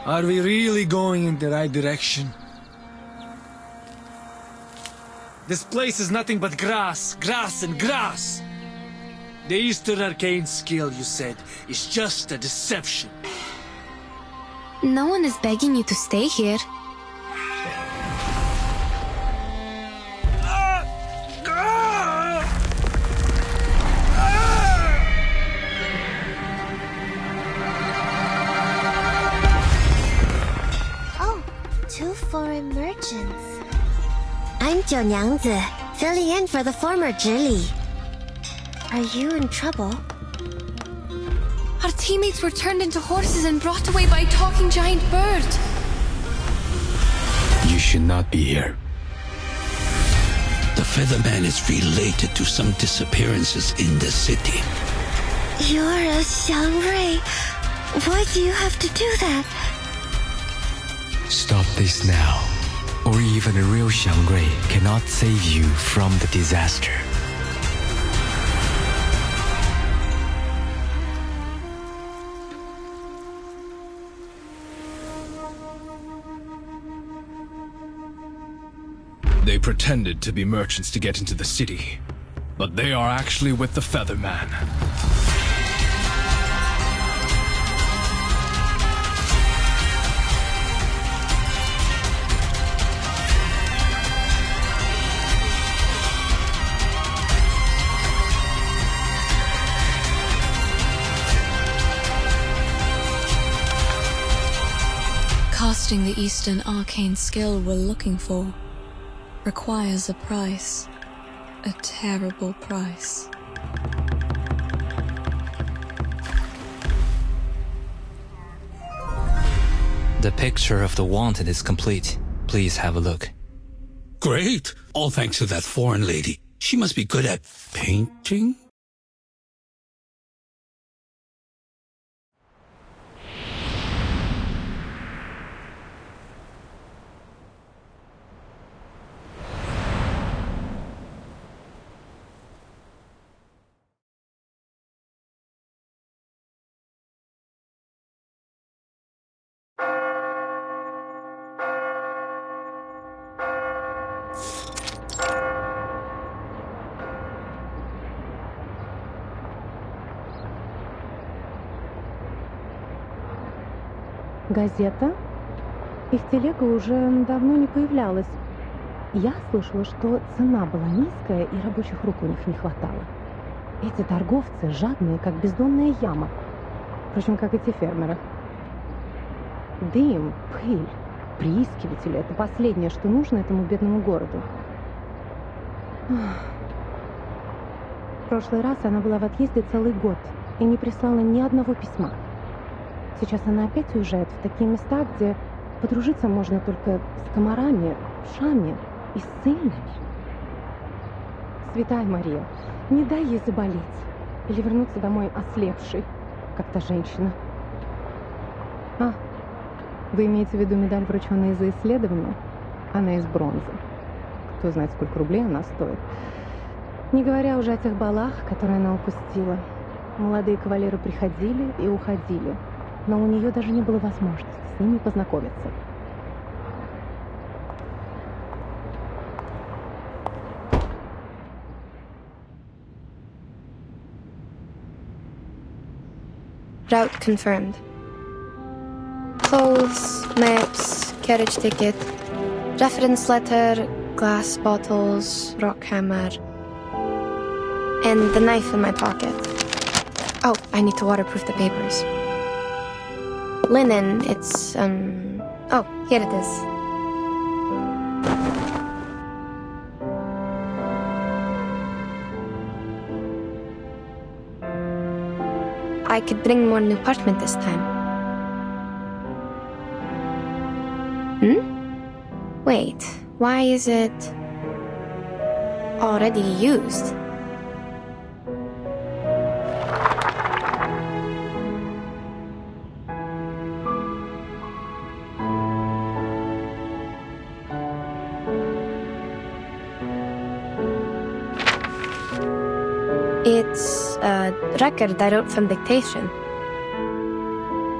Are we really going in the right direction? This place is nothing but grass, grass and grass. The Eastern arcane skill, you said, is just a deception. No one is begging you to stay here. Oh, two foreign merchants. I'm Jiu Nyangzi, filling in for the former Zhili. Are you in trouble? Our teammates were turned into horses and brought away by a talking giant bird. You should not be here. The Featherman is related to some disappearances in the city. You're a Xiangrui. Why do you have to do that? Stop this now, or even a real Xiangrui cannot save you from the disaster. They pretended to be merchants to get into the city, but they are actually with the Featherman. Casting the Eastern arcane skill we're looking for requires a price. A terrible price. The picture of the wanted is complete. Please have a look. Great! All thanks to that foreign lady. She must be good at painting? Газета? Их телега уже давно не появлялась. Я слышала, что цена была низкая и рабочих рук у них не хватало. Эти торговцы жадные, как бездонная яма. Впрочем, как и те фермеры. Дым, пыль, приискиватели — это последнее, что нужно этому бедному городу. В прошлый раз она была в отъезде целый год и не прислала ни одного письма. Сейчас она опять уезжает в такие места, где подружиться можно только с комарами, шами и ссыльными. Святая Мария, не дай ей заболеть или вернуться домой ослепшей, как та женщина. А, вы имеете в виду медаль, врученная за исследование? Она из бронзы. Кто знает, сколько рублей она стоит. Не говоря уже о тех балах, которые она упустила. Молодые кавалеры приходили и уходили, но у нее даже не было возможности с ними познакомиться. Route confirmed. Clothes, maps, carriage ticket, reference letter, glass bottles, rock hammer, and the knife in my pocket. Oh, I need to waterproof the papers. Linen, it's, oh, here it is. I could bring more new parchment this time. Wait, why is it already used? It's a record I wrote from dictation.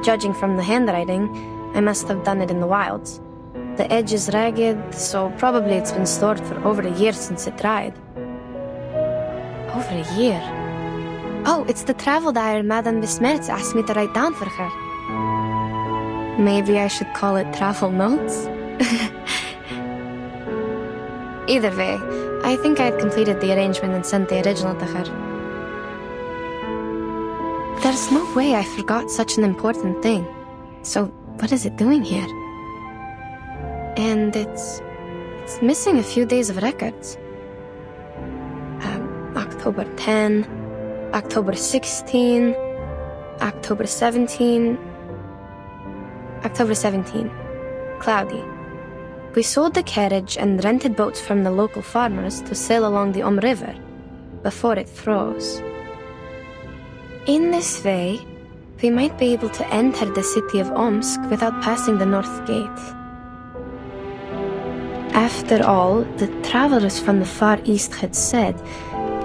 Judging from the handwriting, I must have done it in the wilds. The edge is ragged, so probably it's been stored for over a year since it dried. Over a year? Oh, it's the travel diary Madame Besmertz asked me to write down for her. Maybe I should call it travel notes? Either way, I think I had completed the arrangement and sent the original to her. There's no way I forgot such an important thing. So, what is it doing here? And it's missing a few days of records. October 10, October 16, October 17, October 17, cloudy. We sold the carriage and rented boats from the local farmers to sail along the River before it froze. In this way, we might be able to enter the city of Omsk without passing the North Gate. After all, the travelers from the Far East had said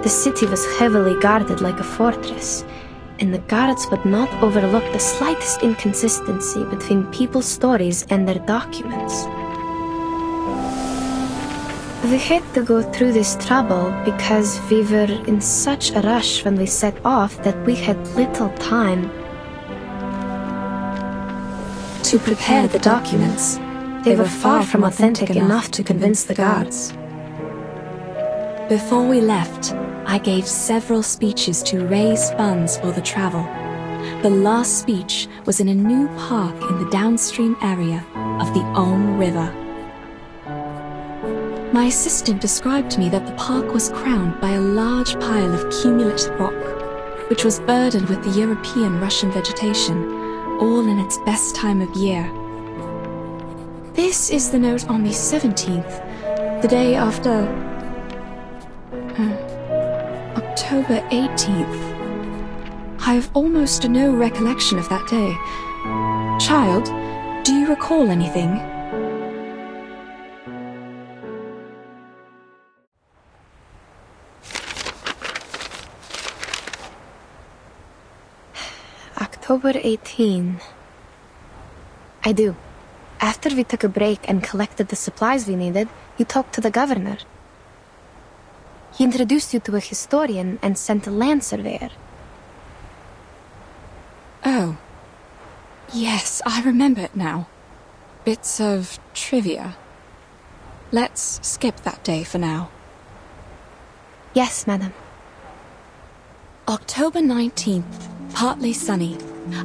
the city was heavily guarded like a fortress, and the guards would not overlook the slightest inconsistency between people's stories and their documents. We had to go through this trouble because we were in such a rush when we set off that we had little time to prepare the documents. They were far from authentic enough to convince the guards. Before we left, I gave several speeches to raise funds for the travel. The last speech was in a new park in the downstream area of the River. My assistant described to me that the park was crowned by a large pile of cumulative rock, which was burdened with the European Russian vegetation, all in its best time of year. This is the note on the 17th, the day after October 18th. I have almost no recollection of that day. Child, do you recall anything? October 18. I do. After we took a break and collected the supplies we needed, you talked to the governor. He introduced you to a historian and sent a land surveyor. Oh. Yes, I remember it now. Bits of trivia. Let's skip that day for now. Yes, madam. October 19th, partly sunny.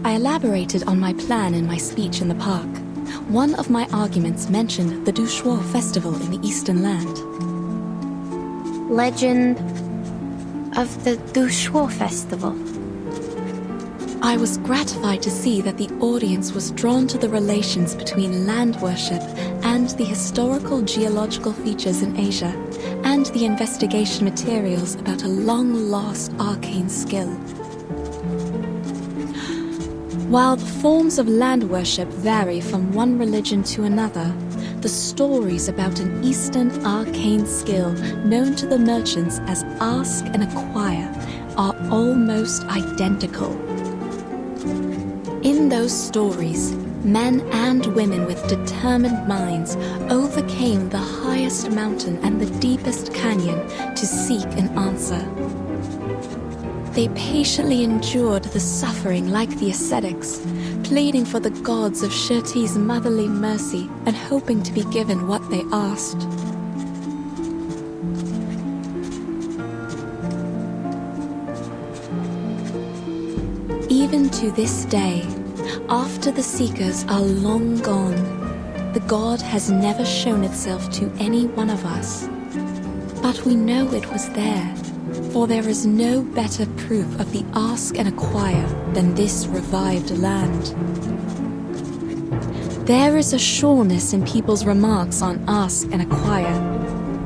I elaborated on my plan in my speech in the park. One of my arguments mentioned the Dushwa festival in the Eastern Land. Legend of the Dushwa festival. I was gratified to see that the audience was drawn to the relations between land worship and the historical geological features in Asia, and the investigation materials about a long-lost arcane skill. While the forms of land worship vary from one religion to another, the stories about an Eastern arcane skill known to the merchants as Ask and Acquire are almost identical. In those stories, men and women with determined minds overcame the highest mountain and the deepest canyon to seek an answer. They patiently endured the suffering like the ascetics, pleading for the gods of Shirti's motherly mercy and hoping to be given what they asked. Even to this day, after the seekers are long gone, the god has never shown itself to any one of us. But we know it was there, for there is no better proof of the Ask and Acquire than this revived land. There is a sureness in people's remarks on Ask and Acquire.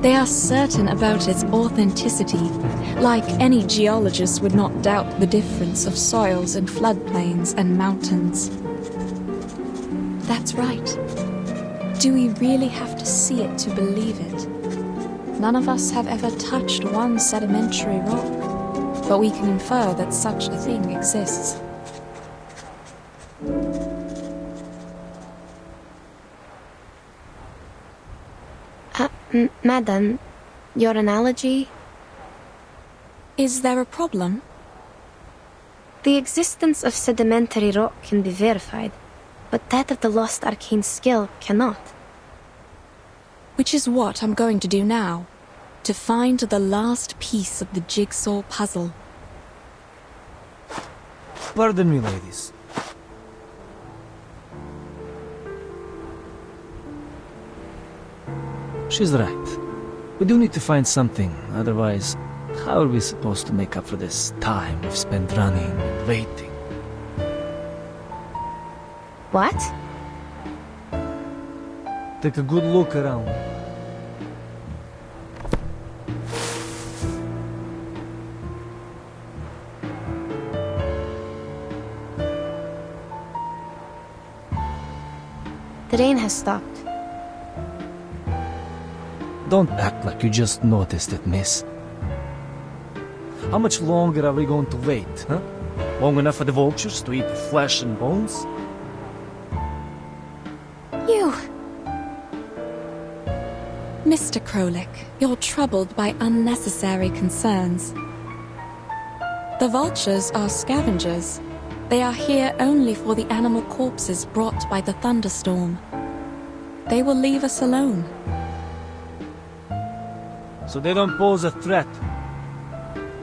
They are certain about its authenticity, like any geologist would not doubt the difference of soils in floodplains and mountains. That's right. Do we really have to see it to believe it? None of us have ever touched one sedimentary rock, but we can infer that such a thing exists. Madam, your analogy? Is there a problem? The existence of sedimentary rock can be verified, but that of the lost arcane skill cannot. Which is what I'm going to do now, to find the last piece of the jigsaw puzzle. Pardon me, ladies. She's right. We do need to find something, otherwise, how are we supposed to make up for this time we've spent running and waiting? What? Take a good look around. The rain has stopped. Don't act like you just noticed it, miss. How much longer are we going to wait, huh? Long enough for the vultures to eat the flesh and bones? You! Mr. Krolik, you're troubled by unnecessary concerns. The vultures are scavengers. They are here only for the animal corpses brought by the thunderstorm. They will leave us alone. So they don't pose a threat.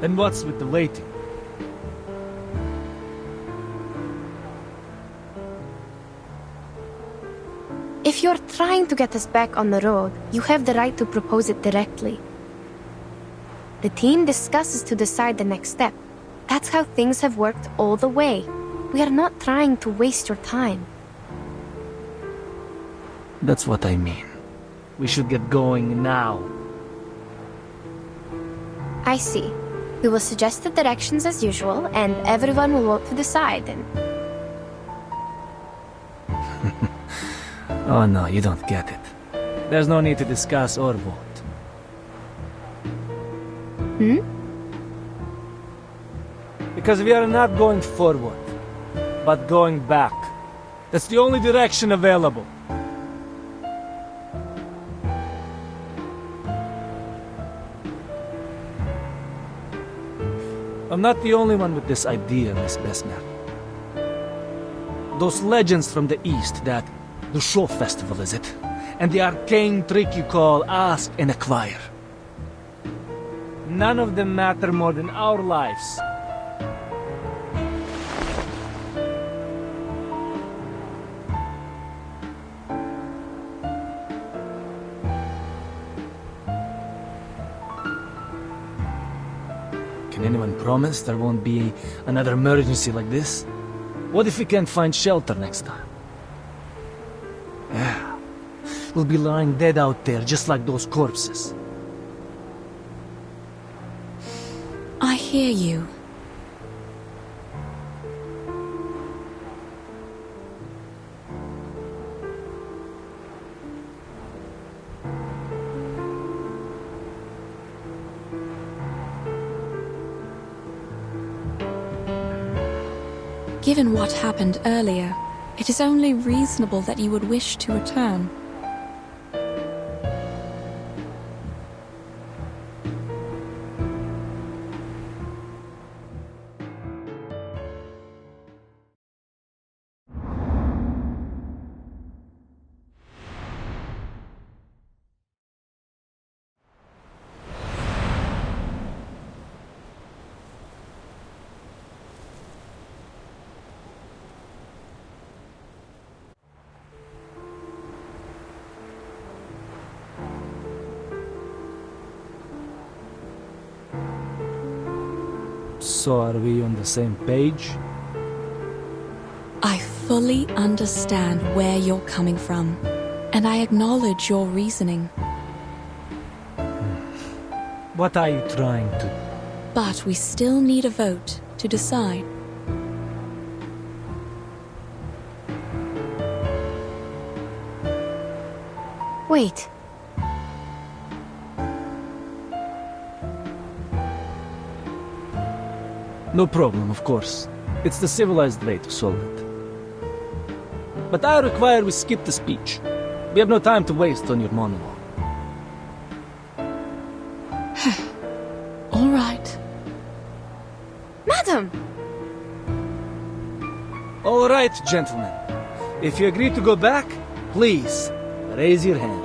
Then what's with the waiting? If you're trying to get us back on the road, you have the right to propose it directly. The team discusses to decide the next step. That's how things have worked all the way. We are not trying to waste your time. That's what I mean. We should get going now. I see. We will suggest the directions as usual, and everyone will vote to decide. Oh no, you don't get it. There's no need to discuss or vote. Hmm? Because we are not going forward, but going back. That's the only direction available. I'm not the only one with this idea, Miss Besmer. Those legends from the East, that the show festival, is it? And the arcane trick you call ask and acquire. None of them matter more than our lives. Can anyone promise there won't be another emergency like this? What if we can't find shelter next time? Yeah, we'll be lying dead out there just like those corpses. I hear you. Given what happened earlier, it is only reasonable that you would wish to return. So are we on the same page? I fully understand where you're coming from, and I acknowledge your reasoning. What are you trying to... But we still need a vote to decide. Wait. No problem, of course. It's the civilized way to solve it. But I require we skip the speech. We have no time to waste on your monologue. All right, gentlemen. If you agree to go back, please raise your hand.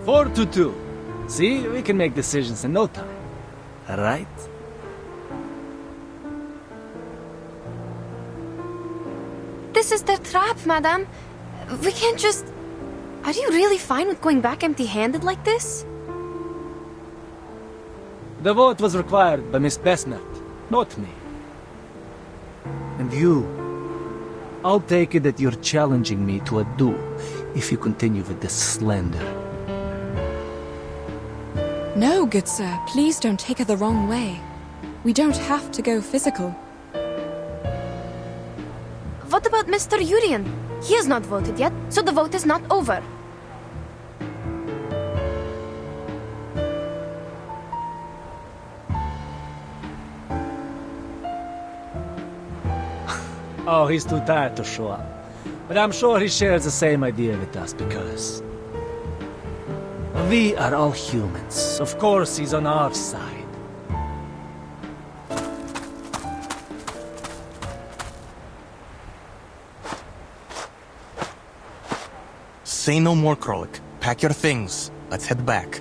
Four to two. See, we can make decisions in no time. Right? This is the trap, madame. We can't just... Are you really fine with going back empty-handed like this? The vote was required by Miss Besmet, not me. And you, I'll take it that you're challenging me to a duel if you continue with this slander. No, good sir, please don't take her the wrong way. We don't have to go physical. What about Mr. Urian? He has not voted yet, so the vote is not over. Oh, he's too tired to show up. But I'm sure he shares the same idea with us because... we are all humans. Of course, he's on our side. Say no more, Krolik. Pack your things. Let's head back.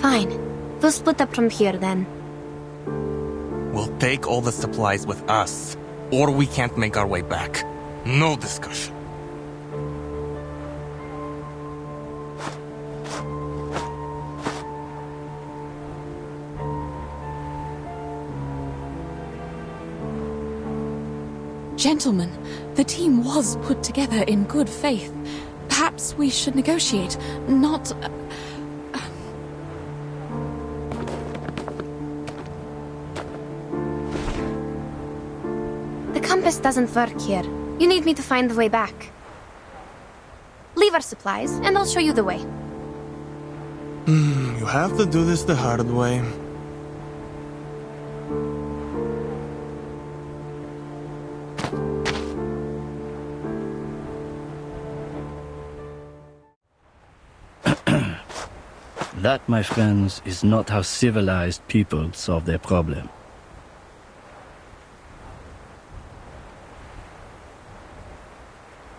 Fine. We'll split up from here then. We'll take all the supplies with us, or we can't make our way back. No discussion. Gentlemen, the team was put together in good faith. Perhaps we should negotiate, not... The compass doesn't work here. You need me to find the way back. Leave our supplies, and I'll show you the way. You have to do this the hard way. That, my friends, is not how civilized people solve their problem.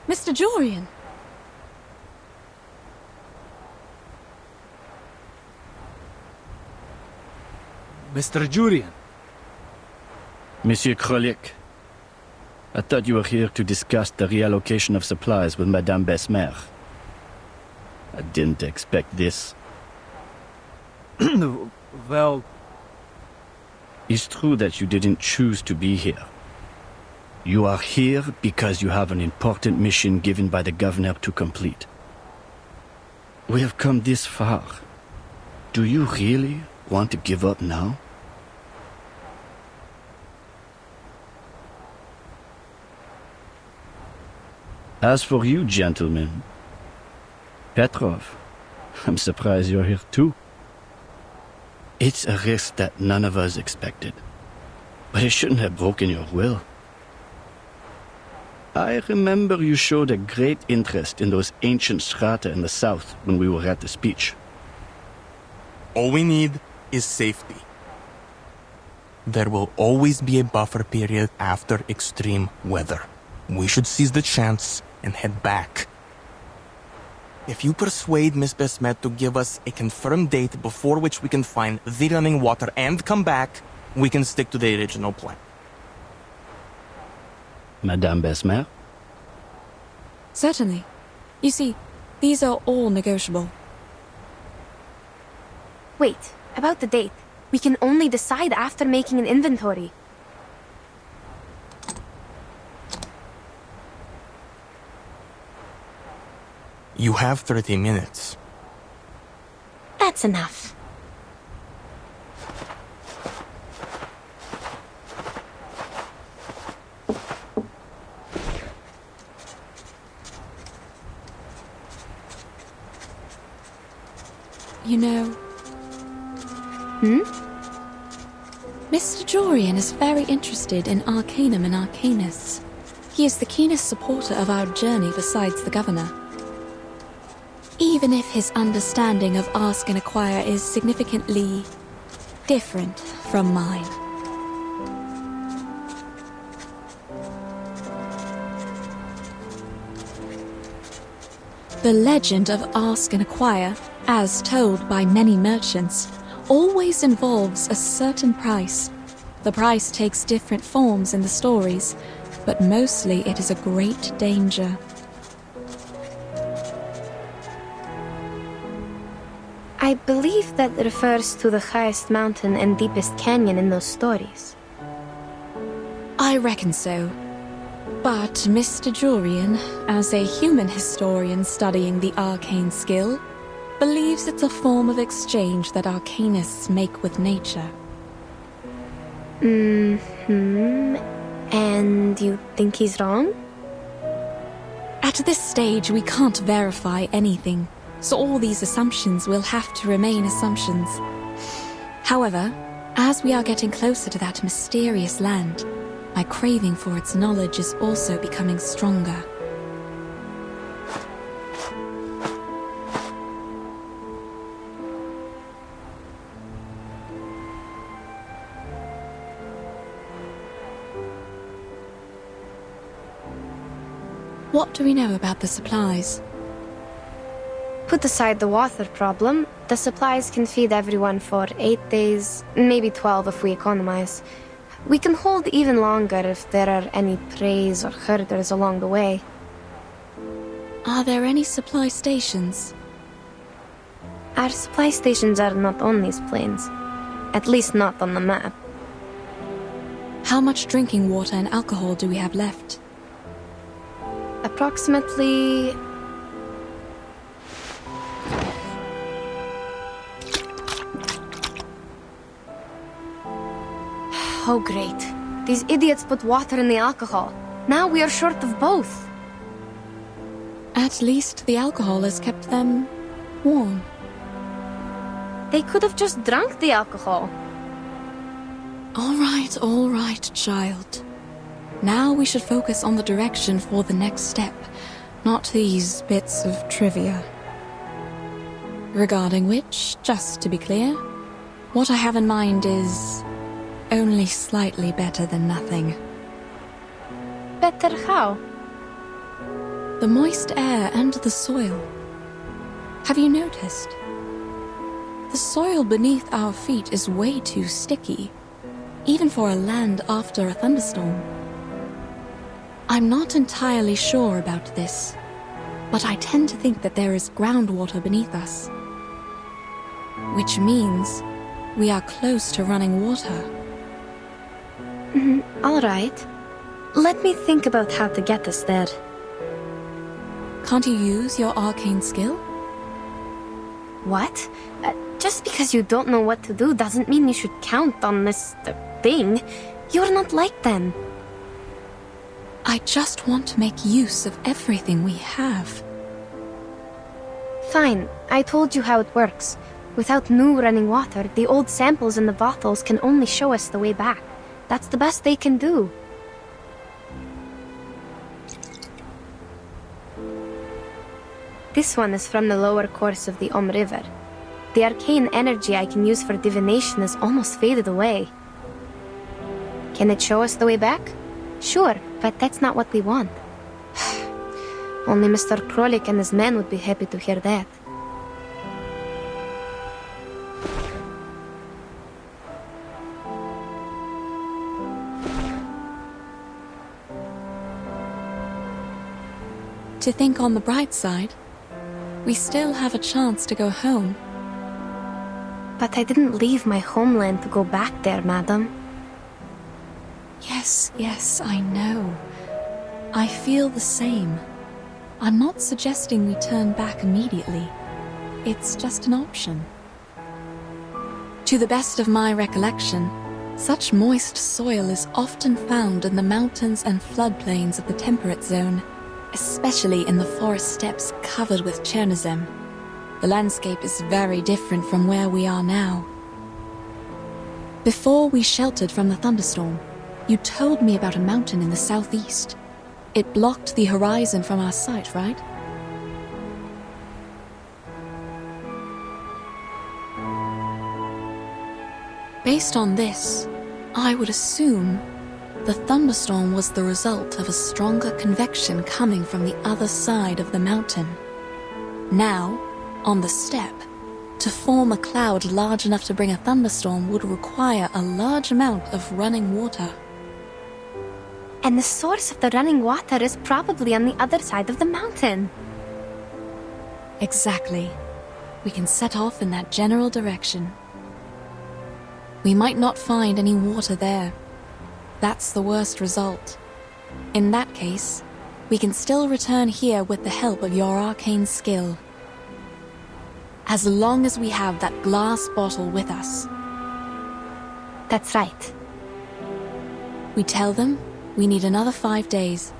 Mr. Jorian! Mr. Jurian. Monsieur Krolik, I thought you were here to discuss the reallocation of supplies with Madame Besmer. I didn't expect this. Well... It's true that you didn't choose to be here. You are here because you have an important mission given by the governor to complete. We have come this far. Do you really want to give up now? As for you, gentlemen, Petrov, I'm surprised you're here too. It's a risk that none of us expected, but it shouldn't have broken your will. I remember you showed a great interest in those ancient strata in the south when we were at the speech. All we need is safety. There will always be a buffer period after extreme weather. We should seize the chance and head back. If you persuade Miss Besmet to give us a confirmed date before which we can find the running water and come back, we can stick to the original plan. Madame Besmer? Certainly. You see, these are all negotiable. Wait, about the date. We can only decide after making an inventory. You have 30 minutes. That's enough. You know... Mr. Jorian is very interested in Arcanum and Arcanists. He is the keenest supporter of our journey besides the governor. Even if his understanding of ask and acquire is significantly different from mine. The legend of ask and acquire, as told by many merchants, always involves a certain price. The price takes different forms in the stories, but mostly it is a great danger. I believe that refers to the highest mountain and deepest canyon in those stories. I reckon so. But Mr. Jurian, as a human historian studying the arcane skill, believes it's a form of exchange that arcanists make with nature. And you think he's wrong? At this stage, we can't verify anything, so all these assumptions will have to remain assumptions. However, as we are getting closer to that mysterious land, my craving for its knowledge is also becoming stronger. What do we know about the supplies? Put aside the water problem, the supplies can feed everyone for 8 days, maybe 12 if we economize. We can hold even longer if there are any preys or herders along the way. Are there any supply stations? Our supply stations are not on these plains. At least not on the map. How much drinking water and alcohol do we have left? Approximately... Oh great. These idiots put water in the alcohol. Now we are short of both. At least the alcohol has kept them warm. They could have just drunk the alcohol. All right, child. Now we should focus on the direction for the next step, not these bits of trivia. Regarding which, just to be clear, what I have in mind is only slightly better than nothing. Better how? The moist air and the soil. Have you noticed? The soil beneath our feet is way too sticky, even for a land after a thunderstorm. I'm not entirely sure about this, but I tend to think that there is groundwater beneath us. Which means we are close to running water. All right. Let me think about how to get us there. Can't you use your arcane skill? What? Just because you don't know what to do doesn't mean you should count on this thing. You're not like them. I just want to make use of everything we have. Fine, I told you how it works. Without new running water, the old samples in the bottles can only show us the way back. That's the best they can do. This one is from the lower course of the River. The arcane energy I can use for divination is almost faded away. Can it show us the way back? Sure, but that's not what we want. Only Mr. Krolik and his men would be happy to hear that. To think on the bright side, we still have a chance to go home. But I didn't leave my homeland to go back there, madam. Yes, I know. I feel the same. I'm not suggesting we turn back immediately. It's just an option. To the best of my recollection, such moist soil is often found in the mountains and floodplains of the temperate zone, especially in the forest steppes covered with Chernozem. The landscape is very different from where we are now. Before we sheltered from the thunderstorm, you told me about a mountain in the southeast. It blocked the horizon from our sight, right? Based on this, I would assume the thunderstorm was the result of a stronger convection coming from the other side of the mountain. Now, on the steppe, to form a cloud large enough to bring a thunderstorm would require a large amount of running water. And the source of the running water is probably on the other side of the mountain. Exactly. We can set off in that general direction. We might not find any water there. That's the worst result. In that case, we can still return here with the help of your arcane skill. As long as we have that glass bottle with us. That's right. We tell them we need another 5 days.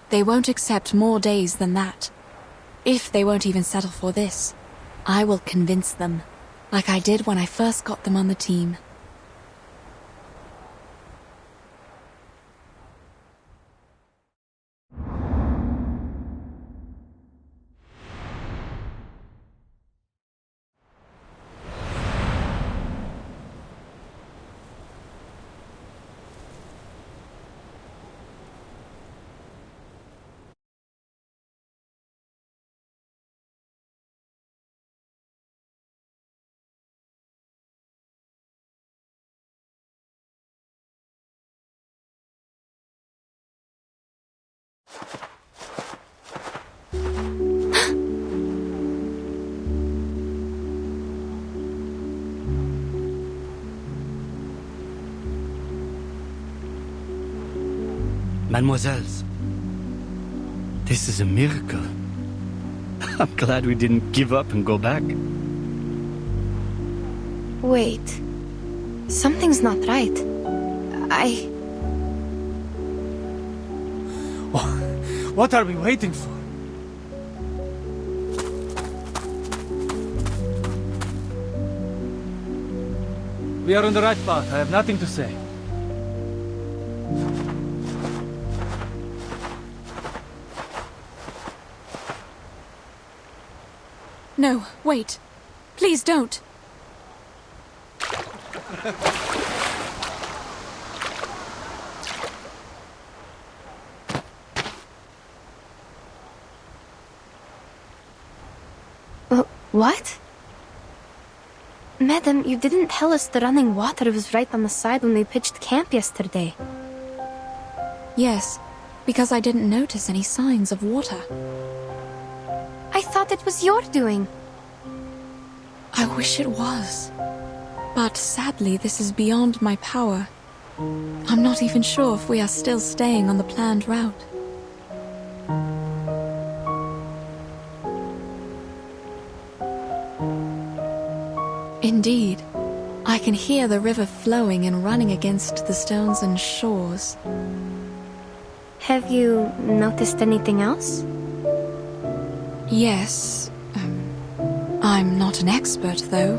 They won't accept more days than that. If they won't even settle for this, I will convince them, like I did when I first got them on the team. Mademoiselles, this is a miracle. I'm glad we didn't give up and go back. Wait. Something's not right. What are we waiting for? We are on the right path. I have nothing to say. No, wait. Please don't. What? Madam, you didn't tell us the running water was right on the side when we pitched camp yesterday. Yes, because I didn't notice any signs of water. I thought it was your doing. I wish it was. But sadly, this is beyond my power. I'm not even sure if we are still staying on the planned route. Indeed, I can hear the river flowing and running against the stones and shores. Have you noticed anything else? Yes. I'm not an expert, though.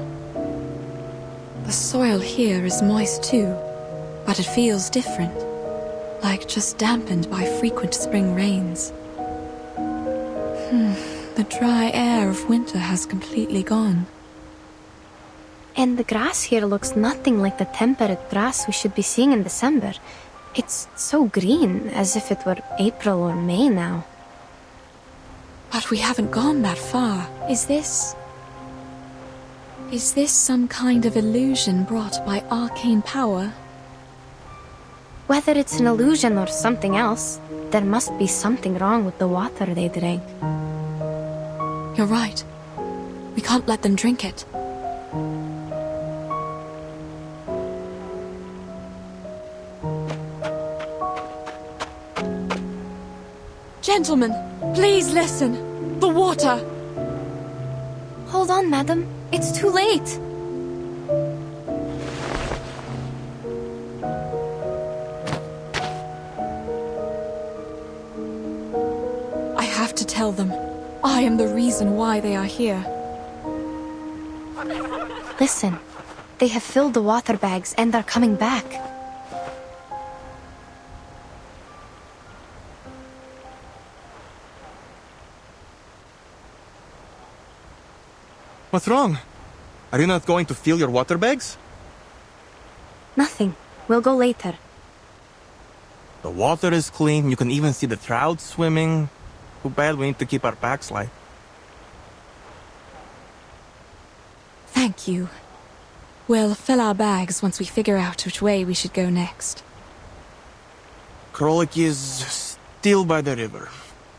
The soil here is moist too, but it feels different, like just dampened by frequent spring rains. The dry air of winter has completely gone. And the grass here looks nothing like the temperate grass we should be seeing in December. It's so green, as if it were April or May now. But we haven't gone that far. Is this some kind of illusion brought by arcane power? Whether it's an illusion or something else, there must be something wrong with the water they drank. You're right. We can't let them drink it. Gentlemen, please listen. The water! Hold on, madam. It's too late. I have to tell them. I am the reason why they are here. Listen. they have filled the water bags and are coming back. What's wrong? Are you not going to fill your water bags? Nothing. We'll go later. The water is clean. You can even see the trout swimming. Too bad we need to keep our packs light. Thank you. We'll fill our bags once we figure out which way we should go next. Krolik is still by the river.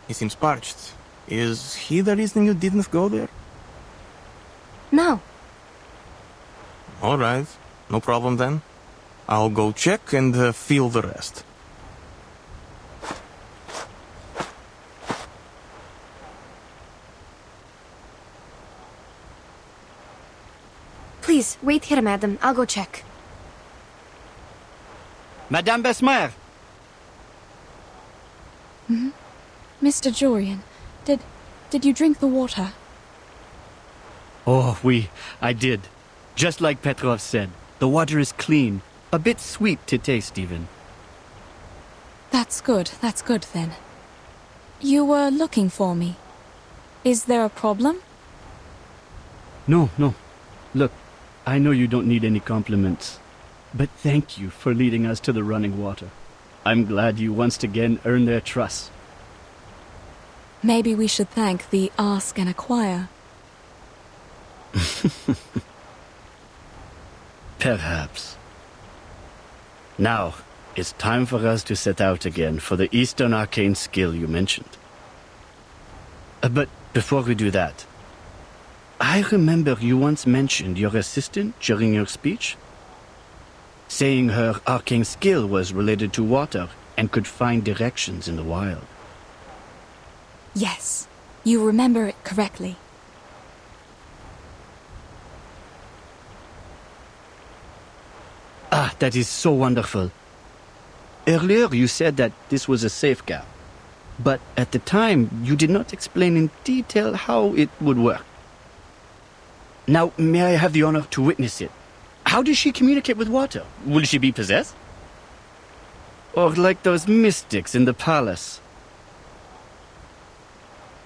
He seems parched. Is he the reason you didn't go there? No. All right. No problem then. I'll go check and feel the rest. Please, wait here, madam. I'll go check. Madame Besmer! Mr. Jorian, did you drink the water? Oh, I did. Just like Petrov said, the water is clean. A bit sweet to taste, even. That's good then. You were looking for me. Is there a problem? No. Look, I know you don't need any compliments, but thank you for leading us to the running water. I'm glad you once again earned their trust. Maybe we should thank the Ask and Acquire. Perhaps. Now, it's time for us to set out again for the Eastern Arcane skill you mentioned. But before we do that, I remember you once mentioned your assistant during your speech, saying her arcane skill was related to water and could find directions in the wild. Yes, you remember it correctly. Ah, that is so wonderful. Earlier you said that this was a safe gap, but at the time you did not explain in detail how it would work. Now, may I have the honor to witness it? How does she communicate with water? Will she be possessed? Or like those mystics in the palace?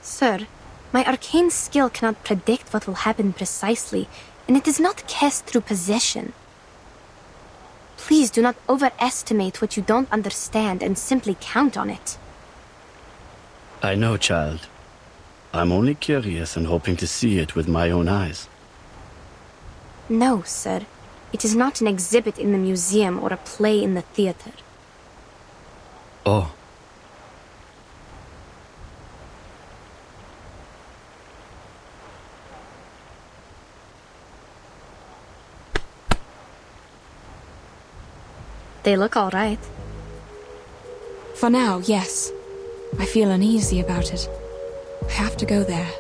Sir, my arcane skill cannot predict what will happen precisely, and it is not cast through possession. Please do not overestimate what you don't understand and simply count on it. I know, child. I'm only curious and hoping to see it with my own eyes. No, sir. It is not an exhibit in the museum or a play in the theater. Oh. They look all right. For now, yes. I feel uneasy about it. I have to go there.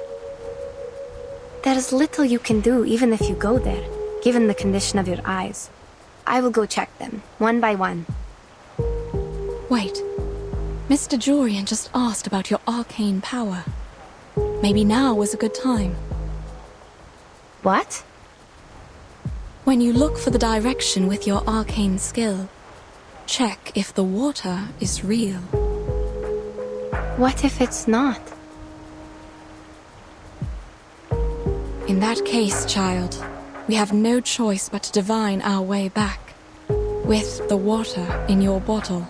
There's little you can do even if you go there, given the condition of your eyes. I will go check them, one by one. Wait. Mr. Jorian just asked about your arcane power. Maybe now was a good time. What? When you look for the direction with your arcane skill, check if the water is real. What if it's not? In that case, child, we have no choice but to divine our way back, with the water in your bottle.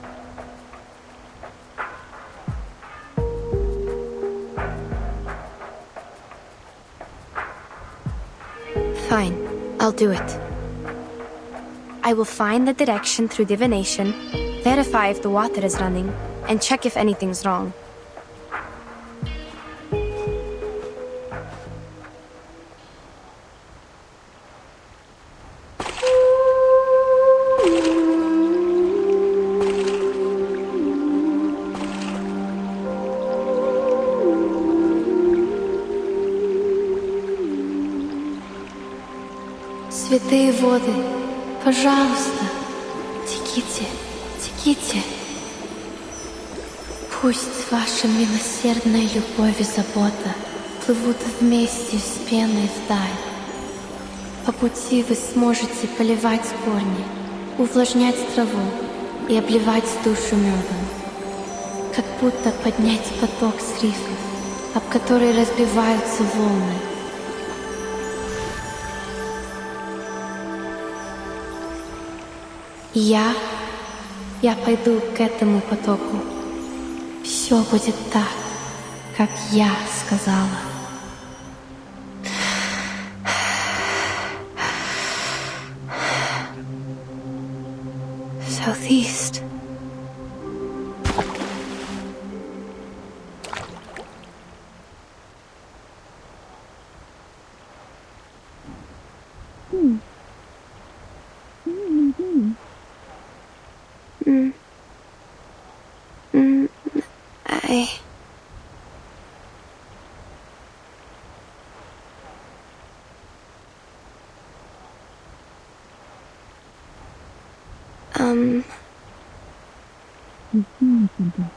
Fine, I'll do it. I will find the direction through divination, verify if the water is running, and check if anything's wrong. Святые воды, пожалуйста, теките, теките. Пусть ваша милосердная любовь и забота плывут вместе с пеной вдаль. По пути вы сможете поливать корни, увлажнять траву и обливать душу медом. Как будто поднять поток с рифов, об который разбиваются волны. Я пойду к этому потоку. Все будет так, как я сказала. Southeast. You've seen something,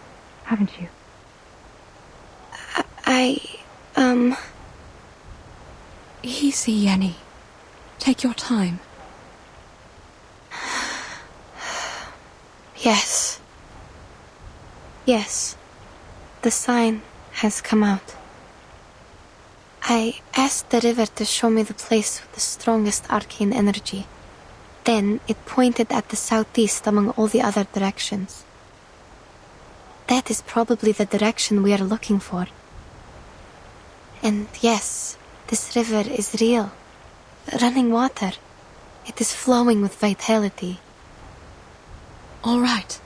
haven't you? Easy, Yenny. Take your time. Yes. Yes. The sign has come out. I asked the river to show me the place with the strongest arcane energy. Then it pointed at the southeast among all the other directions. That is probably the direction we are looking for. And yes, this river is real. Running water. It is flowing with vitality. All right.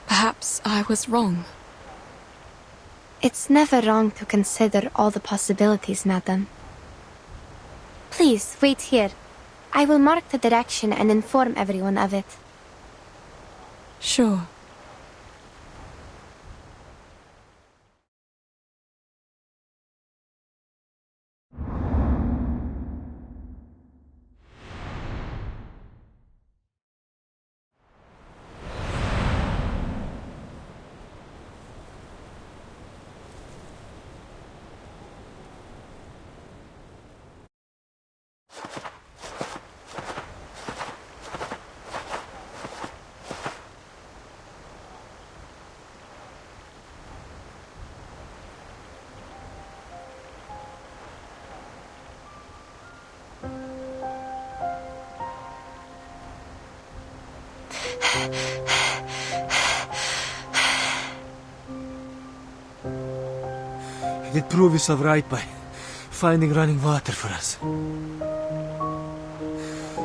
Perhaps I was wrong. It's never wrong to consider all the possibilities, madam. Please, wait here. I will mark the direction and inform everyone of it. Sure. Did prove yourself right by finding running water for us.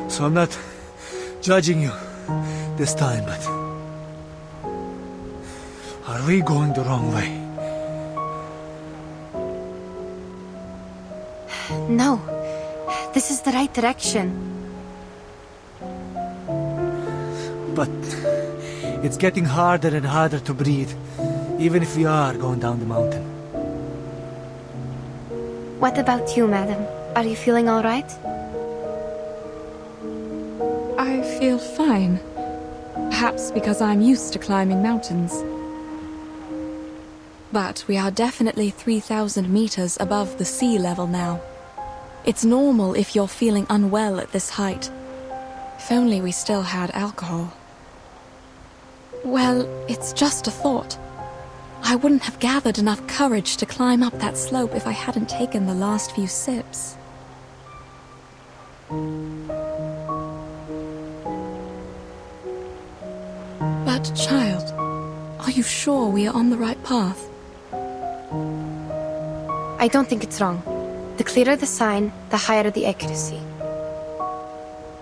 So I'm not judging you this time, but are we going the wrong way? No, this is the right direction. But it's getting harder and harder to breathe, even if we are going down the mountain. What about you, madam? Are you feeling all right? I feel fine. Perhaps because I'm used to climbing mountains. But we are definitely 3,000 meters above the sea level now. It's normal if you're feeling unwell at this height. If only we still had alcohol. Well, it's just a thought. I wouldn't have gathered enough courage to climb up that slope if I hadn't taken the last few sips. But, child, are you sure we are on the right path? I don't think it's wrong. The clearer the sign, the higher the accuracy.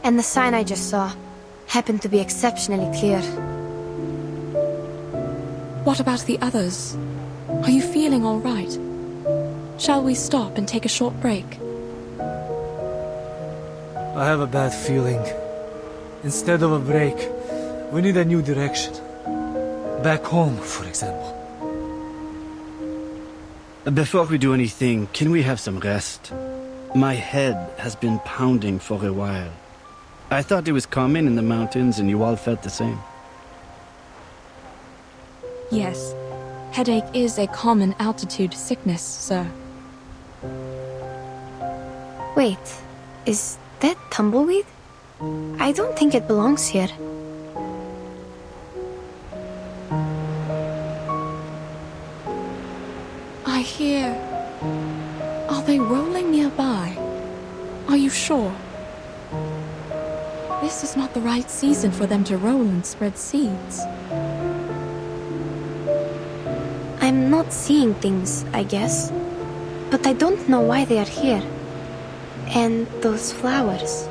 And the sign I just saw happened to be exceptionally clear. What about the others? Are you feeling all right? Shall we stop and take a short break? I have a bad feeling. Instead of a break, we need a new direction. Back home, for example. Before we do anything, can we have some rest? My head has been pounding for a while. I thought it was common in the mountains and you all felt the same. Yes, headache is a common altitude sickness, sir. Wait, is that tumbleweed? I don't think it belongs here. I hear... Are they rolling nearby? Are you sure? This is not the right season for them to roll and spread seeds. I'm not seeing things, I guess. But I don't know why they are here. And those flowers.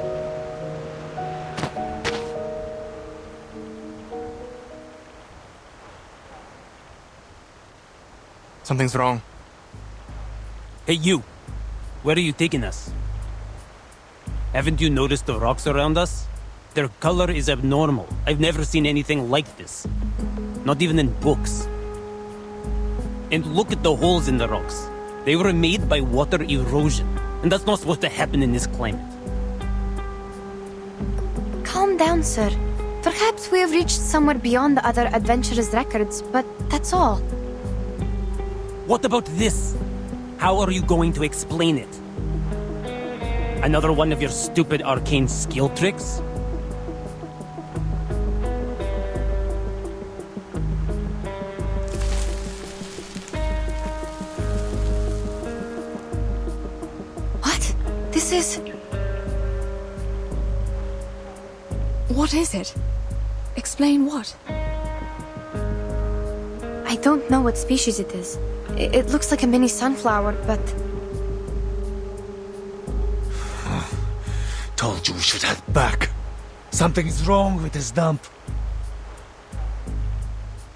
Something's wrong. Hey, you! Where are you taking us? Haven't you noticed the rocks around us? Their color is abnormal. I've never seen anything like this. Not even in books. And look at the holes in the rocks. They were made by water erosion. And that's not supposed to happen in this climate. Calm down, sir. Perhaps we have reached somewhere beyond the other adventurers' records, but that's all. What about this? How are you going to explain it? Another one of your stupid arcane skill tricks? What? This is... What is it? Explain what? I don't know what species it is. It looks like a mini sunflower, but... Told you we should head back. Something is wrong with this dump.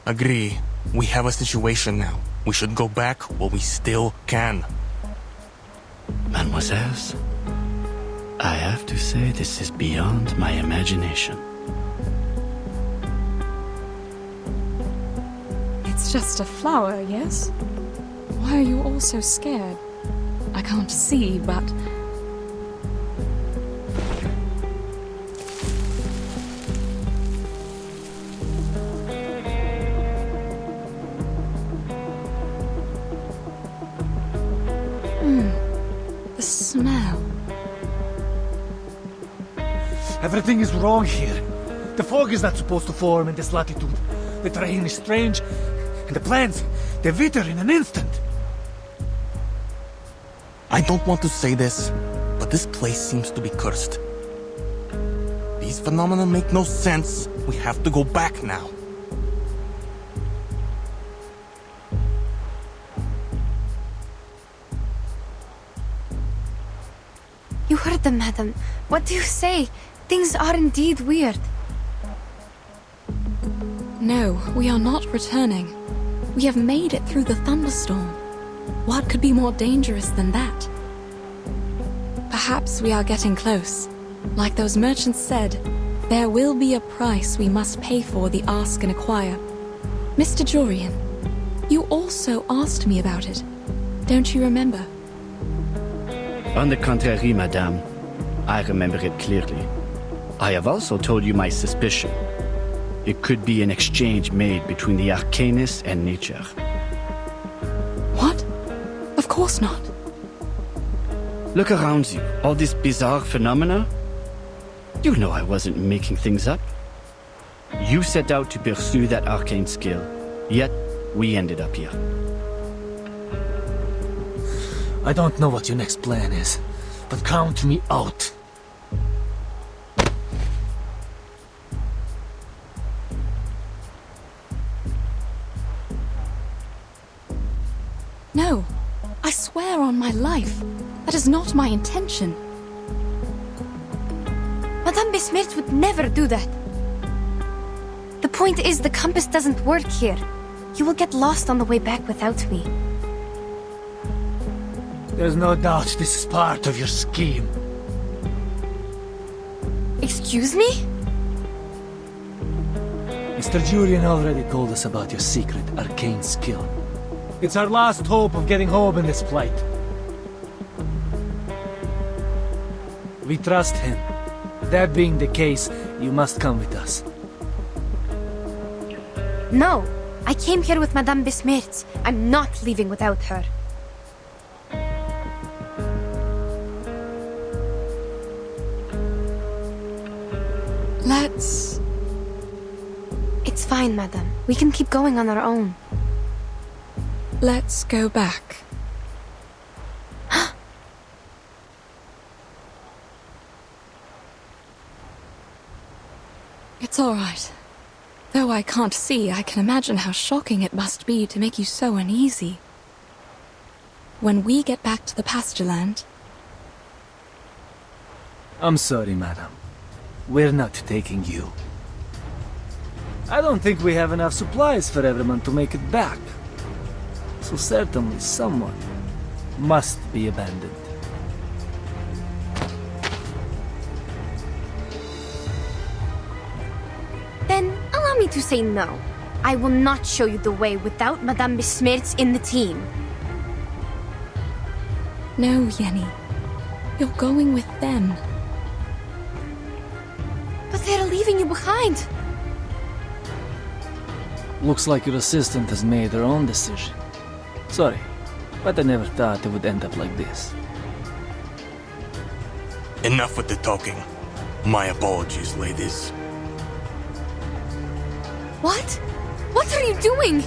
Agree. We have a situation now. We should go back while we still can. Mademoiselles, I have to say this is beyond my imagination. It's just a flower, yes? Why are you all so scared? I can't see, but... The smell. Everything is wrong here. The fog is not supposed to form in this latitude. The terrain is strange, and the plants, they wither in an instant. I don't want to say this, but this place seems to be cursed. These phenomena make no sense. We have to go back now. You heard them, madam. What do you say? Things are indeed weird. No, we are not returning. We have made it through the thunderstorm. What could be more dangerous than that? Perhaps we are getting close. Like those merchants said, there will be a price we must pay for the ask and acquire. Mr. Jorian, you also asked me about it. Don't you remember? On the contrary, madame, I remember it clearly. I have also told you my suspicion. It could be an exchange made between the arcanist and nature. What? Of course not. Look around you, all this bizarre phenomena. You know I wasn't making things up. You set out to pursue that arcane skill, yet we ended up here. I don't know what your next plan is, but count me out. No, I swear on my life. That is not my intention. Madame Besmirch would never do that. The point is, the compass doesn't work here. You will get lost on the way back without me. There's no doubt this is part of your scheme. Excuse me? Mr. Julian already told us about your secret arcane skill. It's our last hope of getting home in this plight. We trust him. That being the case, you must come with us. No, I came here with Madame Besmirch. I'm not leaving without her. It's fine, madam. We can keep going on our own. Let's go back. It's all right. Though I can't see, I can imagine how shocking it must be to make you so uneasy. When we get back to the pasture land... I'm sorry, madam. We're not taking you. I don't think we have enough supplies for everyone to make it back. So certainly someone must be abandoned. Then allow me to say no. I will not show you the way without Madame Besmirts in the team. No, Yenny. You're going with them. But they're leaving you behind. Looks like your assistant has made her own decision. Sorry, but I never thought it would end up like this. Enough with the talking. My apologies, ladies. What? What are you doing?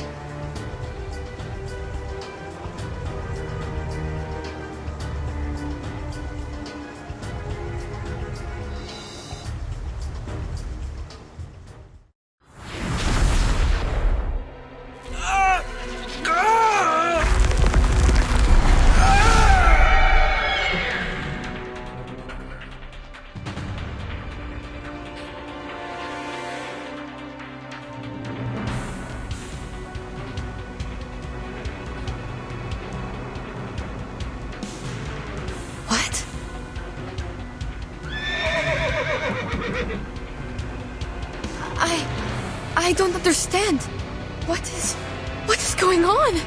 I don't understand. What is going on?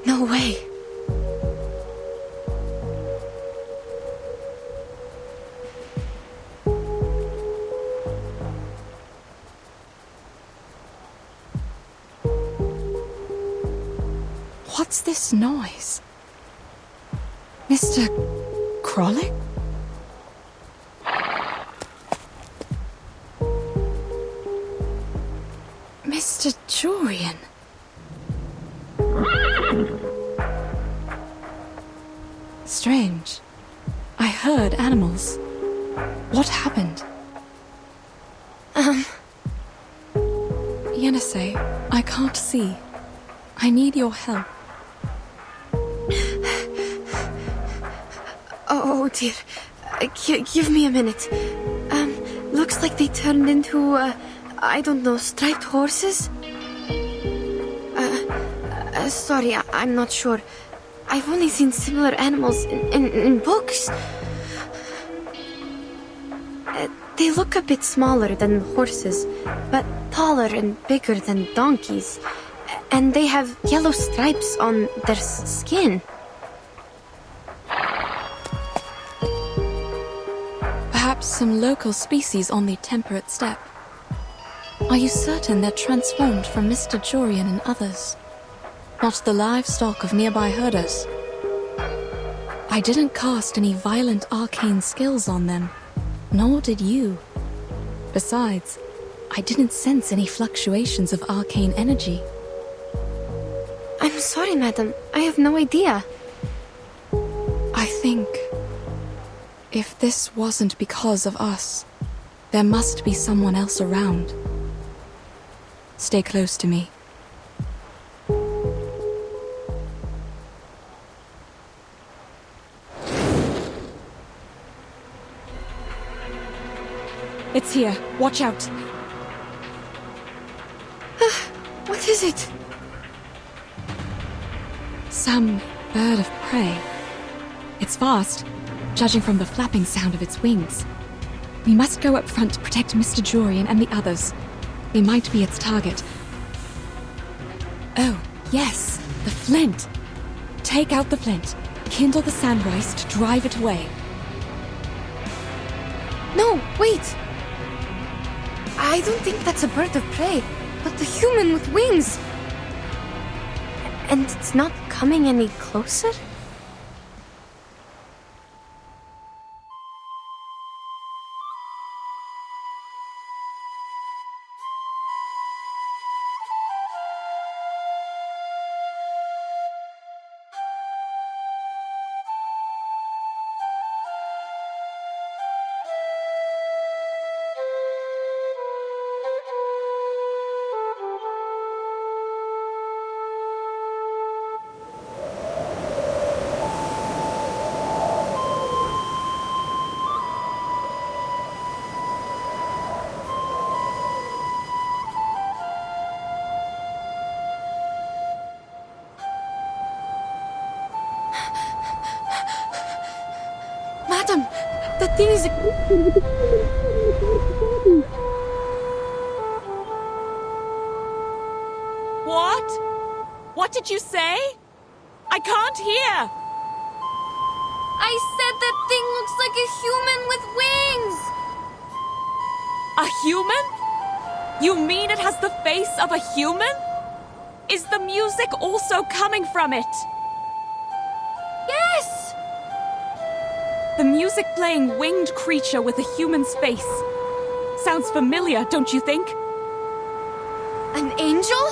No way. What's this noise? Mr. Krollick? Mr. Jorian? Strange. I heard animals. What happened? Yenisei, I can't see. I need your help. Oh dear. Give me a minute. Looks like they turned into, I don't know, striped horses? Sorry, I'm not sure. I've only seen similar animals in books. They look a bit smaller than horses, but taller and bigger than donkeys. And they have yellow stripes on their skin. Perhaps some local species on the temperate steppe. Are you certain they're transformed from Mr. Jorian and others? Not the livestock of nearby herders. I didn't cast any violent arcane skills on them, nor did you. Besides, I didn't sense any fluctuations of arcane energy. I'm sorry, madam. I have no idea. I think if this wasn't because of us, there must be someone else around. Stay close to me. It's here. Watch out. What is it? Some bird of prey. It's fast. judging from the flapping sound of its wings. We must go up front to protect Mr. Jorian and the others. They might be its target. Oh, yes, the flint. Take out the flint, kindle the sandrice to drive it away. No, wait! I don't think that's a bird of prey, but the human with wings. And it's not coming any closer? Madam, that thing is... What? What did you say? I can't hear. I said that thing looks like a human with wings! A human? You mean it has the face of a human? Is the music also coming from it? Yes! The music playing winged creature with a human's face. Sounds familiar, don't you think? An angel?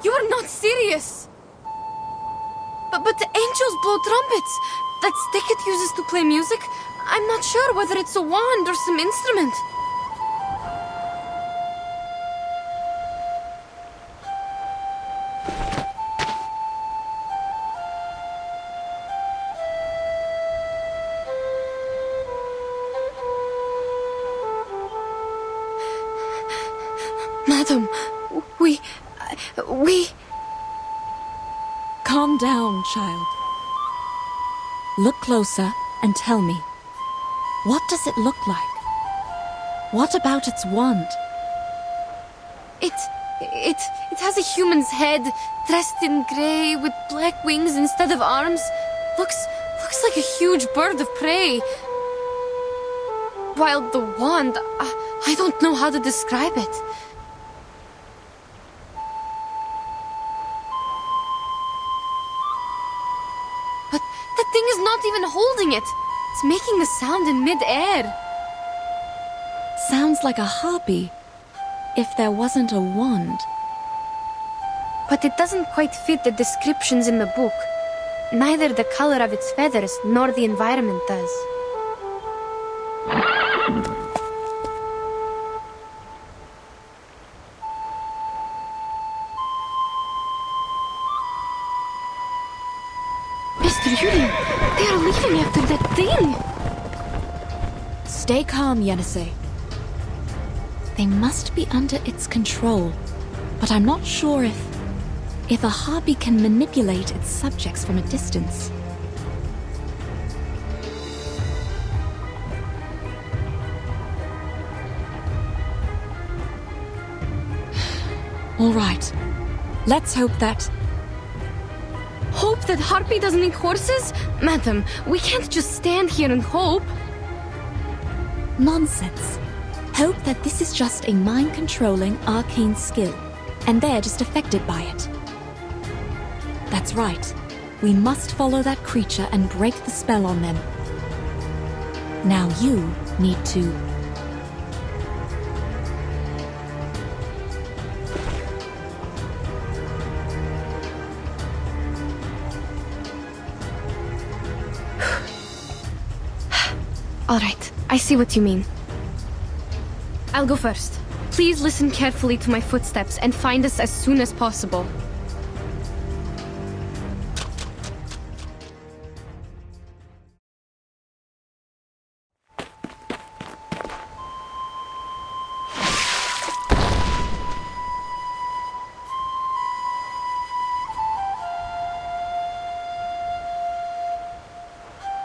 You are not serious! But the angels blow trumpets! That stick it uses to play music? I'm not sure whether it's a wand or some instrument. Madam, we... Calm down, child. Look closer and tell me. What does it look like? What about its wand? It has a human's head, dressed in grey, with black wings instead of arms. Looks like a huge bird of prey. While the wand, I don't know how to describe it. But that thing is not even holding it. It's making a sound in mid-air. Sounds like a harpy, if there wasn't a wand. But it doesn't quite fit the descriptions in the book. Neither the color of its feathers nor the environment does. Mr. Julian, they are leaving after that thing! Stay calm, Yenisei. They must be under its control, but I'm not sure if a harpy can manipulate its subjects from a distance. All right. Let's hope that... Hope that Harpy doesn't eat horses? Madam, we can't just stand here and hope. Nonsense. Hope that this is just a mind-controlling arcane skill, and they're just affected by it. That's right. We must follow that creature and break the spell on them. Now you need to... All right, I see what you mean. I'll go first. Please listen carefully to my footsteps and find us as soon as possible.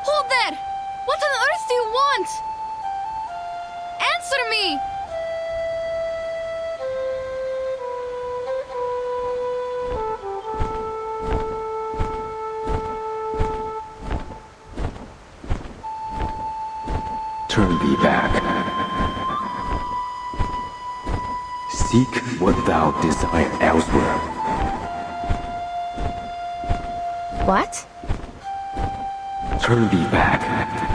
Hold there! What on want? Answer me! Turn thee back. Seek what thou desire elsewhere. What? Turn thee back.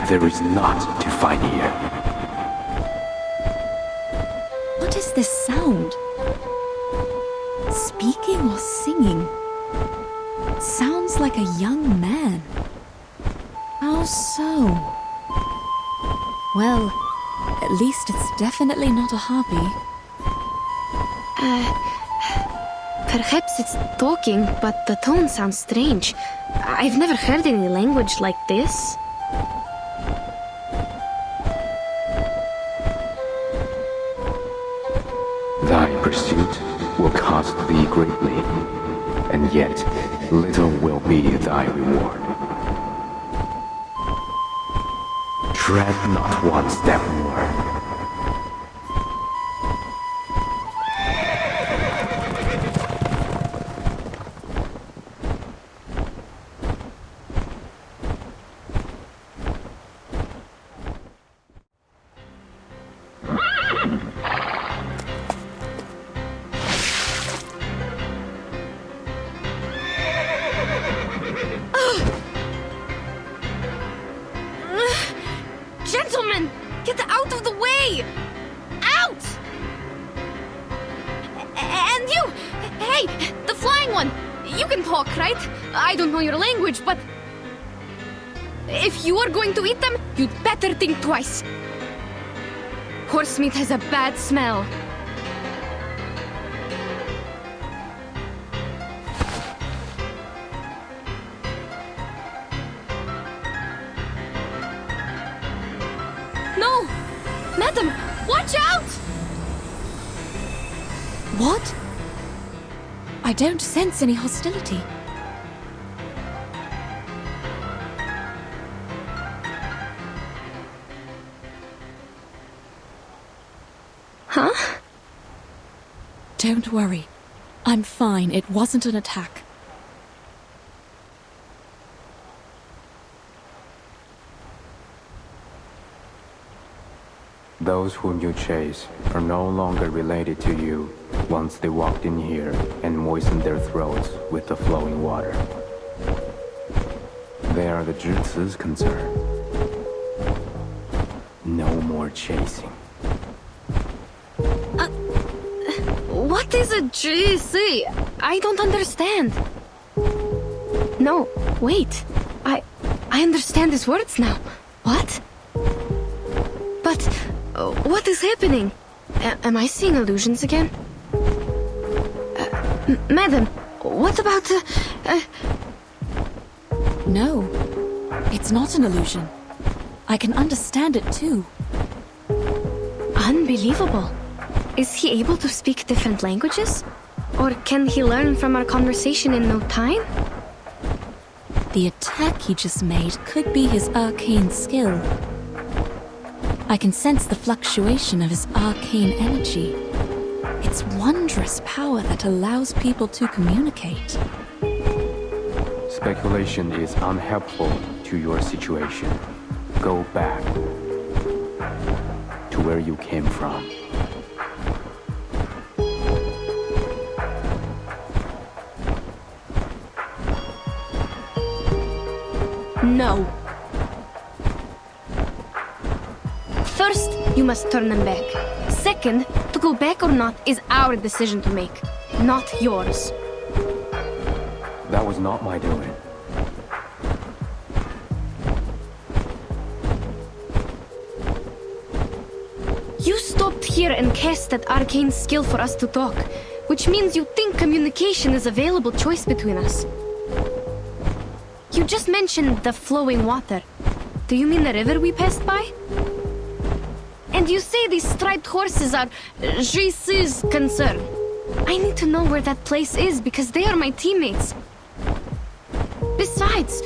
There is naught to find here. What is this sound? Speaking or singing? It sounds like a young man. How so? Well, at least it's definitely not a hobby. Perhaps it's talking, but the tone sounds strange. I've never heard any language like this. Thy pursuit will cost thee greatly, and yet little will be thy reward. Tread not one step more. Gentlemen, get out of the way! Out! And you! Hey, the flying one! You can talk, right? I don't know your language, but... if you are going to eat them, you'd better think twice. Horse meat has a bad smell. No! Madam, watch out! What? I don't sense any hostility. Huh? Don't worry. I'm fine. It wasn't an attack. Those whom you chase are no longer related to you once they walked in here and moistened their throats with the flowing water. They are the Jutsu's concern. No more chasing. What is a GC? I don't understand. No, wait. I understand his words now. What? But what is happening? Am I seeing illusions again? Madam, what about No, it's not an illusion. I can understand it too. Unbelievable. Is he able to speak different languages? Or can he learn from our conversation in no time? The attack he just made could be his arcane skill. I can sense the fluctuation of his arcane energy. It's wondrous power that allows people to communicate. Speculation is unhelpful to your situation. Go back to where you came from. No. First, you must turn them back. Second, to go back or not is our decision to make, not yours. That was not my doing. You stopped here and cast that arcane skill for us to talk, which means you think communication is a available choice between us. You just mentioned the flowing water. Do you mean the river we passed by? And you say these striped horses are Jisu's concern. I need to know where that place is because they are my teammates. Besides,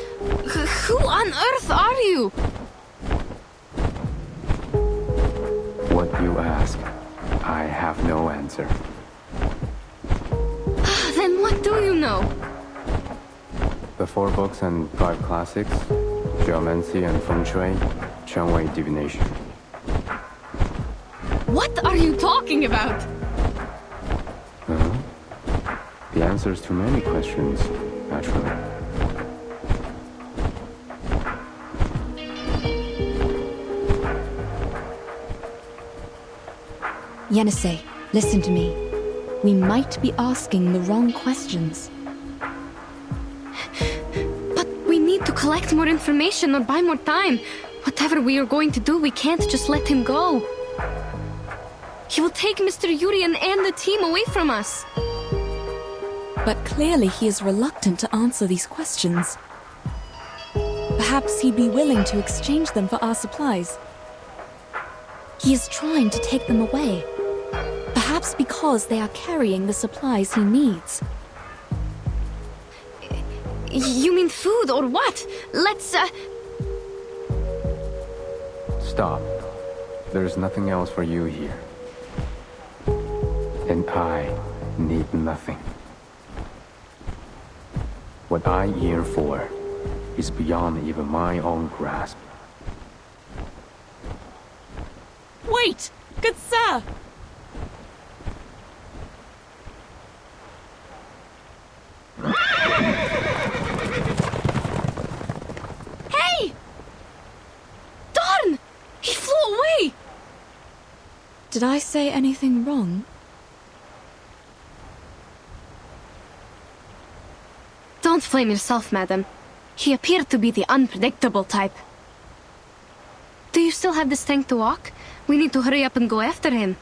who on earth are you? what you ask. I have no answer. Then what do you know? The 4 books and 5 classics, geomancy and feng shui, Changwei divination. What are you talking about? The answers to many questions, naturally. Yenisei, listen to me. We might be asking the wrong questions. But we need to collect more information or buy more time. Whatever we are going to do, we can't just let him go. He will take Mr. Yurian and the team away from us. But clearly he is reluctant to answer these questions. Perhaps he'd be willing to exchange them for our supplies. He is trying to take them away. Perhaps because they are carrying the supplies he needs. You mean food or what? Let's, Stop. There's nothing else for you here. And I need nothing. What I yearn for is beyond even my own grasp. Wait! Good sir! Hey! Darn! He flew away! Did I say anything wrong? Don't blame yourself, madam. He appeared to be the unpredictable type. Do you still have the strength to walk? We need to hurry up and go after him.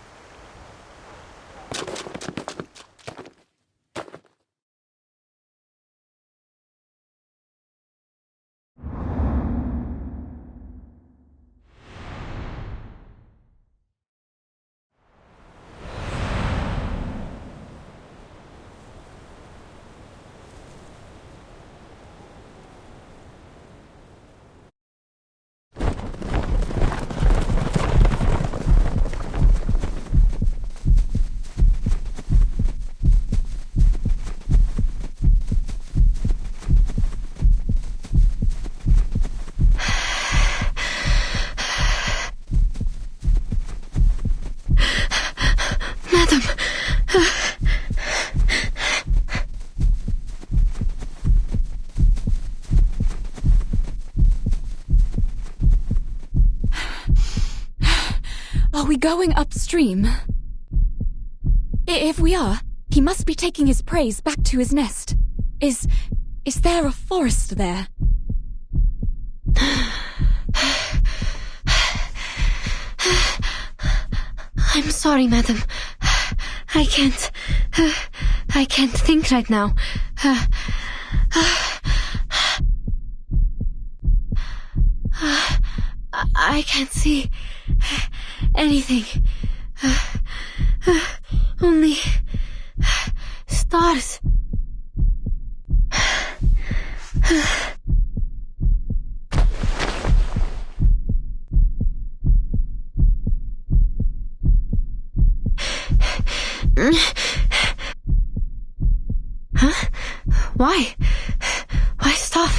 Are we going upstream? If we are, he must be taking his prey back to his nest. Is there a forest there? I'm sorry, madam. I can't think right now. I can't see anything. Only stars. Huh? Why? Why stop?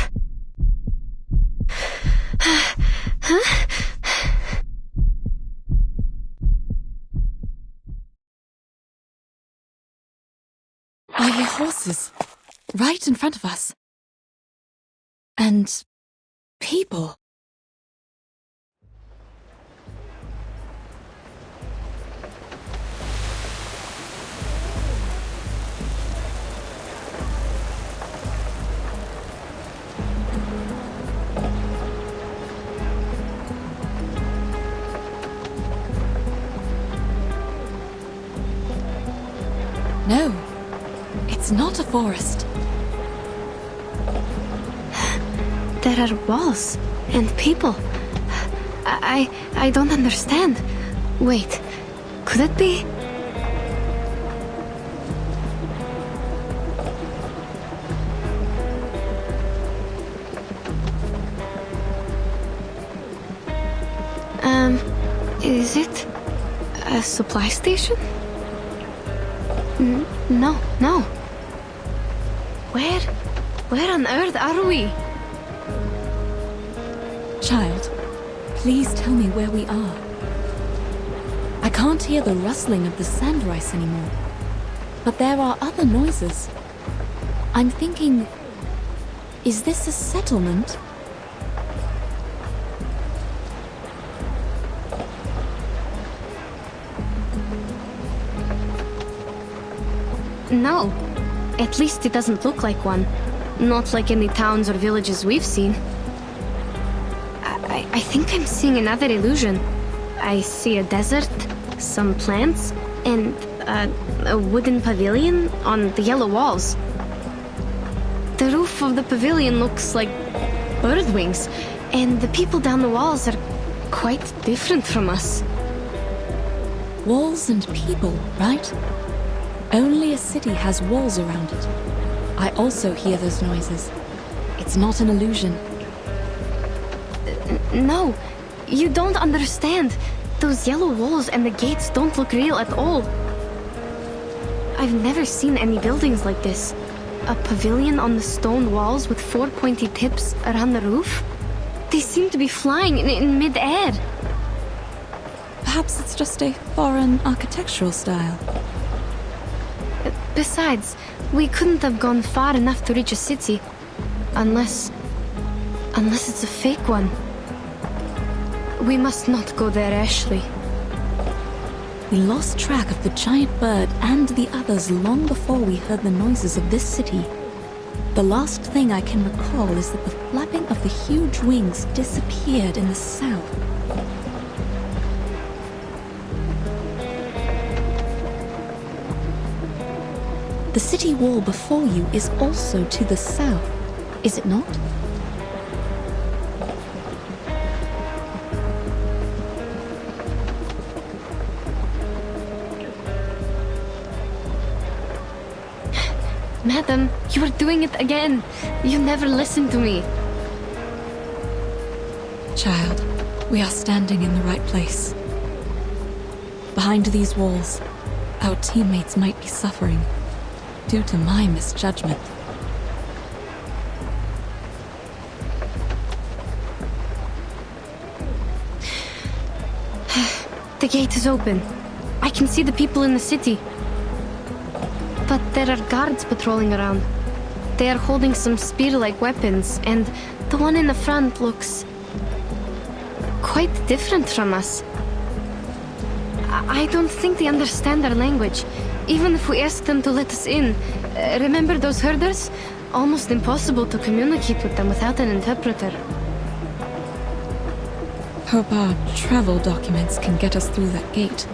Huh? I hear horses right in front of us. And people. No, it's not a forest. There are walls and people. I don't understand. Wait, could it be? Is it? A supply station? No. Where on earth are we? Child, please tell me where we are. I can't hear the rustling of the sand rice anymore, but there are other noises. I'm thinking, is this a settlement? No. At least it doesn't look like one. Not like any towns or villages we've seen. I think I'm seeing another illusion. I see a desert, some plants, and a wooden pavilion on the yellow walls. The roof of the pavilion looks like bird wings, and the people down the walls are quite different from us. Walls and people, right? Only a city has walls around it. I also hear those noises. It's not an illusion. No, you don't understand. Those yellow walls and the gates don't look real at all. I've never seen any buildings like this. A pavilion on the stone walls with 4 pointy tips around the roof? They seem to be flying in mid-air. Perhaps it's just a foreign architectural style. Besides, we couldn't have gone far enough to reach a city. Unless it's a fake one. We must not go there, Ashley. We lost track of the giant bird and the others long before we heard the noises of this city. The last thing I can recall is that the flapping of the huge wings disappeared in the south. The city wall before you is also to the south, is it not? Madam, you are doing it again. You never listen to me. Child, we are standing in the right place. Behind these walls, our teammates might be suffering due to my misjudgment. The gate is open. I can see the people in the city. But there are guards patrolling around. They are holding some spear-like weapons, and the one in the front looks quite different from us. I don't think they understand our language, even if we ask them to let us in. Remember those herders? Almost impossible to communicate with them without an interpreter. Hope our travel documents can get us through that gate.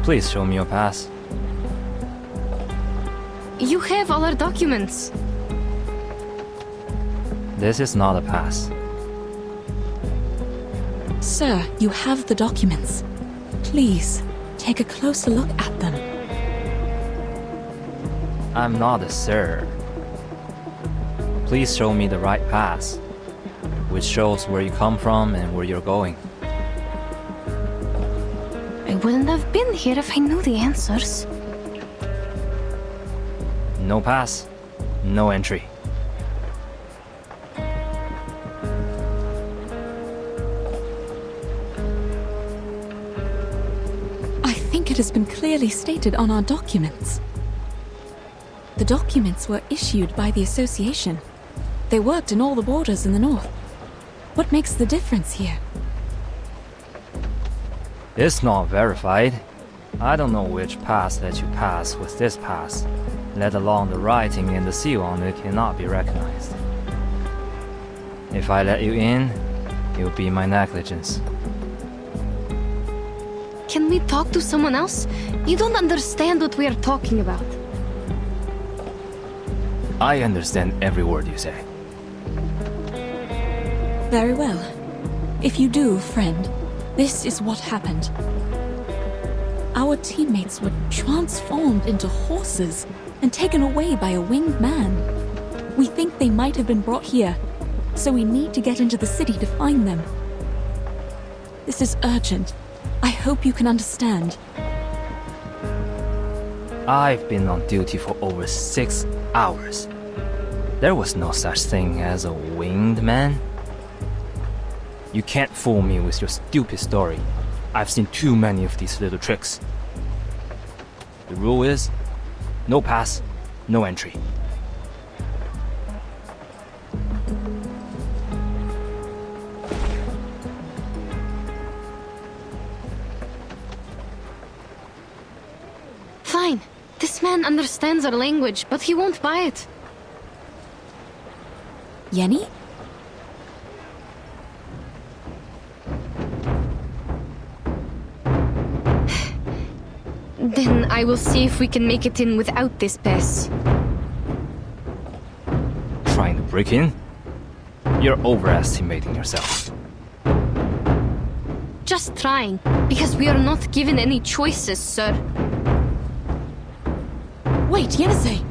Please show me your pass. You have all our documents. This is not a pass. Sir, you have the documents. Please, take a closer look at them. I'm not a sir. Please show me the right pass, which shows where you come from and where you're going. I wouldn't have been here if I knew the answers. No pass, no entry. I think it has been clearly stated on our documents. The documents were issued by the association. They worked in all the borders in the north. What makes the difference here? It's not verified. I don't know which pass let you pass with this pass, let alone the writing and the seal on it cannot be recognized. If I let you in, it will be my negligence. Can we talk to someone else? You don't understand what we are talking about. I understand every word you say. Very well. If you do, friend, this is what happened. Our teammates were transformed into horses and taken away by a winged man. We think they might have been brought here, so we need to get into the city to find them. This is urgent. I hope you can understand. I've been on duty for over 6 hours. There was no such thing as a winged man. You can't fool me with your stupid story. I've seen too many of these little tricks. The rule is, no pass, no entry. Fine. This man understands our language, but he won't buy it. Yenny? Then I will see if we can make it in without this pass. Trying to break in? You're overestimating yourself. Just trying, because we are not given any choices, sir. Wait, Yenisei!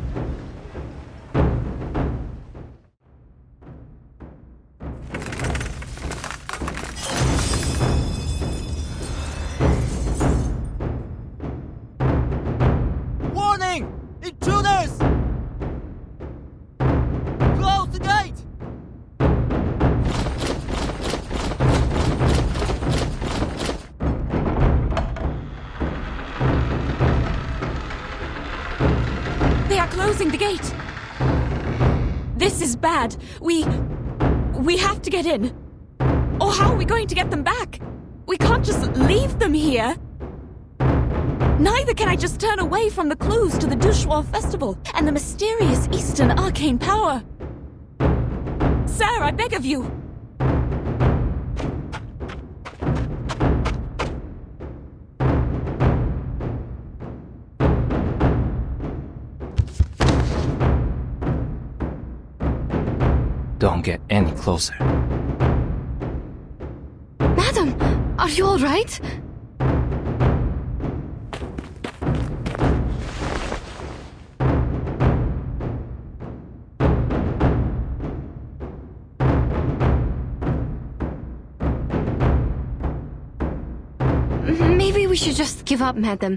Warning! Intruders! Close the gate! They are closing the gate! This is bad. We have to get in. Or how are we going to get them back? We can't just leave them here. Neither can I just turn away from the clues to the Dushwa festival and the mysterious Eastern arcane power. Sir, I beg of you. Don't get any closer. Madam, are you all right? Maybe we should just give up, madam.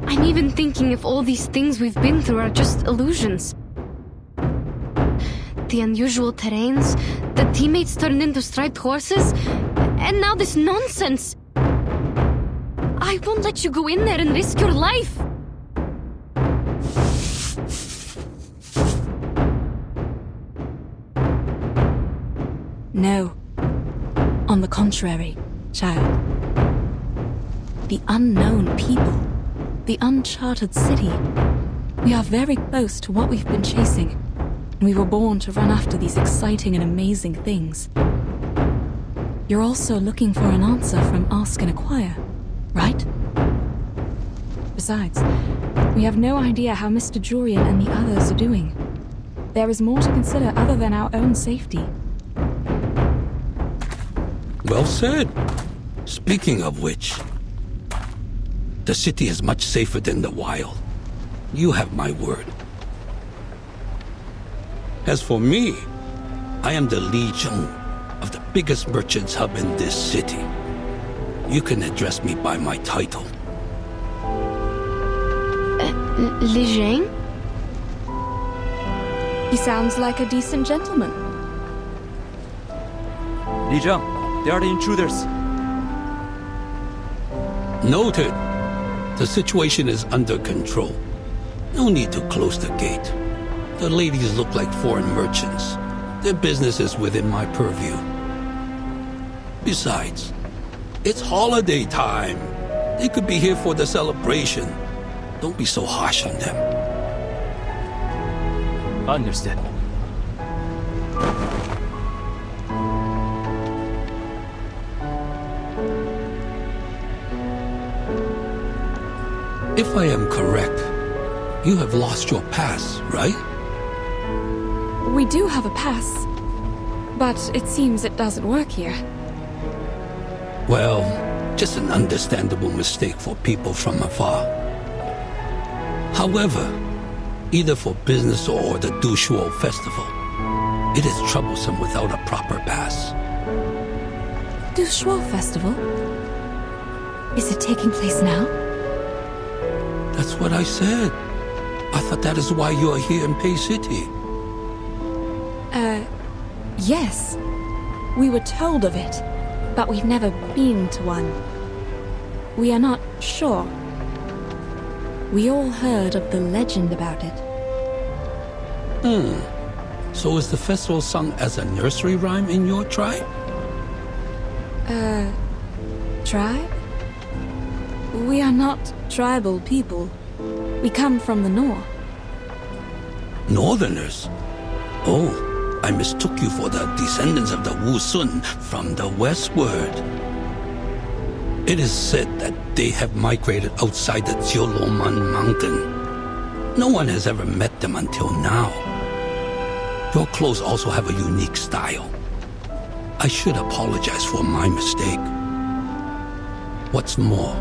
I'm even thinking if all these things we've been through are just illusions. The unusual terrains, the teammates turned into striped horses, and now this nonsense. I won't let you go in there and risk your life. No. On the contrary, child. The unknown people, the uncharted city. We are very close to what we've been chasing. We were born to run after these exciting and amazing things. You're also looking for an answer from Ask and Acquire, right? Besides, we have no idea how Mr. Jurian and the others are doing. There is more to consider other than our own safety. Well said. Speaking of which, the city is much safer than the wild. You have my word. As for me, I am the Li Zheng of the biggest merchants hub in this city. You can address me by my title. Li Zheng? He sounds like a decent gentleman. Li Zheng, they are the intruders. Noted. The situation is under control. No need to close the gate. The ladies look like foreign merchants. Their business is within my purview. Besides, it's holiday time. They could be here for the celebration. Don't be so harsh on them. Understood. If I am correct, you have lost your pass, right? We do have a pass, but it seems it doesn't work here. Well, just an understandable mistake for people from afar. However, either for business or the Dushuo festival, it is troublesome without a proper pass. Dushuo Festival? Is it taking place now? That's what I said. I thought that is why you are here in Pei City. Yes. We were told of it, but we've never been to one. We are not sure. We all heard of the legend about it. So is the festival sung as a nursery rhyme in your tribe? Tribe? We are not tribal people. We come from the north. Northerners? Oh, I mistook you for the descendants of the Wu Sun from the westward. It is said that they have migrated outside the Jioloman mountain. No one has ever met them until now. Your clothes also have a unique style. I should apologize for my mistake. What's more,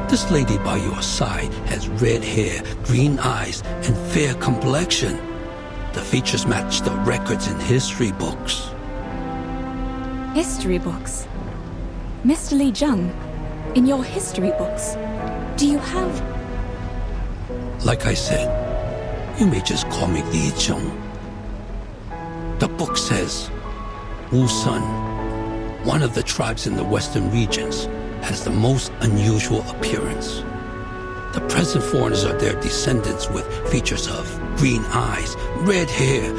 this lady by your side has red hair, green eyes, and fair complexion. The features match the records in history books. History books? Mr. Li Zheng, in your history books, do you have... Like I said, you may just call me Li Zheng. The book says, Wu Sun, one of the tribes in the western regions, has the most unusual appearance. The present foreigners are their descendants with features of green eyes, red hair,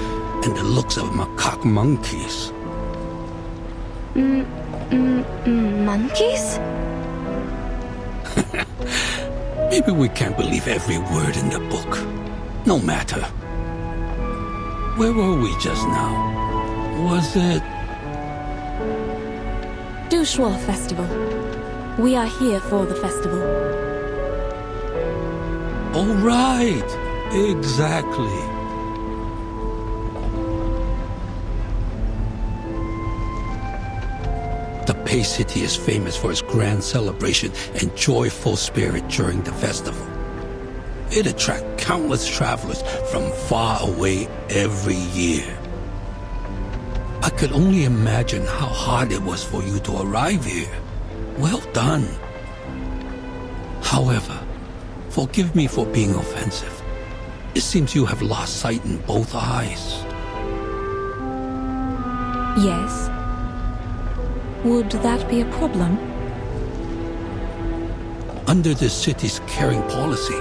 and the looks of macaque monkeys. Monkeys? Maybe we can't believe every word in the book. No matter. Where were we just now? Was it... Dushuo Festival. We are here for the festival. Oh, right. Exactly. The Pei City is famous for its grand celebration and joyful spirit during the festival. It attracts countless travelers from far away every year. I could only imagine how hard it was for you to arrive here. Well done. However, forgive me for being offensive. It seems you have lost sight in both eyes. Yes. Would that be a problem? Under this city's caring policy,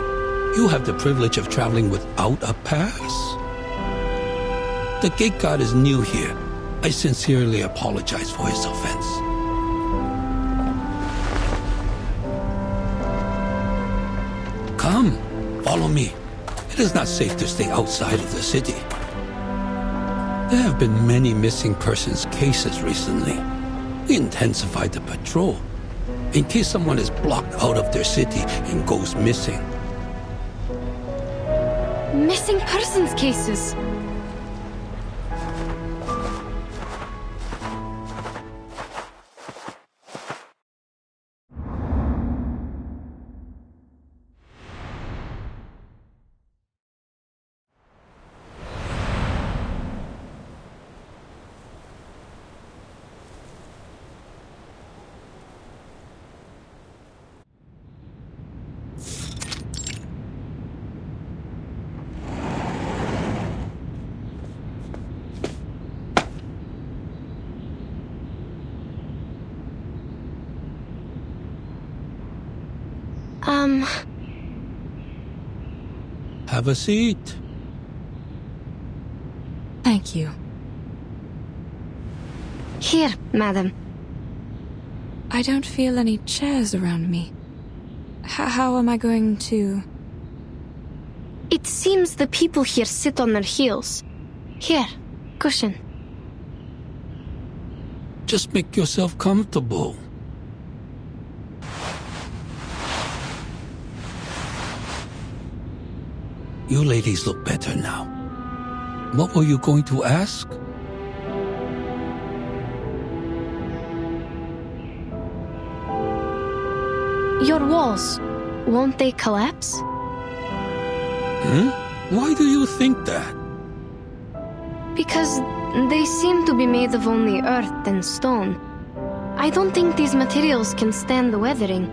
you have the privilege of traveling without a pass. The gate guard is new here. I sincerely apologize for his offense. Come, follow me. It is not safe to stay outside of the city. There have been many missing persons cases recently. We intensified the patrol in case someone is blocked out of their city and goes missing. Missing persons cases? Have a seat. Thank you. Here, madam. I don't feel any chairs around me. How am I going to... It seems the people here sit on their heels. Here, cushion. Just make yourself comfortable. You ladies look better now. What were you going to ask? Your walls, won't they collapse? Why do you think that? Because they seem to be made of only earth and stone. I don't think these materials can stand the weathering.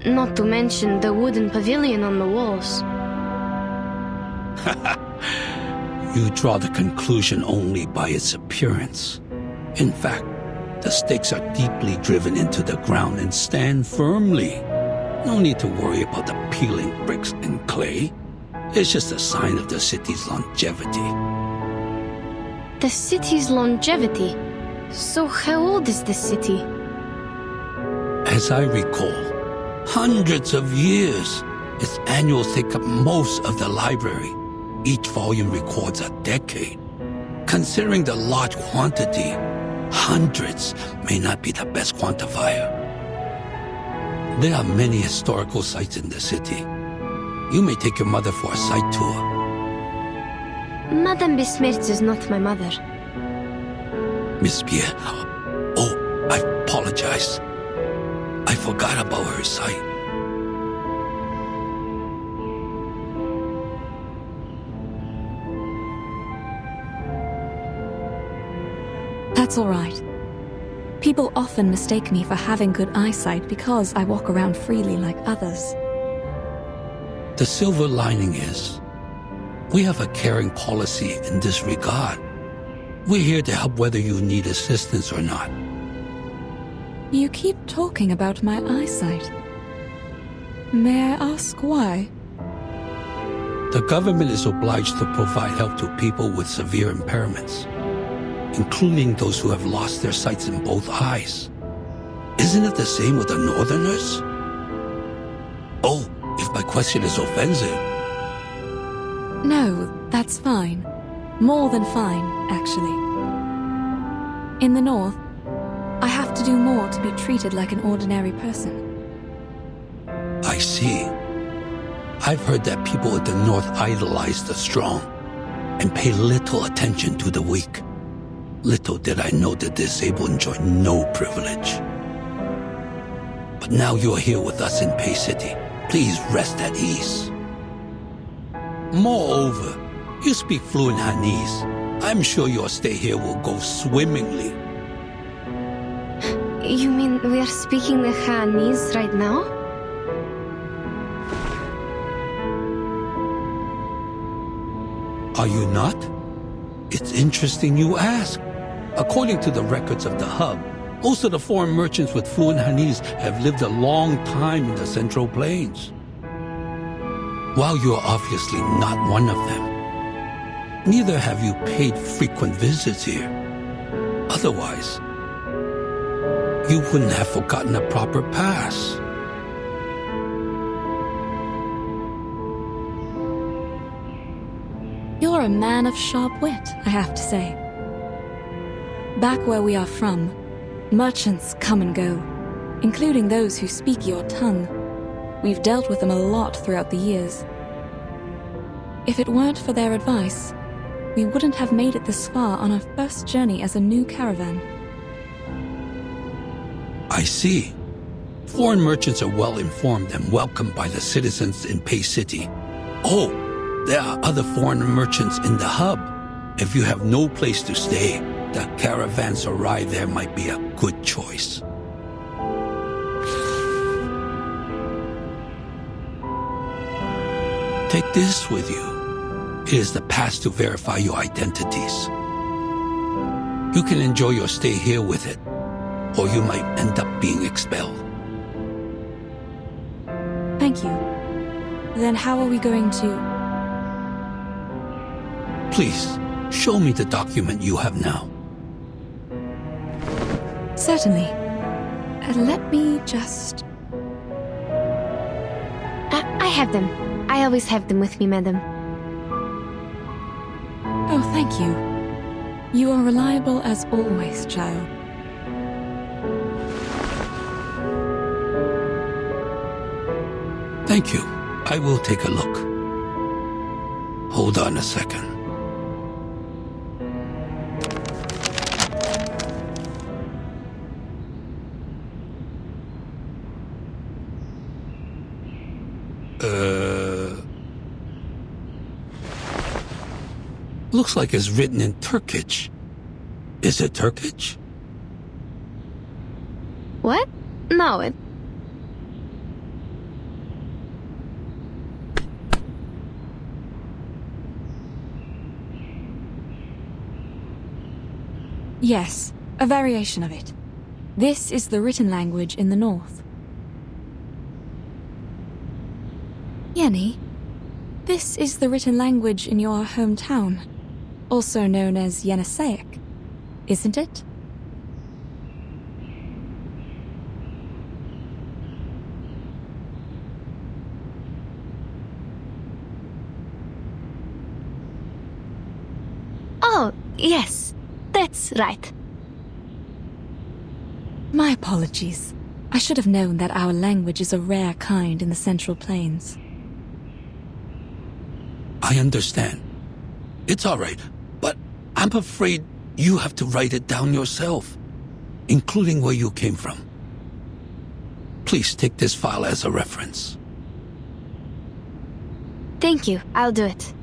Not to mention the wooden pavilion on the walls. You draw the conclusion only by its appearance. In fact, the stakes are deeply driven into the ground and stand firmly. No need to worry about the peeling bricks and clay. It's just a sign of the city's longevity. The city's longevity? So how old is this city? As I recall, hundreds of years. Its annuals take up most of the library. Each volume records a decade. Considering the large quantity, hundreds may not be the best quantifier. There are many historical sites in the city. You may take your mother for a site tour. Madame Besmertz is not my mother. Miss Pierre, oh, I apologize. I forgot about her site. That's all right. People often mistake me for having good eyesight because I walk around freely like others. The silver lining is, we have a caring policy in this regard. We're here to help whether you need assistance or not. You keep talking about my eyesight. May I ask why? The government is obliged to provide help to people with severe impairments, including those who have lost their sights in both eyes. Isn't it the same with the Northerners? Oh, if my question is offensive. No, that's fine. More than fine, actually. In the North, I have to do more to be treated like an ordinary person. I see. I've heard that people at the North idolize the strong and pay little attention to the weak. Little did I know the disabled enjoy no privilege. But now you're here with us in Pei City. Please rest at ease. Moreover, you speak fluent Hanese. I'm sure your stay here will go swimmingly. You mean we are speaking the Hanese right now? Are you not? It's interesting you ask. According to the records of the hub, most of the foreign merchants with fluent Hanese have lived a long time in the Central Plains. While you're obviously not one of them, neither have you paid frequent visits here. Otherwise, you wouldn't have forgotten a proper pass. You're a man of sharp wit, I have to say. Back where we are from, merchants come and go, including those who speak your tongue. We've dealt with them a lot throughout the years. If it weren't for their advice, we wouldn't have made it this far on our first journey as a new caravan. I see. Foreign merchants are well informed and welcomed by the citizens in Pei City. Oh, there are other foreign merchants in the hub. If you have no place to stay, the caravans arrive there might be a good choice. Take this with you. It is the pass to verify your identities. You can enjoy your stay here with it, or you might end up being expelled. Thank you. Then how are we going to... Please, show me the document you have now. Certainly. Let me just... have them. I always have them with me, madam. Oh, thank you. You are reliable as always, child. Thank you. I will take a look. Hold on a second. Looks like it's written in Turkish. Is it Turkish? What? No, it... Yes, a variation of it. This is the written language in the north. Yenny, this is the written language in your hometown, also known as Yeniseic, isn't it? Oh, yes, that's right. My apologies. I should have known that our language is a rare kind in the Central Plains. I understand. It's all right, but I'm afraid you have to write it down yourself, including where you came from. Please take this file as a reference. Thank you, I'll do it.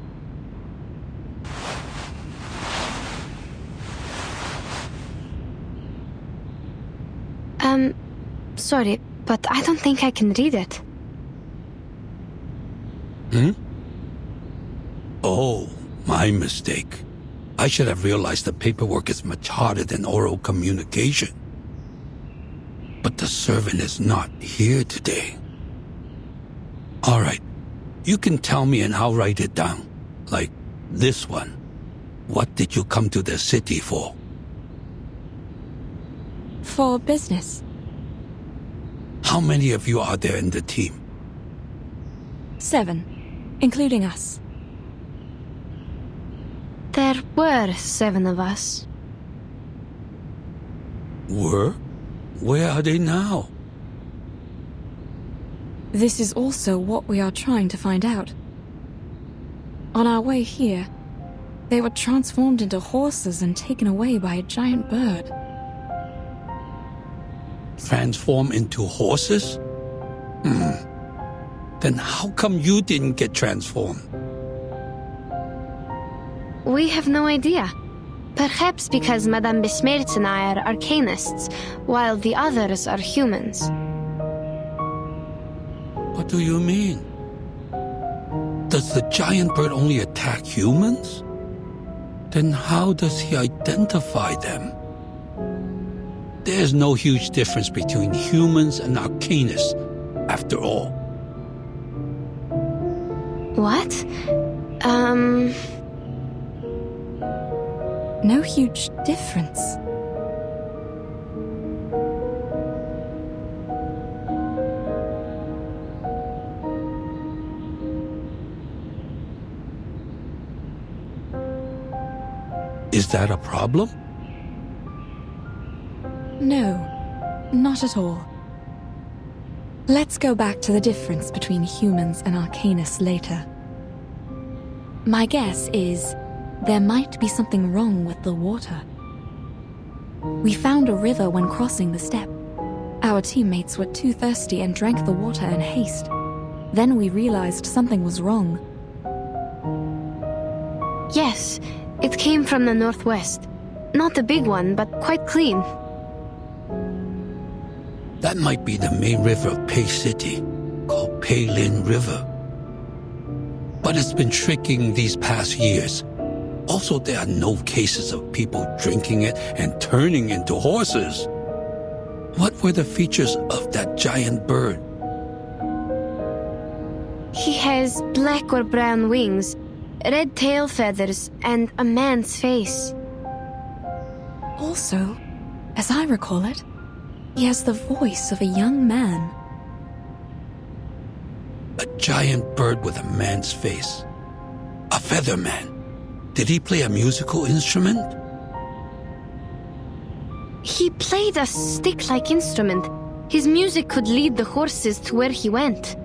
Sorry, but I don't think I can read it. Oh, my mistake. I should have realized the paperwork is much harder than oral communication. But the servant is not here today. All right, you can tell me and I'll write it down. Like this one. What did you come to the city for? For business. How many of you are there in the team? 7, including us. There were 7 of us. Were? Where are they now? This is also what we are trying to find out. On our way here, they were transformed into horses and taken away by a giant bird. Transform into horses? Then how come you didn't get transformed? We have no idea. Perhaps because Madame Besmertz and I are arcanists, while the others are humans. What do you mean? Does the giant bird only attack humans? Then how does he identify them? There's no huge difference between humans and arcanists, after all. What? No huge difference. Is that a problem? No, not at all. Let's go back to the difference between humans and arcanists later. My guess is there might be something wrong with the water. We found a river when crossing the steppe. Our teammates were too thirsty and drank the water in haste. Then we realized something was wrong. Yes, it came from the northwest. Not a big one, but quite clean. That might be the main river of Pei City, called Pei Lin River. But it's been shrinking these past years. Also, there are no cases of people drinking it and turning into horses. What were the features of that giant bird? He has black or brown wings, red tail feathers, and a man's face. Also, as I recall it, he has the voice of a young man. A giant bird with a man's face. A feather man. Did he play a musical instrument? He played a stick-like instrument. His music could lead the horses to where he went.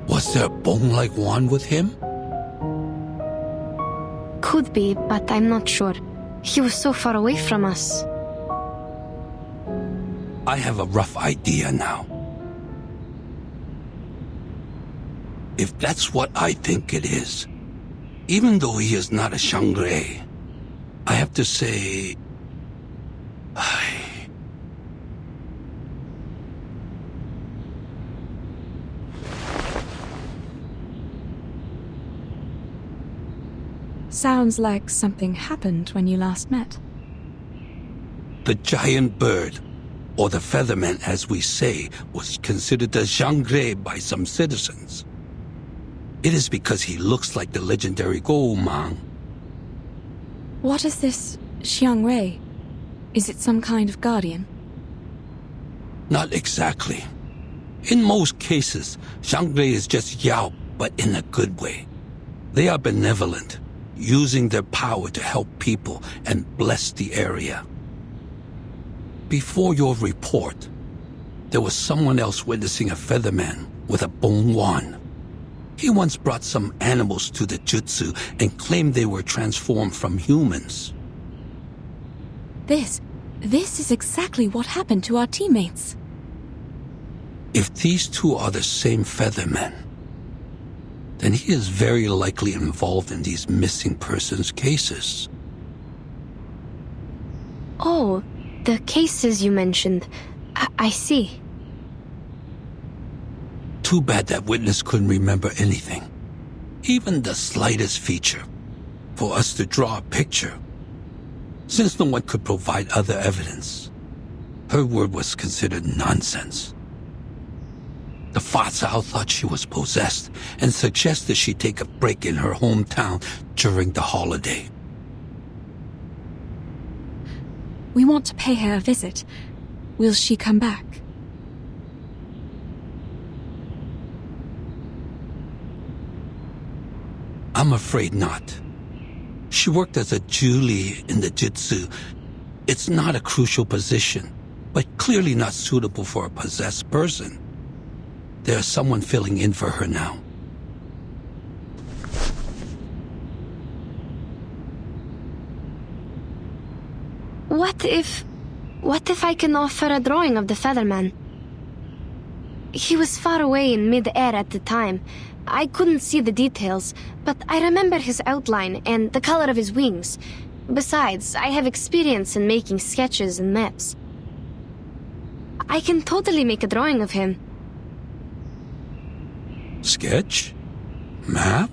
Was there a bone-like wand with him? Could be, but I'm not sure. He was so far away from us. I have a rough idea now. If that's what I think it is, even though he is not a Shangre, I have to say... Sounds like something happened when you last met. The giant bird, or the featherman as we say, was considered a Shangre by some citizens. It is because he looks like the legendary Go-Mang. What is this Xiangwei? Is it some kind of guardian? Not exactly. In most cases, Shangre is just Yao, but in a good way. They are benevolent, using their power to help people and bless the area. Before your report, there was someone else witnessing a featherman with a bone wand. He once brought some animals to the jutsu and claimed they were transformed from humans. This is exactly what happened to our teammates. If these two are the same feathermen, then he is very likely involved in these missing persons cases. Oh, the cases you mentioned. I see. Too bad that witness couldn't remember anything, even the slightest feature, for us to draw a picture. Since no one could provide other evidence, her word was considered nonsense. The Fa Cao thought she was possessed and suggested she take a break in her hometown during the holiday. We want to pay her a visit. Will she come back? I'm afraid not. She worked as a Julie in the Jitsu. It's not a crucial position, but clearly not suitable for a possessed person. There's someone filling in for her now. What if I can offer a drawing of the Featherman? He was far away in mid-air at the time. I couldn't see the details, but I remember his outline and the color of his wings. Besides, I have experience in making sketches and maps. I can totally make a drawing of him. Sketch? Map?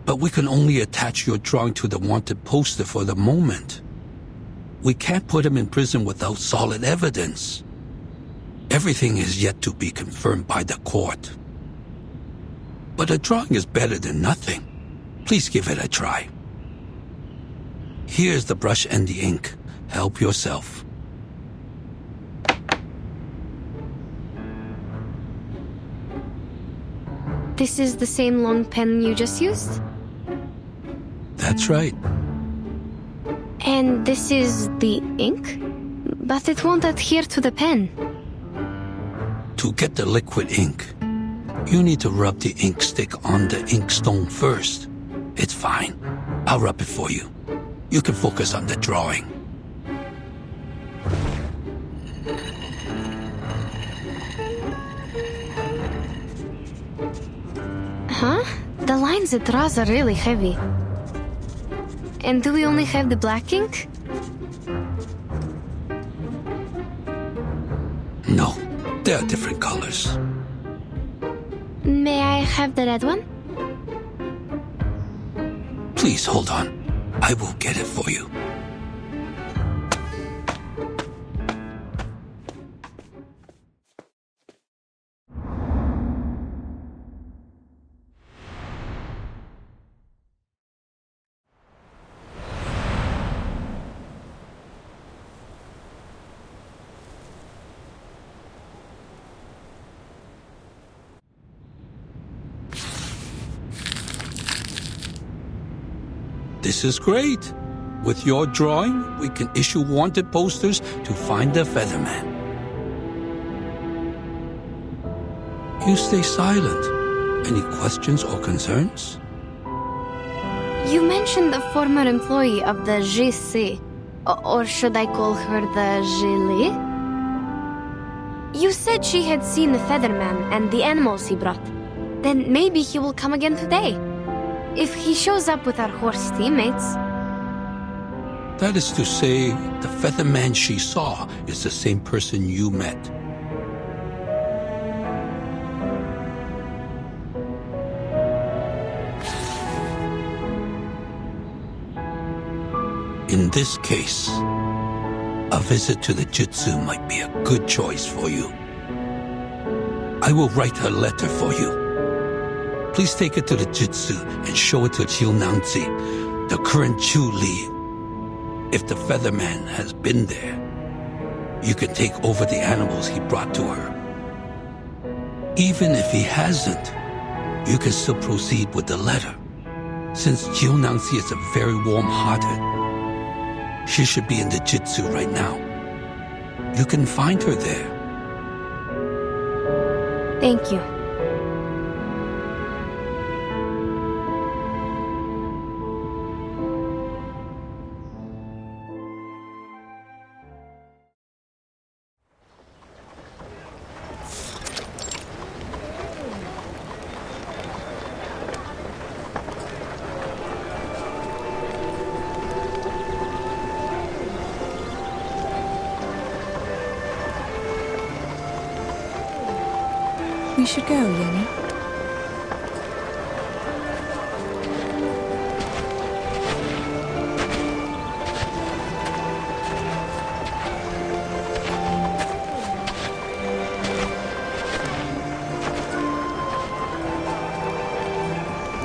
But we can only attach your drawing to the wanted poster for the moment. We can't put him in prison without solid evidence. Everything is yet to be confirmed by the court. But a drawing is better than nothing. Please give it a try. Here's the brush and the ink. Help yourself. This is the same long pen you just used? That's right. And this is the ink? But it won't adhere to the pen. To get the liquid ink, you need to rub the ink stick on the inkstone first. It's fine. I'll rub it for you. You can focus on the drawing. Huh? The lines it draws are really heavy. And do we only have the black ink? No, there are different colors. May I have the red one? Please hold on. I will get it for you. This is great. With your drawing, we can issue wanted posters to find the Featherman. You stay silent. Any questions or concerns? You mentioned a former employee of the GC, or should I call her the Gili? You said she had seen the Featherman and the animals he brought. Then maybe he will come again today. If he shows up with our horse teammates. That is to say, the Featherman she saw is the same person you met. In this case, a visit to the Jutsu might be a good choice for you. I will write her letter for you. Please take it to the Jutsu and show it to Jiu Nangzi, the current Chu Li. If the Featherman has been there, you can take over the animals he brought to her. Even if he hasn't, you can still proceed with the letter. Since Jiu Nangzi is a very warm-hearted, she should be in the Jitsu right now. You can find her there. Thank you. We should go, Yenny.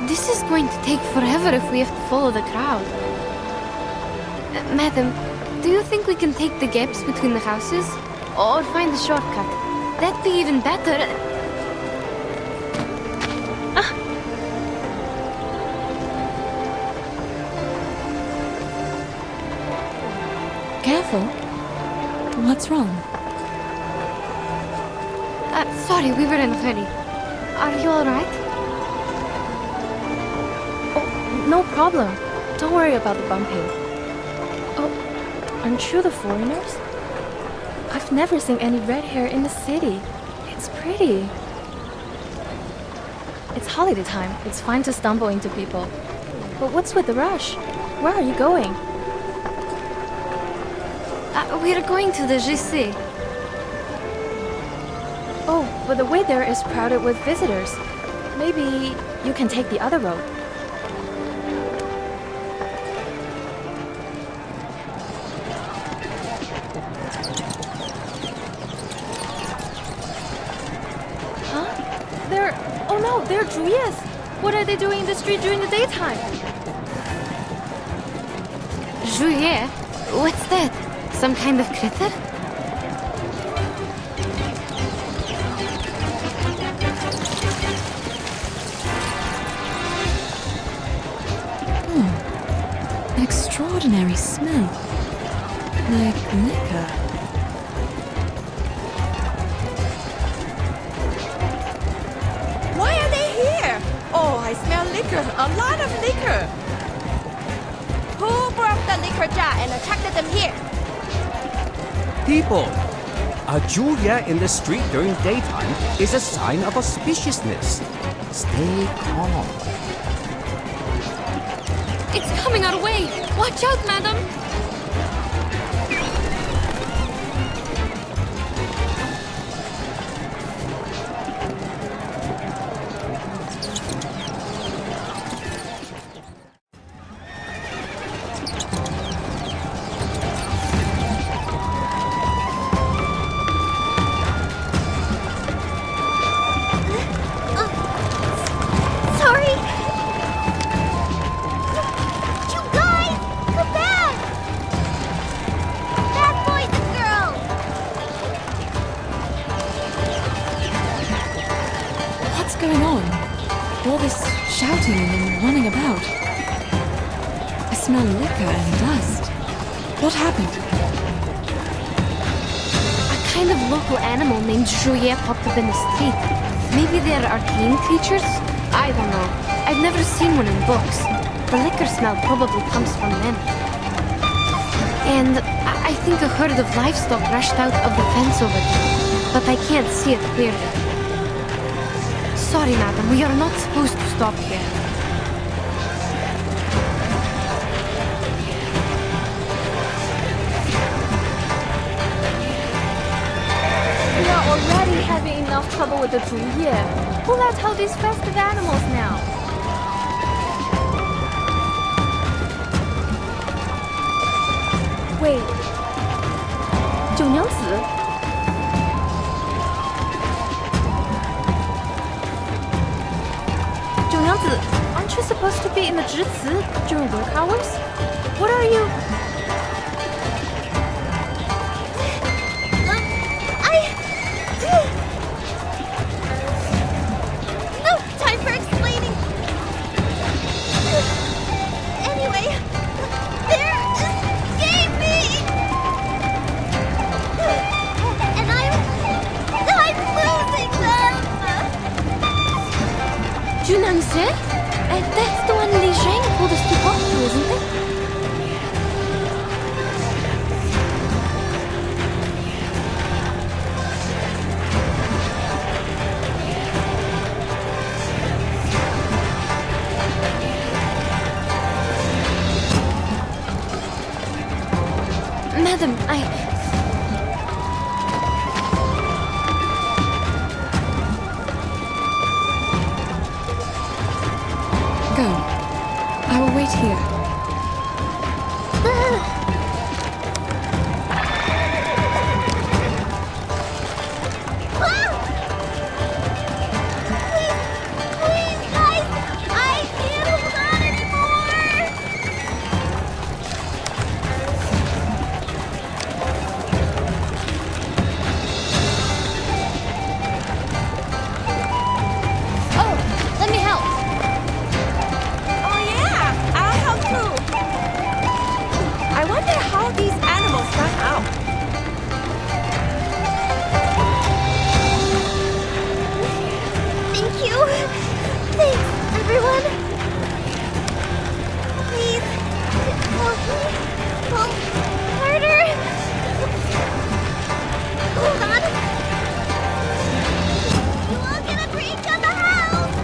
This is going to take forever if we have to follow the crowd. Madam, do you think we can take the gaps between the houses? Or find a shortcut? That'd be even better. Careful. What's wrong? Sorry, we were in a hurry. Are you alright? Oh, no problem. Don't worry about the bumping. Oh, aren't you the foreigners? I've never seen any red hair in the city. It's pretty. It's holiday time. It's fine to stumble into people. But what's with the rush? Where are you going? We're going to the GC. Oh, but the way there is crowded with visitors. Maybe you can take the other road. Huh? Oh no, they're Juyes! What are they doing in the street during the daytime? Juye? What's that? Some kind of critter? An extraordinary smell. Like liquor. Why are they here? Oh, I smell liquor. A lot of liquor. Who broke the liquor jar and attracted them here? People, a Julia in the street during daytime is a sign of auspiciousness. Stay calm. It's coming our way! Watch out, madam! smell liquor and dust. What happened? A kind of local animal named Zhuye popped up in the street. Maybe they're arcane creatures? I don't know. I've never seen one in books. The liquor smell probably comes from them. And I think a herd of livestock rushed out of the fence over there, but I can't see it clearly. Sorry, madam, we are not supposed to stop here. We are already having enough trouble with the Zhuye. Who let out these festive animals now? Wait. 九娘子? Aren't you supposed to be in the Zhici during work hours? What are you? No time for explaining. Anyway, they're escaping, and I'm losing them. Junanse? That's the one Li Zhang told us to talk to, isn't it? Madam, Go. I will wait here. Please, guys, I can't hold on anymore. Oh, let me help. Oh yeah, I'll help too. I wonder how these animals got out. Thank you. Thanks, everyone. Please, help me. Pull harder. Hold on. You all get a break on the house.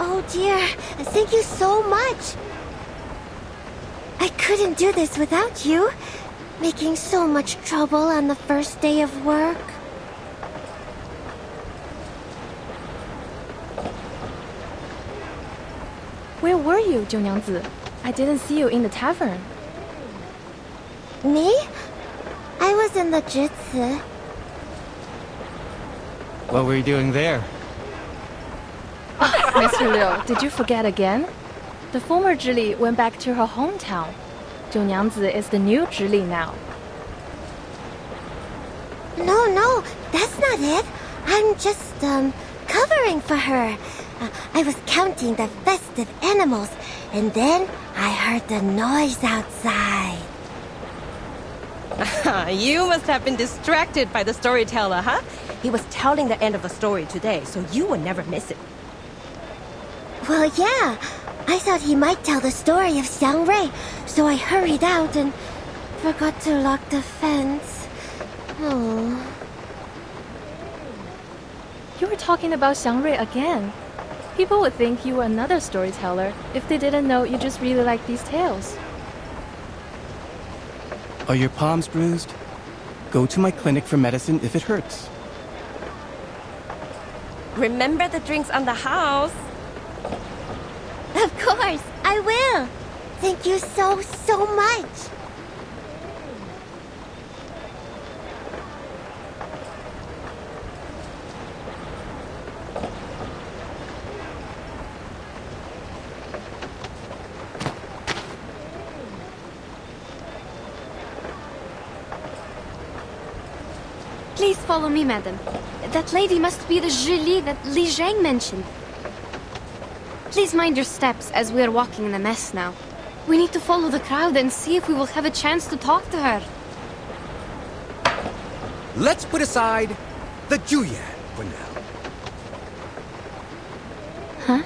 Oh dear, thank you so much. I couldn't do this without you. Making so much trouble on the first day of work. Where were you, 九娘子? I didn't see you in the tavern. Me? I was in the Zhici. What were you doing there? Mr. Liu, did you forget again? The former Zhili went back to her hometown. 九娘子 is the new Zhili now. No, that's not it. I'm just, covering for her. I was counting the festive animals, and then I heard the noise outside. You must have been distracted by the storyteller, huh? He was telling the end of the story today, so you would never miss it. Well, yeah. I thought he might tell the story of Xiang Rui, so I hurried out and forgot to lock the fence. Oh. You were talking about Xiang Rui again. People would think you were another storyteller if they didn't know you just really like these tales. Are your palms bruised? Go to my clinic for medicine if it hurts. Remember the drinks on the house. Of course, I will. Thank you so much. Please follow me, madam. That lady must be the Julie that Li Zhang mentioned. Please mind your steps as we are walking in a mess now. We need to follow the crowd and see if we will have a chance to talk to her. Let's put aside the Julian for now. Huh?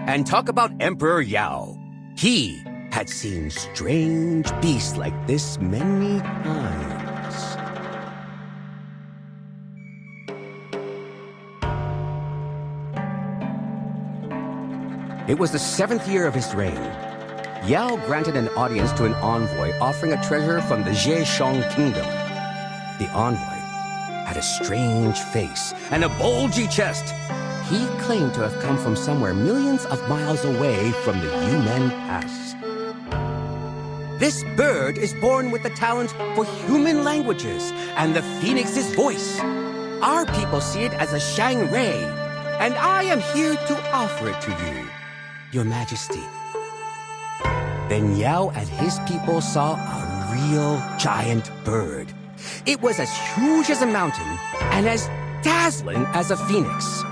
And talk about Emperor Yao. He had seen strange beasts like this many times. It was the 7th year of his reign. Yao granted an audience to an envoy offering a treasure from the Zhejiang kingdom. The envoy had a strange face and a bulgy chest. He claimed to have come from somewhere millions of miles away from the Yumen Pass. This bird is born with the talent for human languages and the phoenix's voice. Our people see it as a Shang Ray, and I am here to offer it to you, Your Majesty. Then Yao and his people saw a real giant bird. It was as huge as a mountain and as dazzling as a phoenix.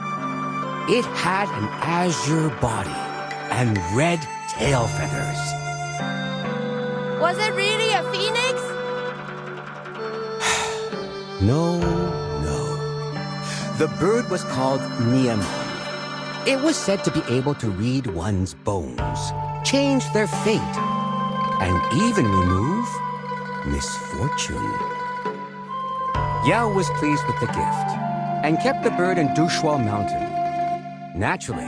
It had an azure body and red tail feathers. Was it really a phoenix? No. The bird was called Niamong. It was said to be able to read one's bones, change their fate, and even remove misfortune. Yao was pleased with the gift and kept the bird in Dushuo Mountain. Naturally,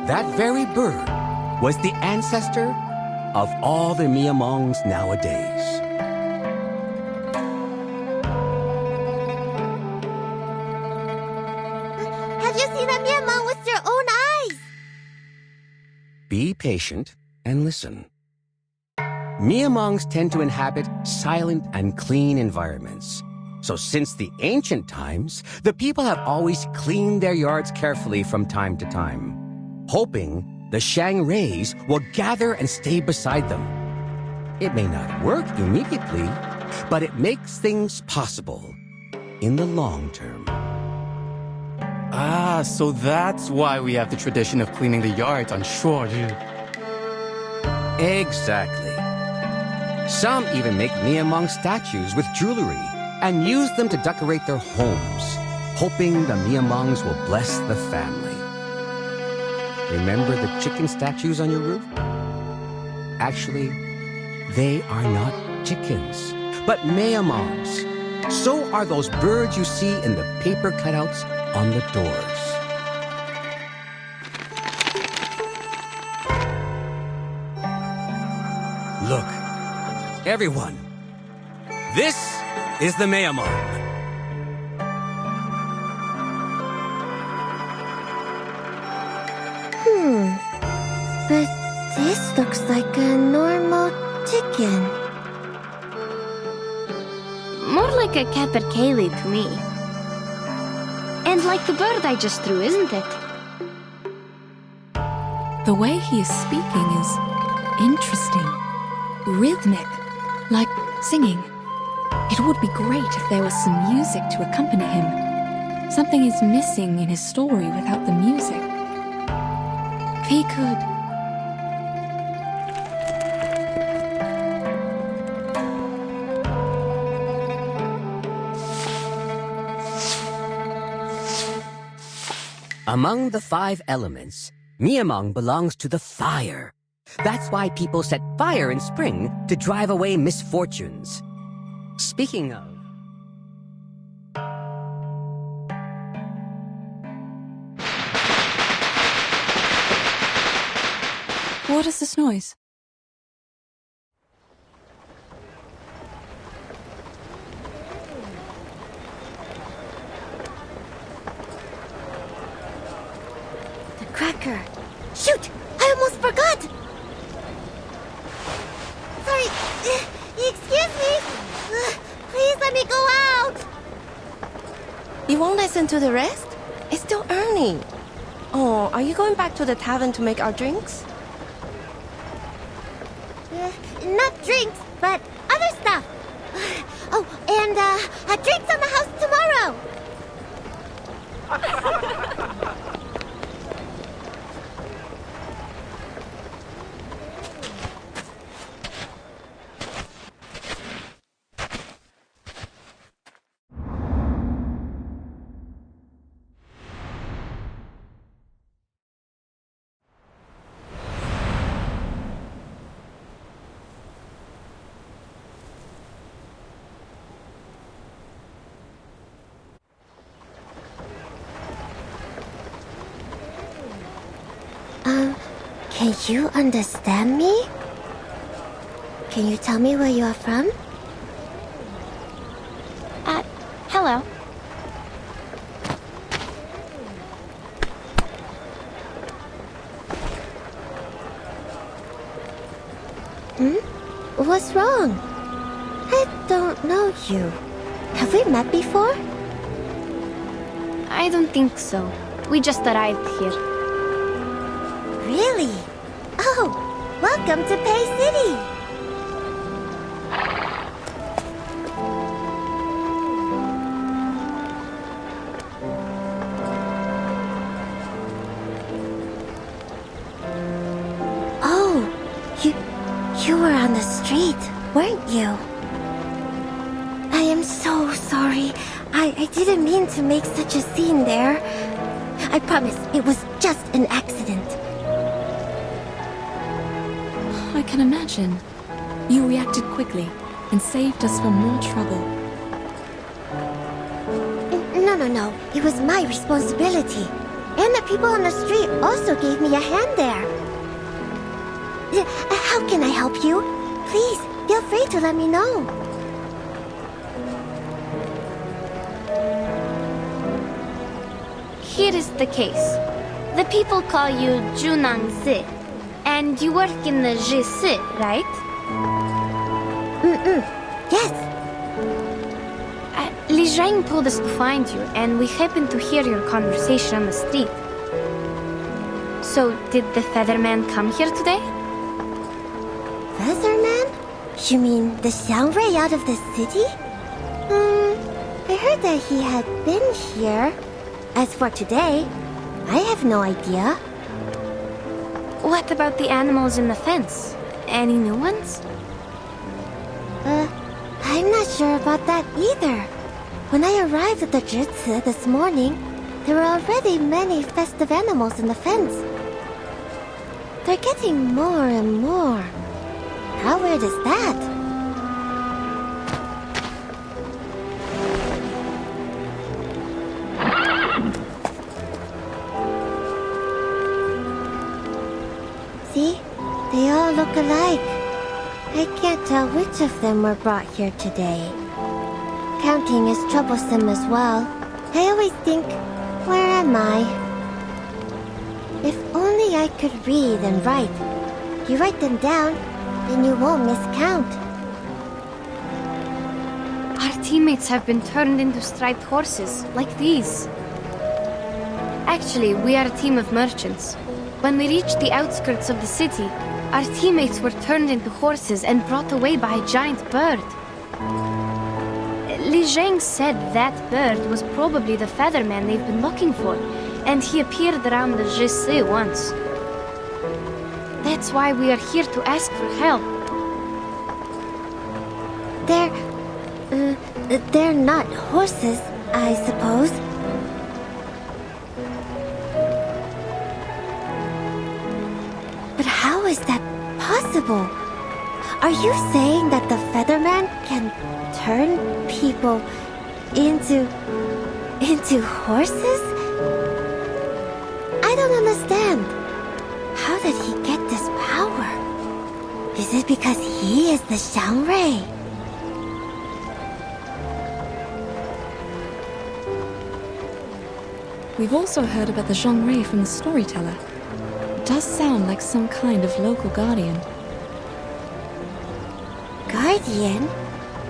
that very bird was the ancestor of all the Miamongs nowadays. Have you seen a Miamong with your own eyes? Be patient and listen. Miamongs tend to inhabit silent and clean environments. So since the ancient times, the people have always cleaned their yards carefully from time to time, hoping the Shang Rays will gather and stay beside them. It may not work immediately, but it makes things possible in the long term. Ah, so that's why we have the tradition of cleaning the yards on Shuori. Exactly. Some even make Miamong statues with jewelry and use them to decorate their homes, hoping the Miamongs will bless the family. Remember the chicken statues on your roof? Actually, they are not chickens, but Miamongs. So are those birds you see in the paper cutouts on the doors. Look, everyone, this is the Miamong. But this looks like a normal chicken. More like a capercaillie to me. And like the bird I just threw, isn't it? The way he is speaking is interesting, rhythmic, like singing. It would be great if there was some music to accompany him. Something is missing in his story without the music. If he could... Among the 5 elements, Miamong belongs to the fire. That's why people set fire in spring to drive away misfortunes. Speaking of... What is this noise? The cracker. Shoot! I almost forgot! Sorry. Excuse me. Please let me go out. You won't listen to the rest? It's still early. Oh, are you going back to the tavern to make our drinks? Not drinks, but other stuff. Oh, and drinks on the house tomorrow. Can you understand me? Can you tell me where you are from? Hello. What's wrong? I don't know you. Have we met before? I don't think so. We just arrived here. Really? Oh, welcome to Pay City! Oh, you were on the street, weren't you? I am so sorry. I didn't mean to make such a scene there. I promise it was just an accident. I can imagine. You reacted quickly and saved us from more trouble. No. It was my responsibility. And the people on the street also gave me a hand there. How can I help you? Please, feel free to let me know. Here is the case. The people call you Junang Zi, and you work in the Jisi, right? Yes. Li Zhang told us to find you, and we happened to hear your conversation on the street. So, did the Featherman come here today? Featherman? You mean the Xiangrui out of the city? I heard that he had been here. As for today, I have no idea. What about the animals in the fence? Any new ones? I'm not sure about that either. When I arrived at the Jutsu this morning, there were already many festive animals in the fence. They're getting more and more. How weird is that? See? They all look alike. I can't tell which of them were brought here today. Counting is troublesome as well. I always think, where am I? If only I could read and write. You write them down, then you won't miscount. Our teammates have been turned into striped horses, like these. Actually, we are a team of merchants. When we reached the outskirts of the city, our teammates were turned into horses and brought away by a giant bird. Li Zhang said that bird was probably the Featherman they've been looking for, and he appeared around the Jisi once. That's why we are here to ask for help. They're not horses, I suppose. But how is that possible? Are you saying that the Featherman can turn people into horses? I don't understand. How did he get this power? Is it because he is the Xiangrui? We've also heard about the Zhongrui from the storyteller. It does sound like some kind of local guardian. Guardian?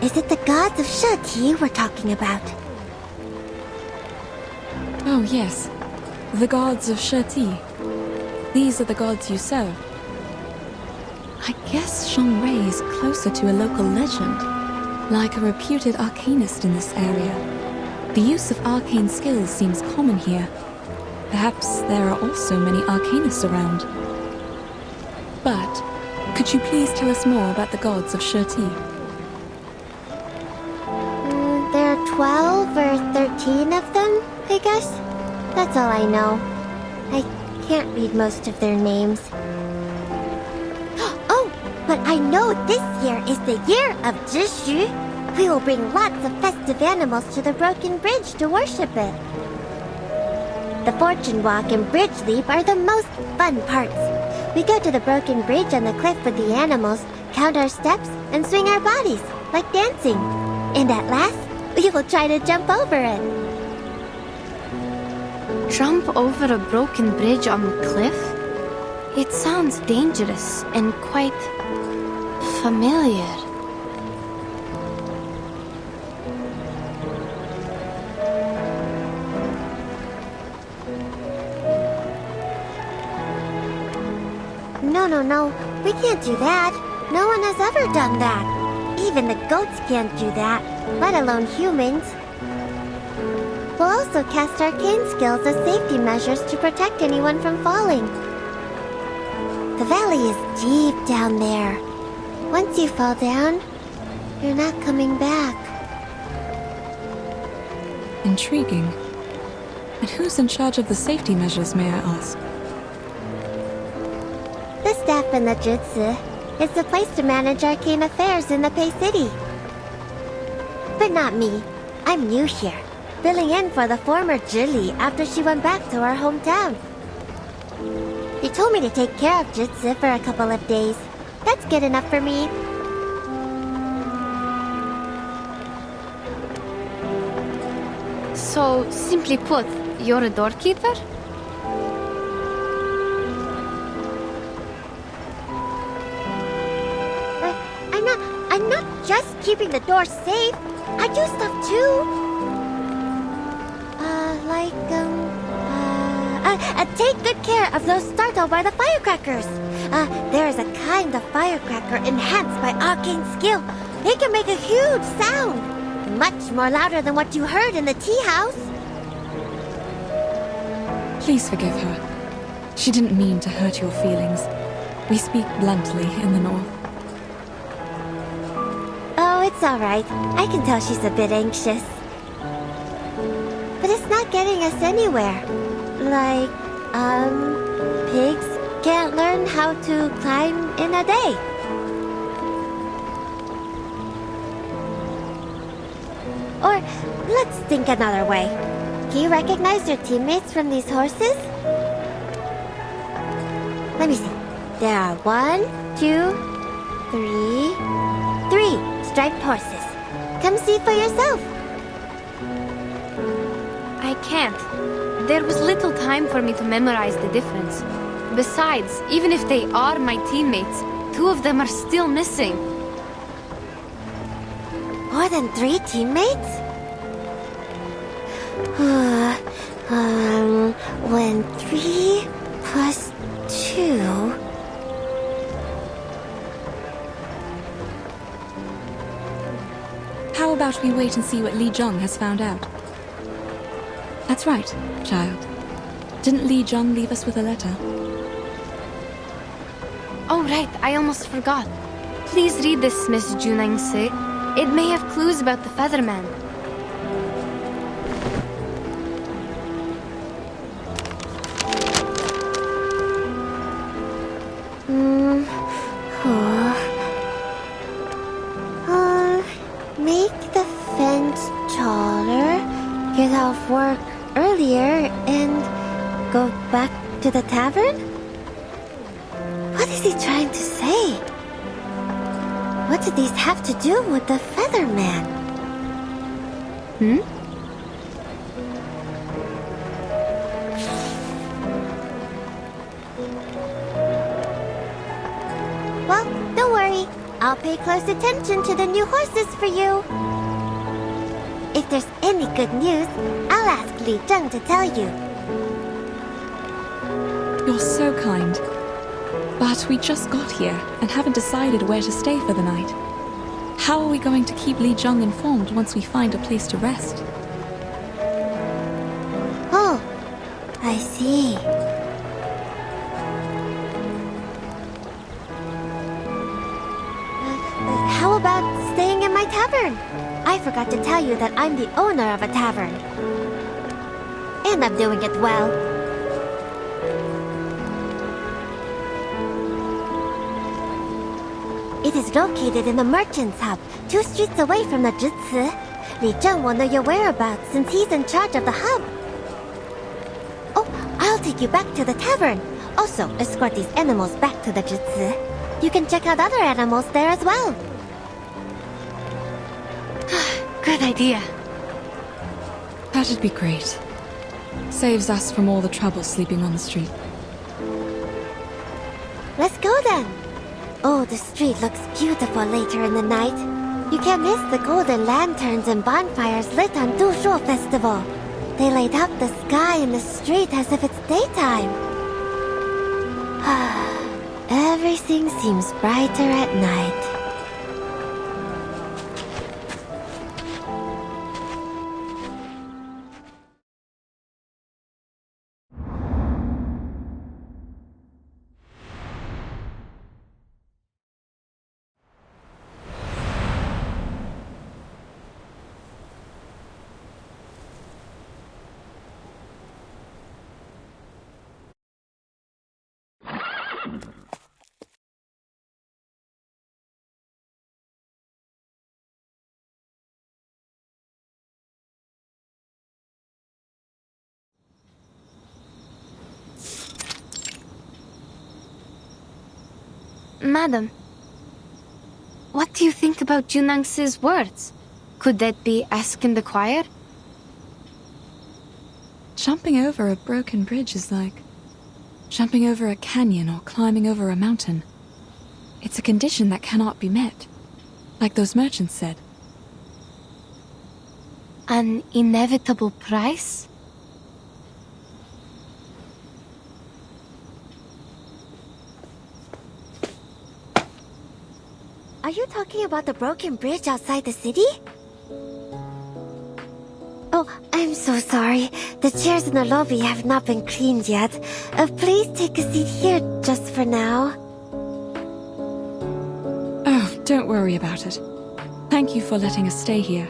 Is it the gods of Sheti we're talking about? Oh, yes. The gods of Sheti. These are the gods you serve. I guess Shangwei is closer to a local legend, like a reputed arcanist in this area. The use of arcane skills seems common here. Perhaps there are also many arcanists around. But could you please tell us more about the gods of Sheti? There are 12 or 13 of them, I guess. That's all I know. I can't read most of their names. Oh, but I know this year is the year of Zhishu. We will bring lots of festive animals to the broken bridge to worship it. The fortune walk and bridge leap are the most fun parts. We go to the broken bridge on the cliff with the animals, count our steps, and swing our bodies, like dancing. And at last, we will try to jump over it. Jump over a broken bridge on the cliff? It sounds dangerous and quite familiar. No, we can't do that. No one has ever done that. Even the goats can't do that, let alone humans. We'll also cast arcane skills as safety measures to protect anyone from falling. The valley is deep down there. Once you fall down, you're not coming back. Intriguing. And who's in charge of the safety measures, may I ask? The staff in the Jutsu is the place to manage arcane affairs in the Pei City. But not me. I'm new here, filling in for the former Julie after she went back to her hometown. They told me to take care of Jutsu for a couple of days. That's good enough for me. So, simply put, you're a doorkeeper? I'm not just keeping the door safe. I do stuff too. Take good care of those startled by the firecrackers. There is a kind of firecracker enhanced by arcane skill. It can make a huge sound, much more louder than what you heard in the tea house. Please forgive her. She didn't mean to hurt your feelings. We speak bluntly in the north. Oh, it's all right. I can tell she's a bit anxious. But it's not getting us anywhere. Like, pigs can't learn how to climb in a day. Or, let's think another way. Can you recognize your teammates from these horses? Let me see. There are 1, 2, 3 striped horses. Come see for yourself. I can't. There was little time for me to memorize the difference. Besides, even if they are my teammates, 2 of them are still missing. More than 3 teammates? When 3 plus 2... How about we wait and see what Li Zhong has found out? That's right, child. Didn't Li Zhong leave us with a letter? Oh, right, I almost forgot. Please read this, Miss Junangse. It may have clues about the Featherman. Make the fence taller, get off work earlier, and go back to the tavern? What is he trying to say? What do these have to do with the Featherman? Well, don't worry. I'll pay close attention to the new horses for you. If there's any good news, I'll ask Li Zheng to tell you. You're so kind. But we just got here and haven't decided where to stay for the night. How are we going to keep Li Jung informed once we find a place to rest? Oh, I see. How about staying in my tavern? I forgot to tell you that I'm the owner of a tavern. And I'm doing it well. It is located in the Merchant's Hub, 2 streets away from the Zhici. Li Zheng will know your whereabouts since he's in charge of the hub. Oh, I'll take you back to the tavern. Also, escort these animals back to the Zhici. You can check out other animals there as well. Good idea. That'd be great. Saves us from all the trouble sleeping on the street. Let's go then. Oh, the street looks beautiful later in the night. You can't miss the golden lanterns and bonfires lit on Dushuo Festival. They light up the sky and the street as if it's daytime. Everything seems brighter at night. Madam, what do you think about Junang's words? Could that be asking the choir? Jumping over a broken bridge is like jumping over a canyon or climbing over a mountain. It's a condition that cannot be met, like those merchants said. An inevitable price? Are you talking about the broken bridge outside the city? Oh, I'm so sorry. The chairs in the lobby have not been cleaned yet. Please take a seat here just for now. Oh, don't worry about it. Thank you for letting us stay here.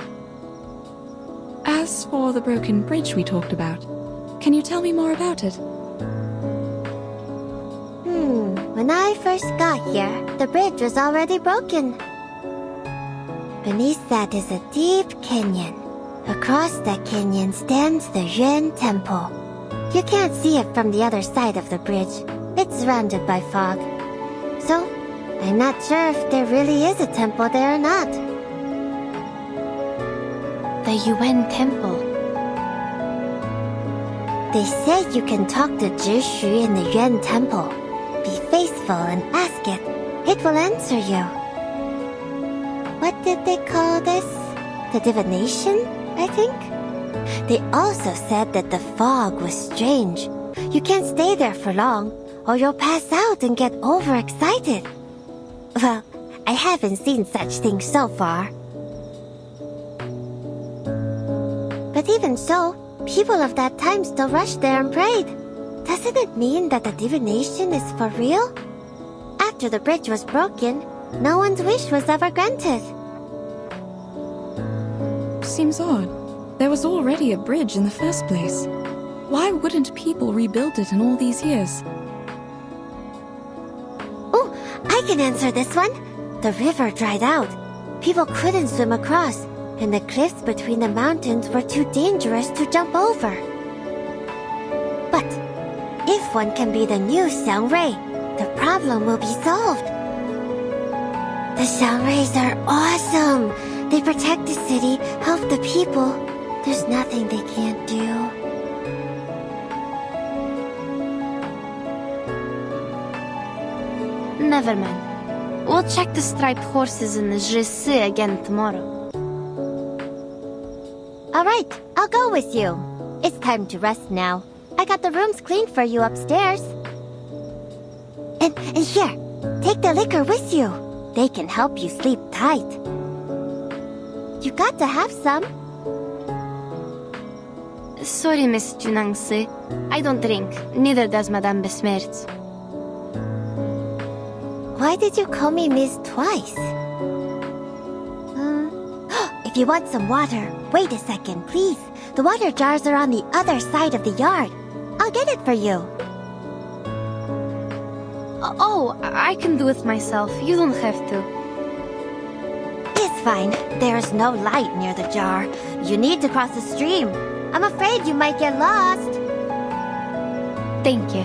As for the broken bridge we talked about, can you tell me more about it? When I first got here, the bridge was already broken. Beneath that is a deep canyon. Across that canyon stands the Yuan Temple. You can't see it from the other side of the bridge. It's surrounded by fog. So, I'm not sure if there really is a temple there or not. The Yuan Temple. They say you can talk to Zhishu in the Yuan Temple. Be faithful and ask it. It will answer you. What did they call this? The divination, I think? They also said that the fog was strange. You can't stay there for long, or you'll pass out and get overexcited. Well, I haven't seen such things so far. But even so, people of that time still rushed there and prayed. Doesn't it mean that the divination is for real? After the bridge was broken, no one's wish was ever granted. Seems odd. There was already a bridge in the first place. Why wouldn't people rebuild it in all these years? Oh, I can answer this one. The river dried out. People couldn't swim across, and the cliffs between the mountains were too dangerous to jump over. But if one can be the new Xiangrui, the problem will be solved. The Xiangruis are awesome. They protect the city, help the people. There's nothing they can't do. Never mind. We'll check the striped horses in the Zhici again tomorrow. Alright, I'll go with you. It's time to rest now. I got the rooms cleaned for you upstairs. And here, take the liquor with you. They can help you sleep tight. You got to have some. Sorry, Miss Junangsi. I don't drink. Neither does Madame Besmertz. Why did you call me Miss twice? If you want some water, wait a second, please. The water jars are on the other side of the yard. I'll get it for you. Oh, I can do it myself. You don't have to. It's fine. There's no light near the jar. You need to cross the stream. I'm afraid you might get lost. Thank you.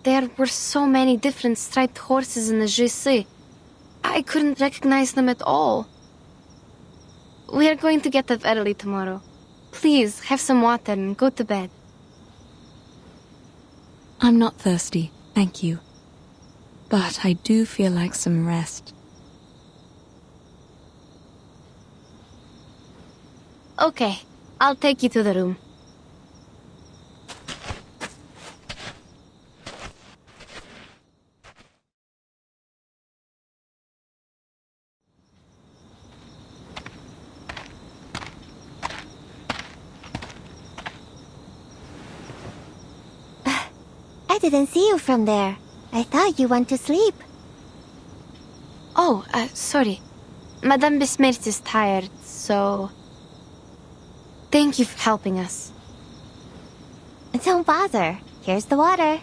There were so many different striped horses in the GC. I couldn't recognize them at all. We are going to get up early tomorrow. Please, have some water and go to bed. I'm not thirsty, thank you. But I do feel like some rest. Okay, I'll take you to the room. I didn't see you from there. I thought you went to sleep. Oh, sorry. Madame Besmertz is tired, so... Thank you for helping us. Don't bother. Here's the water.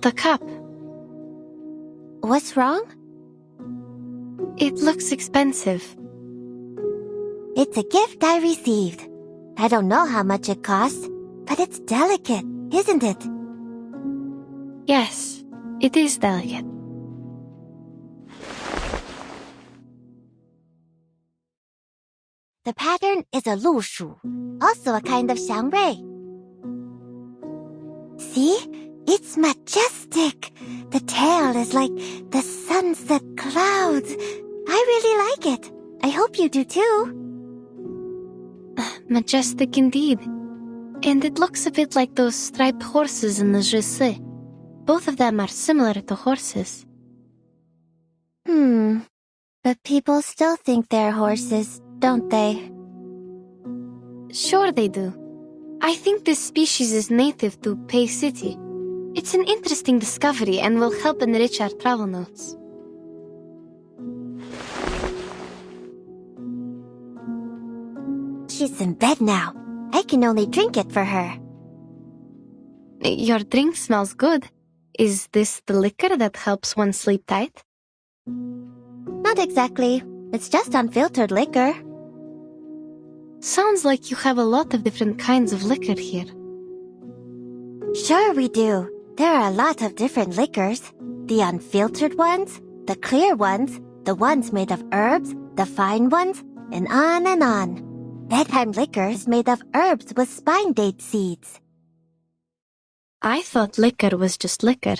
The cup. What's wrong? It looks expensive. It's a gift I received. I don't know how much it costs, but it's delicate, isn't it? Yes, it is delicate. The pattern is a 鹿鼠, also a kind of xiangrui. See? It's majestic. The tail is like the sunset clouds. I really like it. I hope you do too. Majestic indeed. And it looks a bit like those striped horses in the GC. Both of them are similar to horses. But people still think they're horses, don't they? Sure they do. I think this species is native to Pei City. It's an interesting discovery and will help enrich our travel notes. She's in bed now. I can only drink it for her. Your drink smells good. Is this the liquor that helps one sleep tight? Not exactly. It's just unfiltered liquor. Sounds like you have a lot of different kinds of liquor here. Sure we do. There are a lot of different liquors. The unfiltered ones, the clear ones, the ones made of herbs, the fine ones, and on and on. Bedtime liquor is made of herbs with spine date seeds. I thought liquor was just liquor.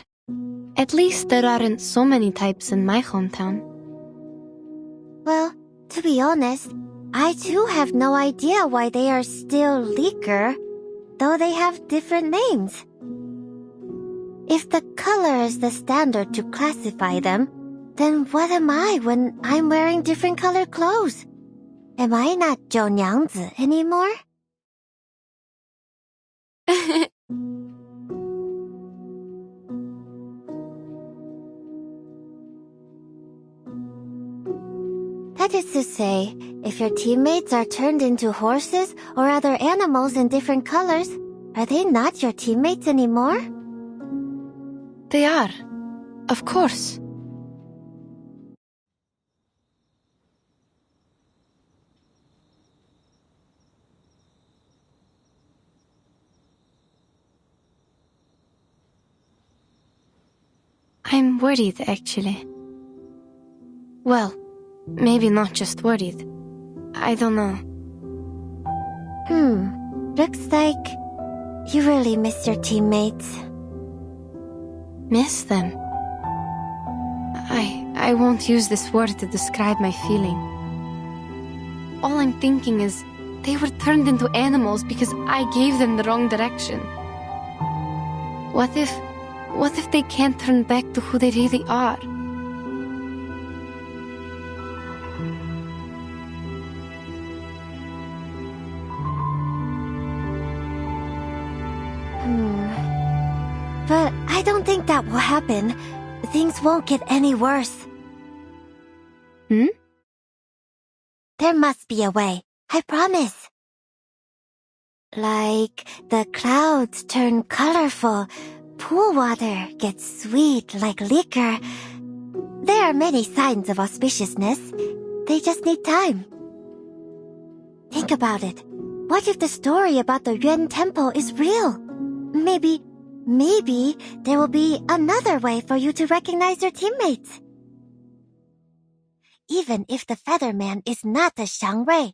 At least there aren't so many types in my hometown. Well, to be honest, I too have no idea why they are still liquor, though they have different names. If the color is the standard to classify them, then what am I when I'm wearing different colored clothes? Am I not 九娘子 anymore? That is to say, if your teammates are turned into horses or other animals in different colors, are they not your teammates anymore? They are. Of course. I'm worried, actually. Well, maybe not just worried. I don't know. Looks like you really miss your teammates. Miss them? I won't use this word to describe my feeling. All I'm thinking is they were turned into animals because I gave them the wrong direction. What if they can't turn back to who they really are? But I don't think that will happen. Things won't get any worse. There must be a way. I promise. Like the clouds turn colorful, pool water gets sweet like liquor. There are many signs of auspiciousness. They just need time. Think about it. What if the story about the Yuan Temple is real? Maybe there will be another way for you to recognize your teammates. Even if the Featherman is not a Xiangrui,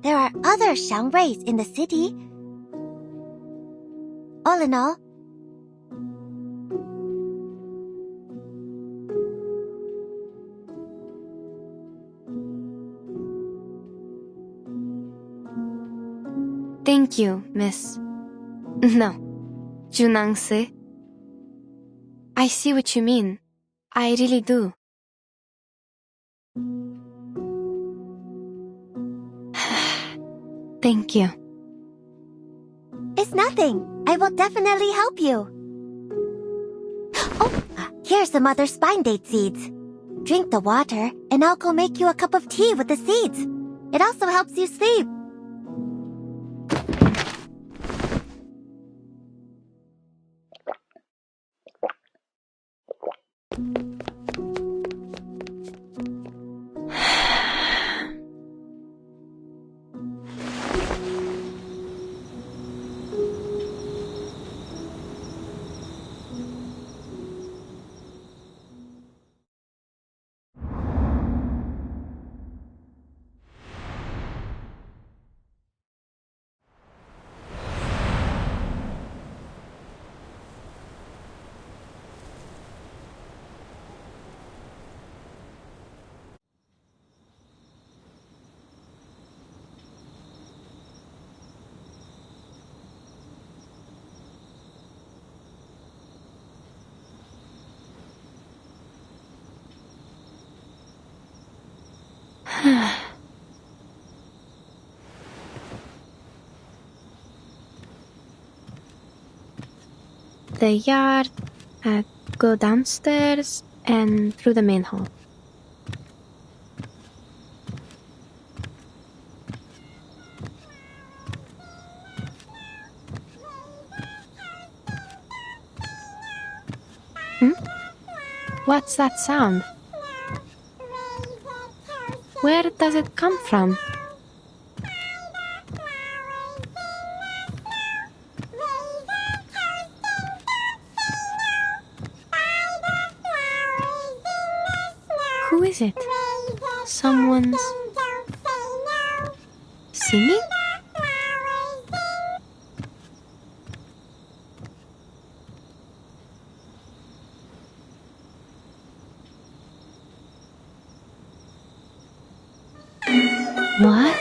there are other Xiangruis in the city. All in all, Thank you, Miss. No, Junangse. I see what you mean. I really do. Thank you. It's nothing. I will definitely help you. Oh, here's some other spine date seeds. Drink the water, and I'll go make you a cup of tea with the seeds. It also helps you sleep. The yard, go downstairs and through the main hall. What's that sound? Where does it come from? Who is it? Someone's singing? What?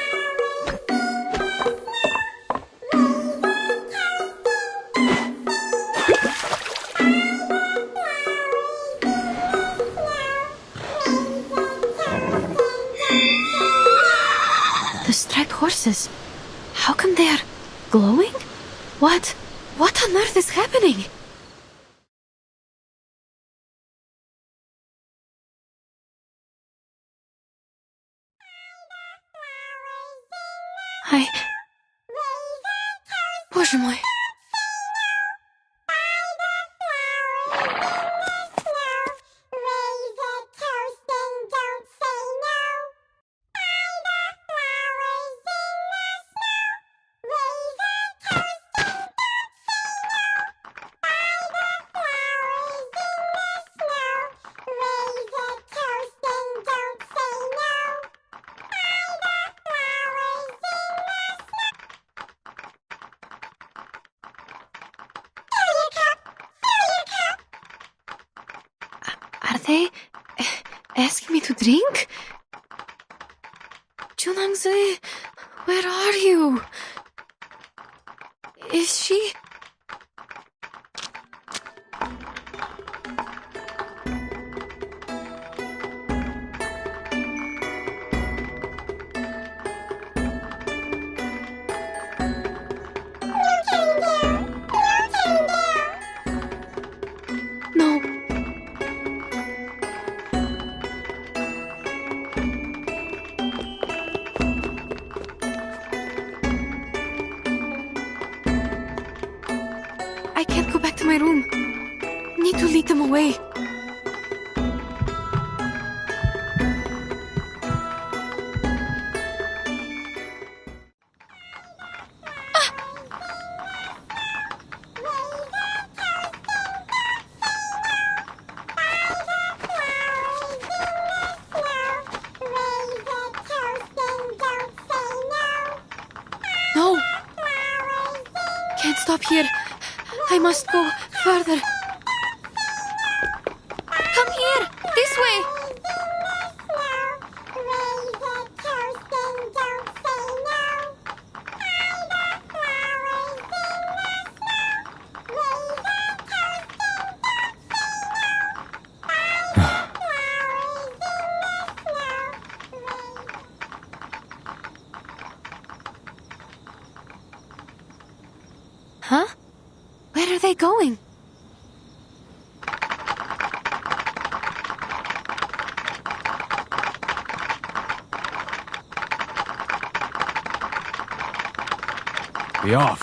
The striped horses. How come they are glowing? What on earth is happening? Боже мой. they asking me to drink? Junangzi, where are you? Is she? No. I can't go back to my room. Need to lead them away. No! Can't stop here. I must go further. Come here! This way! Huh? Where are they going? Be off.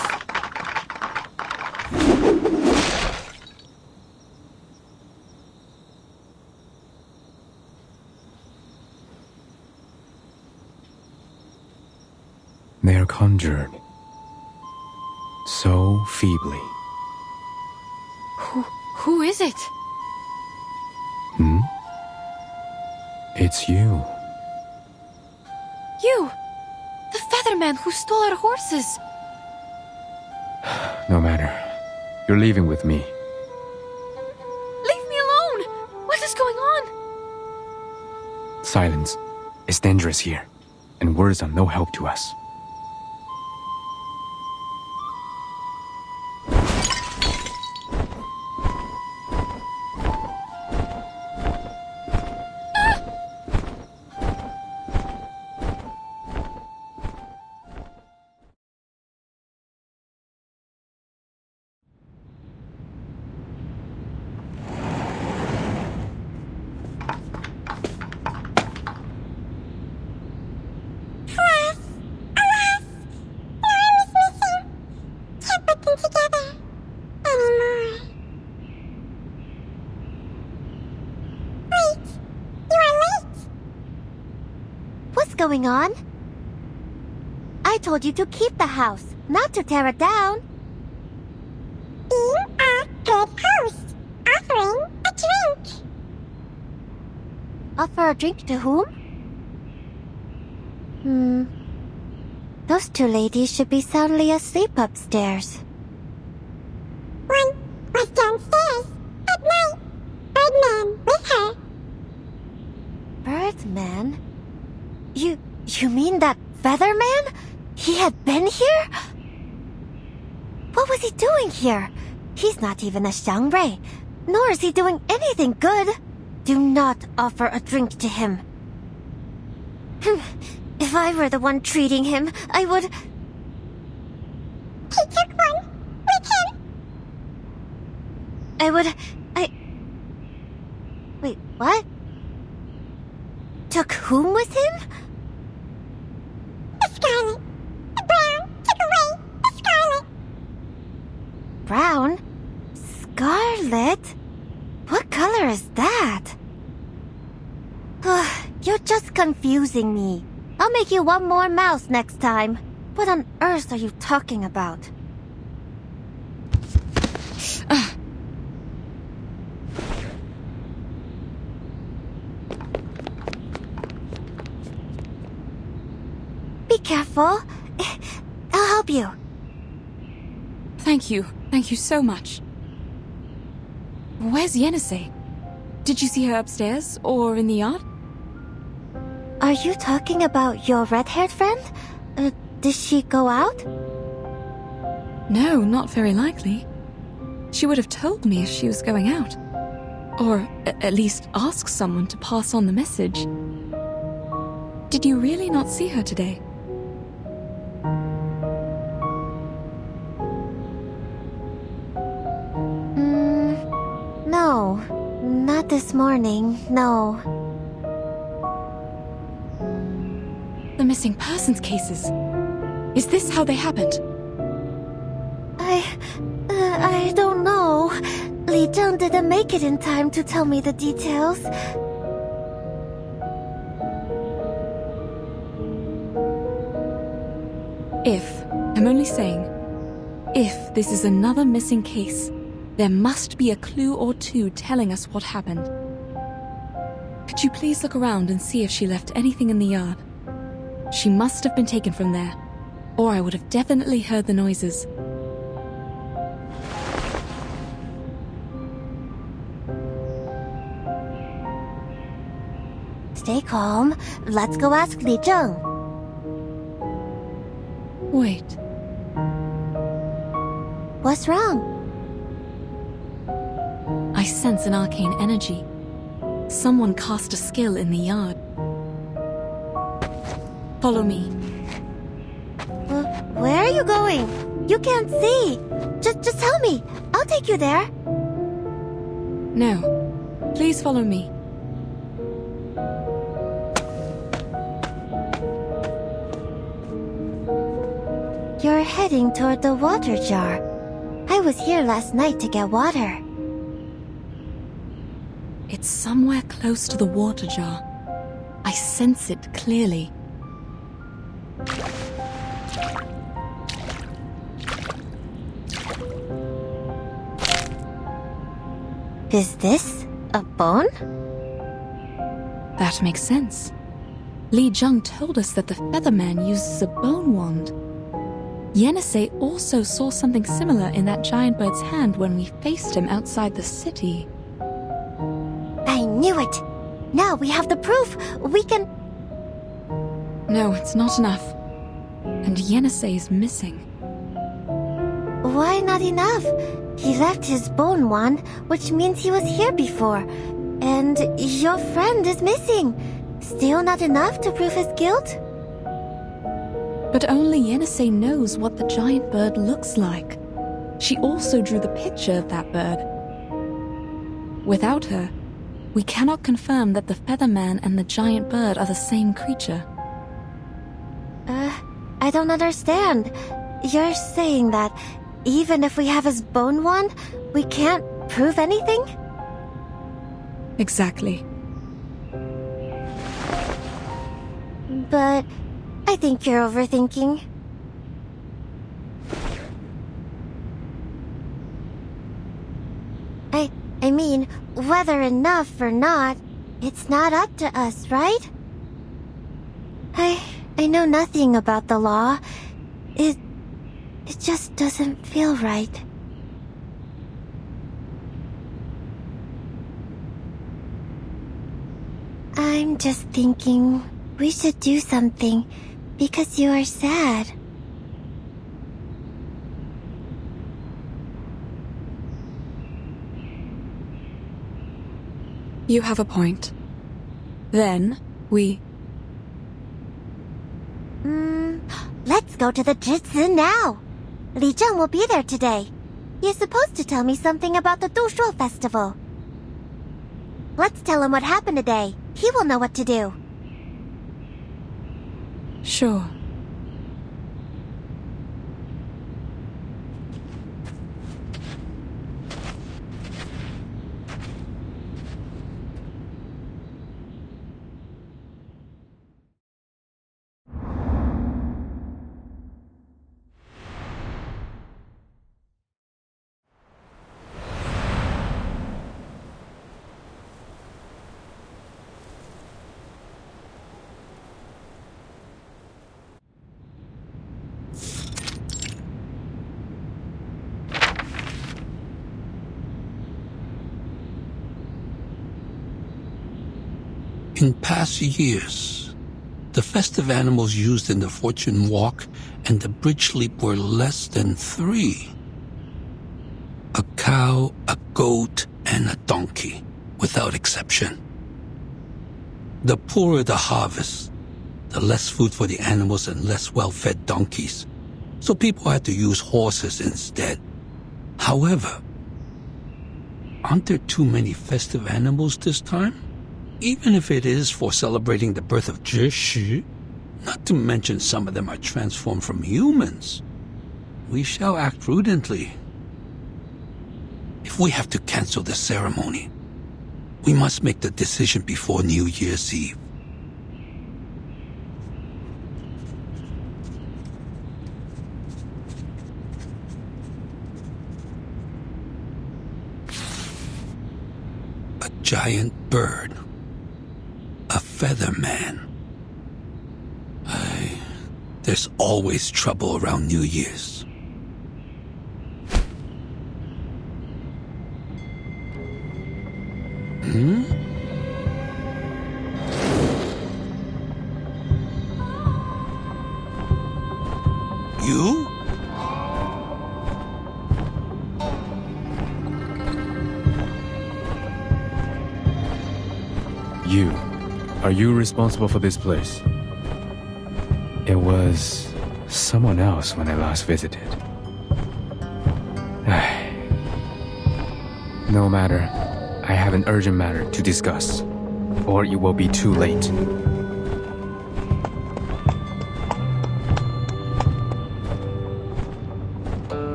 They are conjured so feebly. Who is it? Hmm? It's you. You! The featherman who stole our horses! No matter. You're leaving with me. Leave me alone! What is going on? Silence. It's dangerous here, and words are no help to us. What's going on? I told you to keep the house, not to tear it down. Being a good host, offering a drink. Offer a drink to whom? Those two ladies should be soundly asleep upstairs. One was downstairs at night. Birdman with her. Birdman? You mean that Featherman? He had been here? What was he doing here? He's not even a Xiangrui, nor is he doing anything good. Do not offer a drink to him. If I were the one treating him, I would... He took one with him. Wait, what? Took whom with him? The Scarlet. The Brown took away the Scarlet. Brown? Scarlet? What color is that? You're just confusing me. I'll make you one more mouse next time. What on earth are you talking about? Be careful. I'll help you. Thank you. Thank you so much. Where's Yenisei? Did you see her upstairs or in the yard? Are you talking about your red-haired friend? Did she go out? No, not very likely. She would have told me if she was going out. Or at least ask someone to pass on the message. Did you really not see her today? No, not this morning, no. The missing persons cases. Is this how they happened? I don't know. Li Zheng didn't make it in time to tell me the details. I'm only saying, if this is another missing case, there must be a clue or two telling us what happened. Could you please look around and see if she left anything in the yard? She must have been taken from there, or I would have definitely heard the noises. Stay calm. Let's go ask Li Zheng. Wait. What's wrong? I sense an arcane energy. Someone cast a skill in the yard. Follow me. Where are you going? You can't see. Just tell me. I'll take you there. No. Please follow me. You're heading toward the water jar. I was here last night to get water. It's somewhere close to the water jar. I sense it clearly. Is this a bone? That makes sense. Li Zheng told us that the Featherman uses a bone wand. Yenisei also saw something similar in that giant bird's hand when we faced him outside the city. I knew it! Now we have the proof! We can... No, it's not enough. And Yenisei is missing. Why not enough? He left his bone wand, which means he was here before. And your friend is missing. Still not enough to prove his guilt? But only Yenisei knows what the giant bird looks like. She also drew the picture of that bird. Without her, we cannot confirm that the Featherman and the giant bird are the same creature. I don't understand. You're saying that even if we have his bone wand, we can't prove anything? Exactly. But I think you're overthinking. I mean, whether enough or not, it's not up to us, right? I know nothing about the law. It just doesn't feel right. I'm just thinking we should do something because you are sad. You have a point. Then, we... Let's go to the Zhizi now. Li Zheng will be there today. He is supposed to tell me something about the Dushuo festival. Let's tell him what happened today. He will know what to do. Sure. In past years, the festive animals used in the fortune walk and the bridge leap were less than 3. A cow, a goat, and a donkey, without exception. The poorer the harvest, the less food for the animals and less well-fed donkeys. So people had to use horses instead. However, aren't there too many festive animals this time? Even if it is for celebrating the birth of Zhi, not to mention some of them are transformed from humans. We shall act prudently. If we have to cancel the ceremony, we must make the decision before New Year's Eve. A giant bird. A feather man. There's always trouble around New Year's. You? You. Are you responsible for this place? It was someone else when I last visited. No matter. I have an urgent matter to discuss, or it will be too late.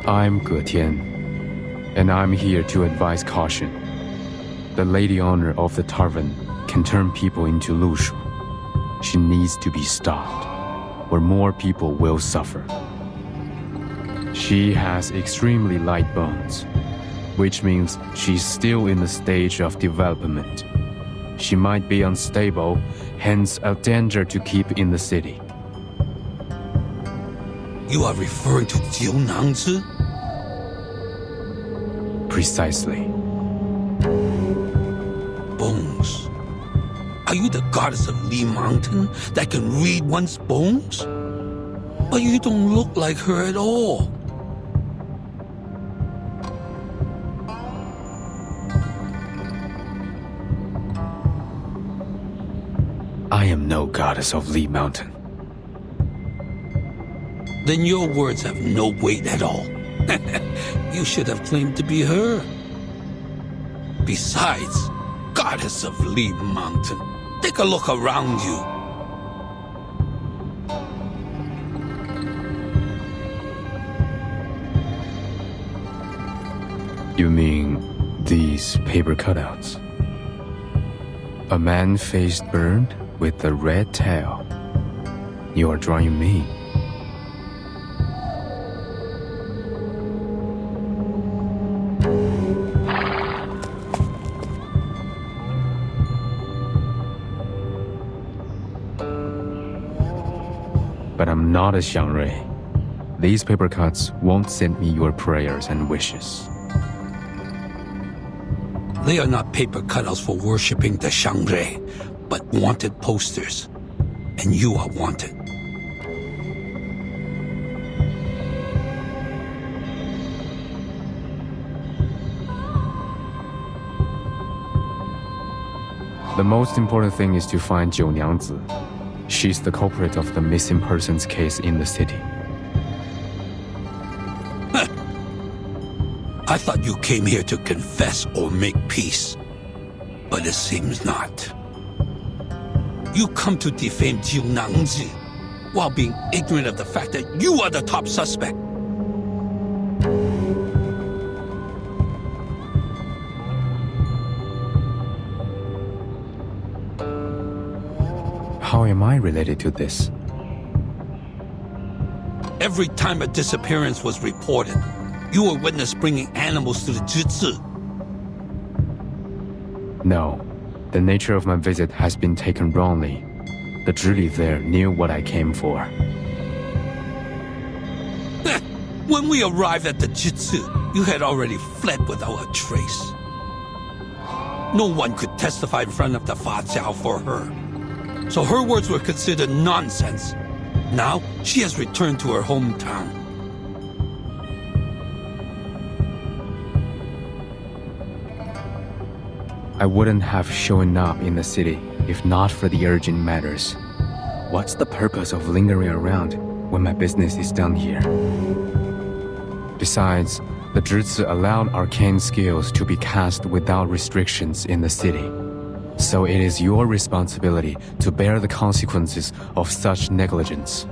I'm Ge Tian, and I'm here to advise caution. The lady owner of the tavern can turn people into Lushu. She needs to be stopped, or more people will suffer. She has extremely light bones, which means she's still in the stage of development. She might be unstable, hence a danger to keep in the city. You are referring to Jiu Nangzi? Precisely. Bones. Are you the goddess of Li Mountain that can read one's bones? But you don't look like her at all. I am no goddess of Li Mountain. Then your words have no weight at all. You should have claimed to be her. Besides, goddess of Li Mountain, take a look around you. You mean these paper cutouts? A man-faced bird with a red tail. You are drawing me. But I'm not a Xiangrui. These paper cuts won't send me your prayers and wishes. They are not paper cutouts for worshipping the Xiangrui, but wanted posters. And you are wanted. The most important thing is to find Jiu Niangzi. She's the culprit of the missing persons case in the city. I thought you came here to confess or make peace. But it seems not. You come to defame Jiu Nangzi while being ignorant of the fact that you are the top suspect. How am I related to this? Every time a disappearance was reported, you were witness bringing animals to the Jitsu. No, The nature of my visit has been taken wrongly. The Zhili there knew what I came for. When we arrived at the Jitsu, you had already fled without a trace. No one could testify in front of the Fa Jiao for her. So her words were considered nonsense. Now, she has returned to her hometown. I wouldn't have shown up in the city if not for the urgent matters. What's the purpose of lingering around when my business is done here? Besides, the Zhizi allowed arcane skills to be cast without restrictions in the city. So it is your responsibility to bear the consequences of such negligence.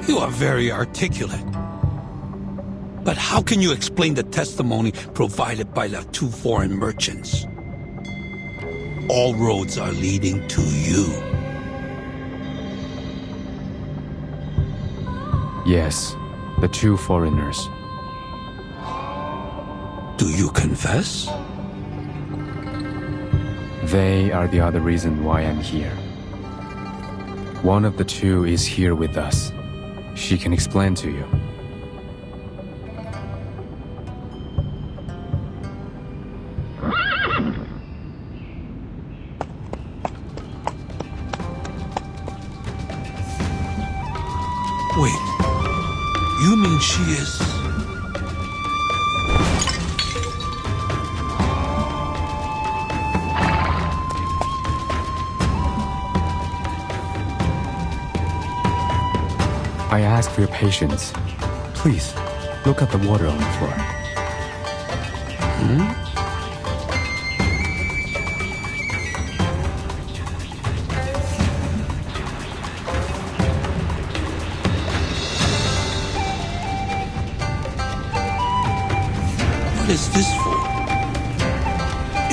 You are very articulate. But how can you explain the testimony provided by the two foreign merchants? All roads are leading to you. Yes, the two foreigners. Do you confess? They are the other reason why I'm here. One of the two is here with us. She can explain to you. Wait, you mean she is... I ask for your patience. Please, look at the water on the floor. What is this for?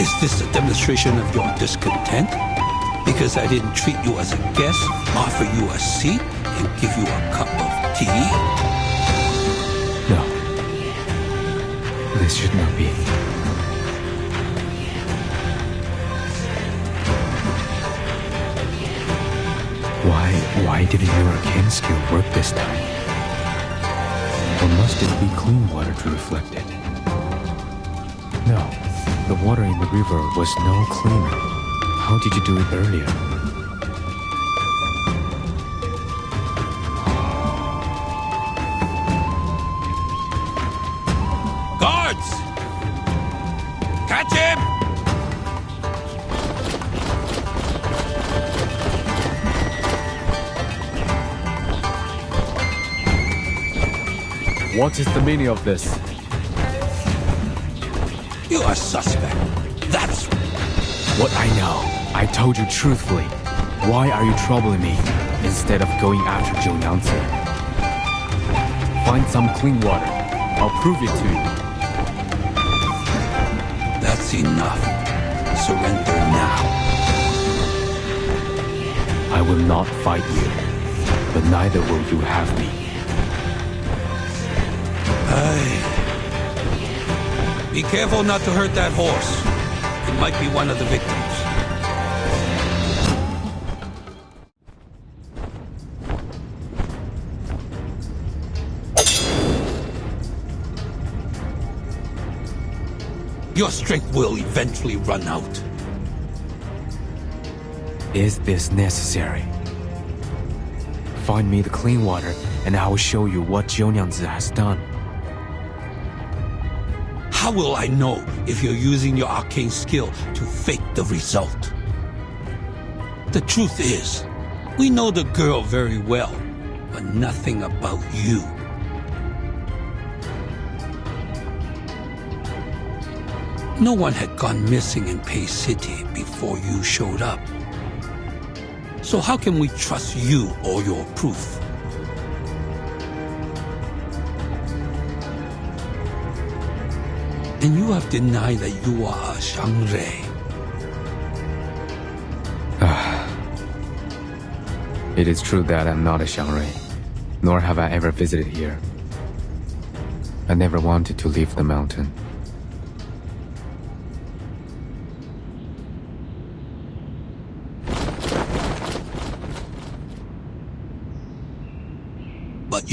Is this a demonstration of your discontent? Because I didn't treat you as a guest, offer you a seat, and give you a cup of tea? No. This should not be. Why didn't your arcane skill work this time? Or must it be clean water to reflect it? No, the water in the river was no cleaner. How did you do it earlier? Guards! Catch him! What is the meaning of this? You are suspect. That's what I know. I told you truthfully. Why are you troubling me instead of going after Zhou Yangzi? Find some clean water. I'll prove it to you. That's enough. Surrender now. I will not fight you, but neither will you have me. Be careful not to hurt that horse. It might be one of the victims. Your strength will eventually run out. Is this necessary? Find me the clean water, and I will show you what Zhou Yangzi has done. How will I know if you're using your arcane skill to fake the result? The truth is, we know the girl very well, but nothing about you. No one had gone missing in Pei City before you showed up. So how can we trust you or your proof? And you have denied that you are a Shangre. It is true that I'm not a Shangre, nor have I ever visited here. I never wanted to leave the mountain.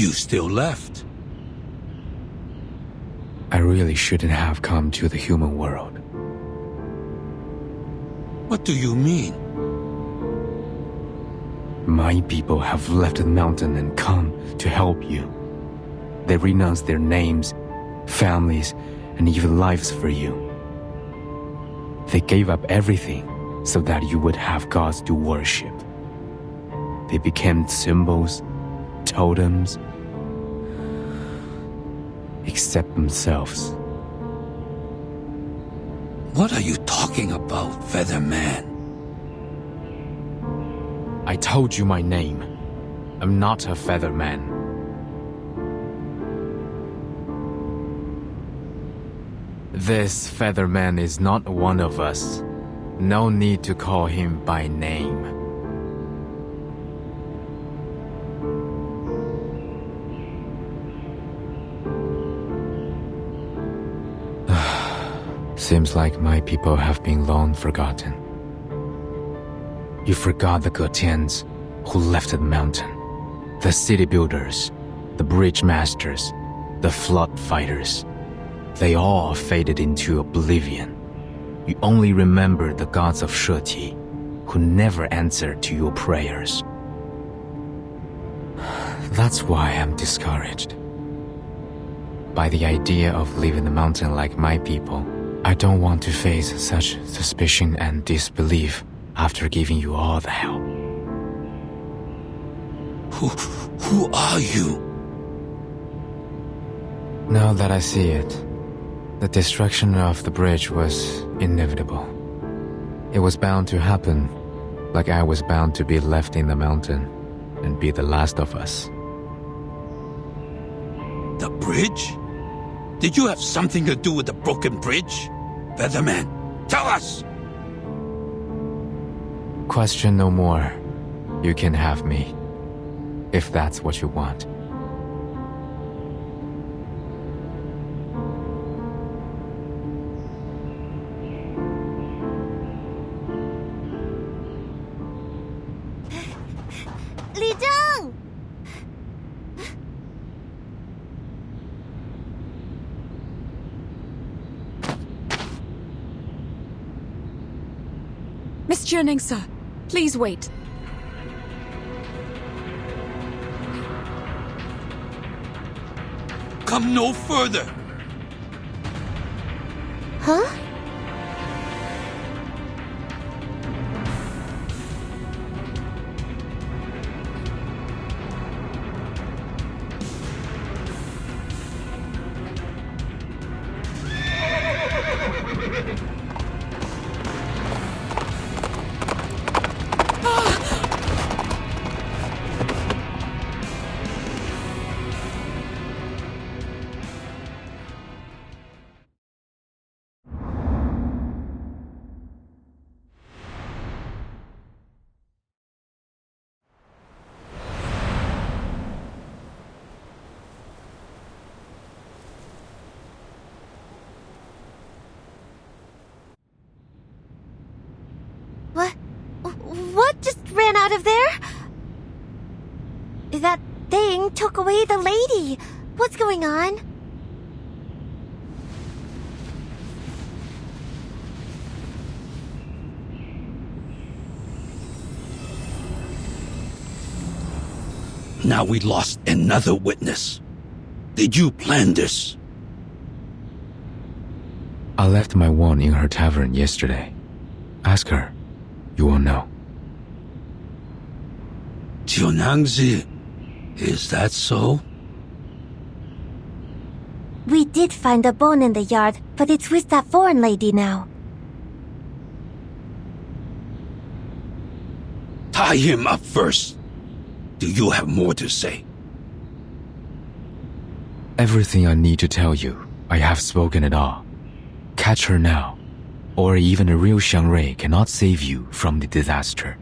you still left. I really shouldn't have come to the human world. What do you mean? My people have left the mountain and come to help you. They renounced their names, families, and even lives for you. They gave up everything so that you would have gods to worship. They became symbols, totems, except themselves. What are you talking about, Featherman? I told you my name. I'm not a Featherman. This Featherman is not one of us. No need to call him by name. Seems like my people have been long forgotten. You forgot the Gotians who left the mountain, the city builders, the bridge masters, the flood fighters. They all faded into oblivion. You only remember the gods of Shuoti, who never answered to your prayers. That's why I'm discouraged by the idea of leaving the mountain like my people. I don't want to face such suspicion and disbelief after giving you all the help. Who are you? Now that I see it, the destruction of the bridge was inevitable. It was bound to happen, like I was bound to be left in the mountain and be the last of us. The bridge? Did you have something to do with the broken bridge? Featherman, tell us! Question no more. You can have me, if that's what you want. Li Zheng! Miss Churning, sir, please wait. Come no further! Huh? What just ran out of there? That thing took away the lady. What's going on? Now we lost another witness. Did you plan this? I left my wand in her tavern yesterday. Ask her. You will know. Jiunangzi, is that so? We did find a bone in the yard, but it's with that foreign lady now. Tie him up first. Do you have more to say? Everything I need to tell you, I have spoken it all. Catch her now, or even a real Xiangrui cannot save you from the disaster.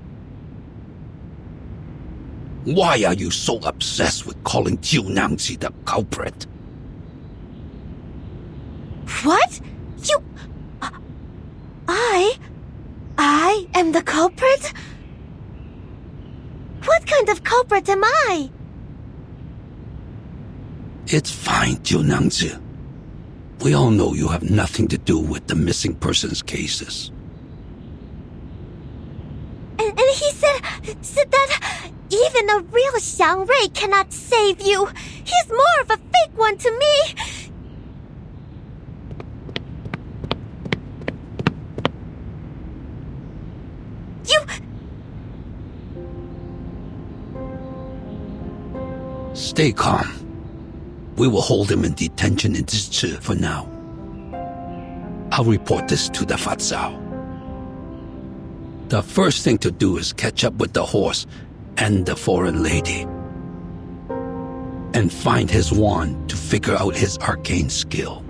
Why are you so obsessed with calling Jiunangzi the culprit? What? You... I am the culprit? What kind of culprit am I? It's fine, Jiunangzi. We all know you have nothing to do with the missing persons cases. And he said that even a real Xiang Rui cannot save you. He's more of a fake one to me. Stay calm. We will hold him in detention in Zhichi for now. I'll report this to the Fatsao. The first thing to do is catch up with the horse and the foreign lady. And find his wand to figure out his arcane skill.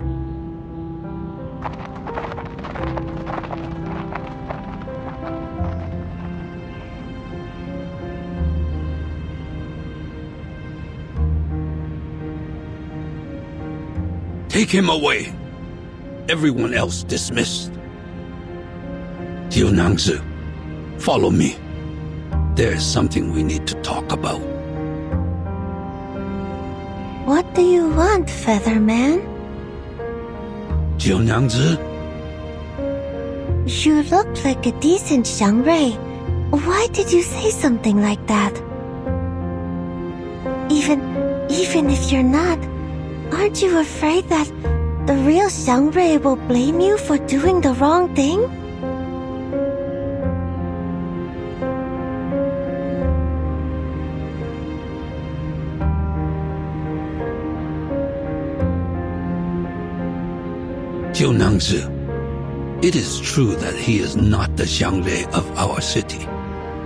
Take him away. Everyone else dismissed. Jiunangzi, follow me. There is something we need to talk about. What do you want, Featherman? Jiunangzi? You looked like a decent Xiang Rui. Why did you say something like that? Even if you're not, aren't you afraid that the real Xiang Rui will blame you for doing the wrong thing? Jiunangzi, it is true that he is not the Xiang Rui of our city.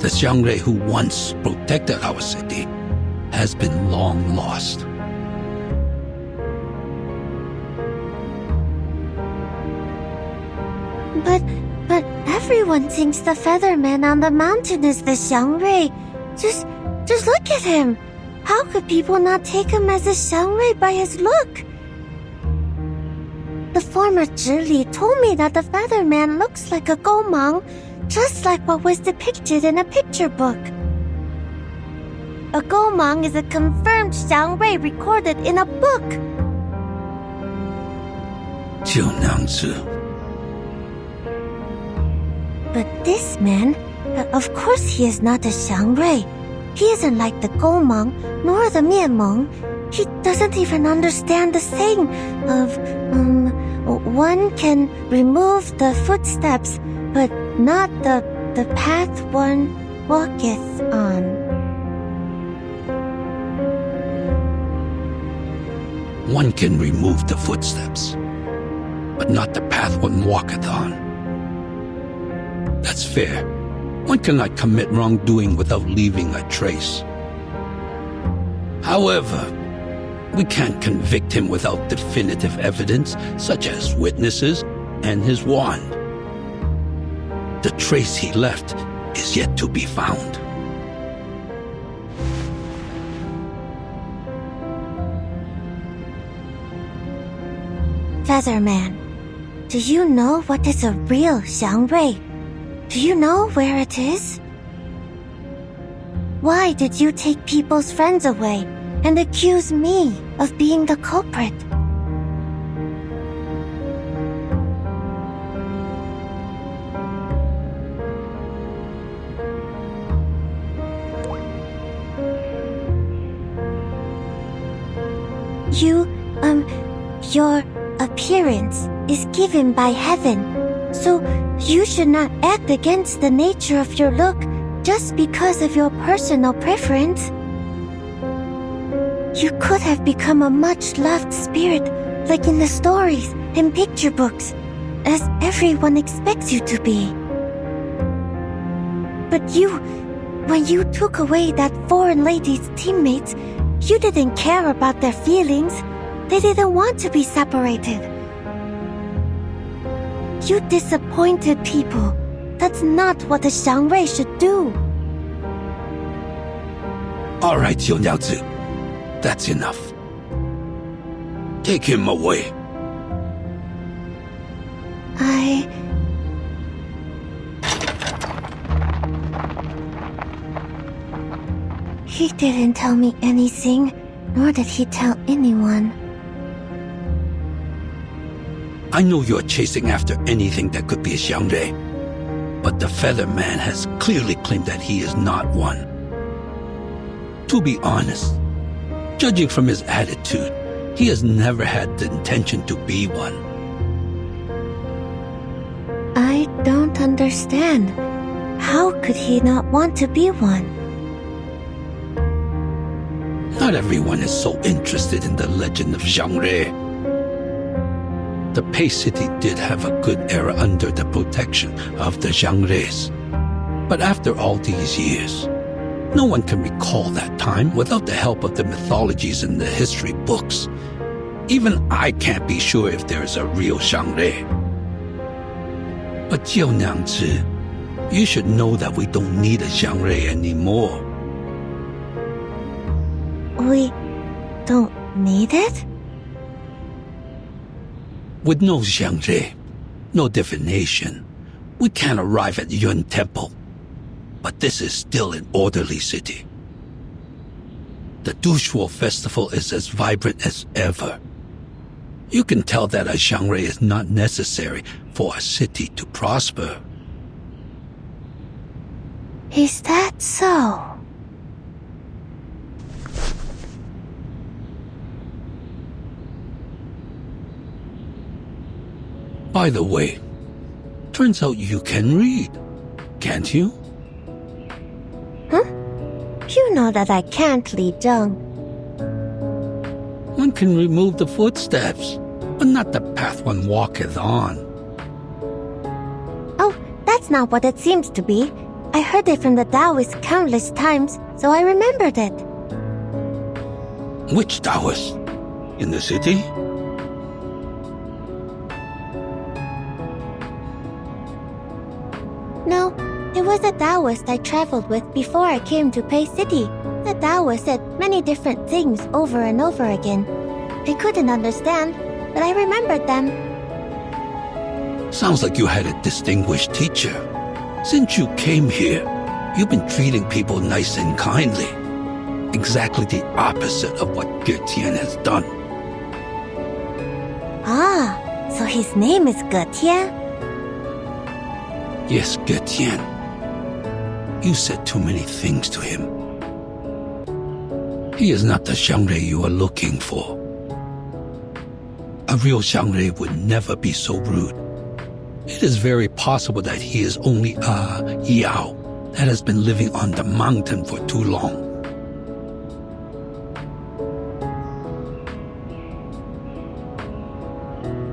The Xiang Rui who once protected our city has been long lost. But everyone thinks the Featherman on the mountain is the Xiang Rui. Just look at him. How could people not take him as a Xiang Rui by his look? The former Zhili told me that the Featherman looks like a Gomang, just like what was depicted in a picture book. A Gomang is a confirmed Xiang Rui recorded in a book. Jiunangzi. But this man, of course he is not a Xiang Rui. He isn't like the Gomang, nor the Mianmeng. He doesn't even understand the saying of, one can remove the footsteps, but not the path one walketh on. One can remove the footsteps, but not the path one walketh on. That's fair. One cannot commit wrongdoing without leaving a trace. However, we can't convict him without definitive evidence, such as witnesses and his wand. The trace he left is yet to be found. Featherman, do you know what is a real Xiang Rui? Do you know where it is? Why did you take people's friends away and accuse me of being the culprit? Your appearance is given by heaven, so you should not act against the nature of your look just because of your personal preference. You could have become a much-loved spirit, like in the stories and picture books, as everyone expects you to be. But when you took away that foreign lady's teammates, you didn't care about their feelings. They didn't want to be separated. You disappointed people. That's not what a Xiang Rui should do. All right, Jiunangzi. That's enough. Take him away. He didn't tell me anything. nor did he tell anyone. I know you're chasing after anything that could be a Xiangre, but the Feather Man has clearly claimed that he is not one. To be honest, judging from his attitude, he has never had the intention to be one. I don't understand. How could he not want to be one? Not everyone is so interested in the legend of Xiangre. The Pei City did have a good era under the protection of the Xiangres. But after all these years, no one can recall that time without the help of the mythologies and the history books. Even I can't be sure if there is a real Xiangre. But Jiao Niangzi, you should know that we don't need a Xiangre anymore. We don't need it? With no Xiangre, no divination, we can't arrive at Yun Temple. But this is still an orderly city. The Dushuo festival is as vibrant as ever. You can tell that a Xiangre is not necessary for a city to prosper. Is that so? By the way, turns out you can read, can't you? Huh? You know that I can't, Li Zheng. One can remove the footsteps, but not the path one walketh on. Oh, that's not what it seems to be. I heard it from the Taoist countless times, so I remembered it. Which Taoist? In the city? No, it was a Taoist I traveled with before I came to Pei City. The Taoist said many different things over and over again. I couldn't understand, but I remembered them. Sounds like you had a distinguished teacher. Since you came here, you've been treating people nice and kindly. Exactly the opposite of what Ge has done. Ah, so his name is Ge Tian? Yes, Ge. You said too many things to him. He is not the Xiangre you are looking for. A real Xiangre would never be so rude. It is very possible that he is only a Yao that has been living on the mountain for too long.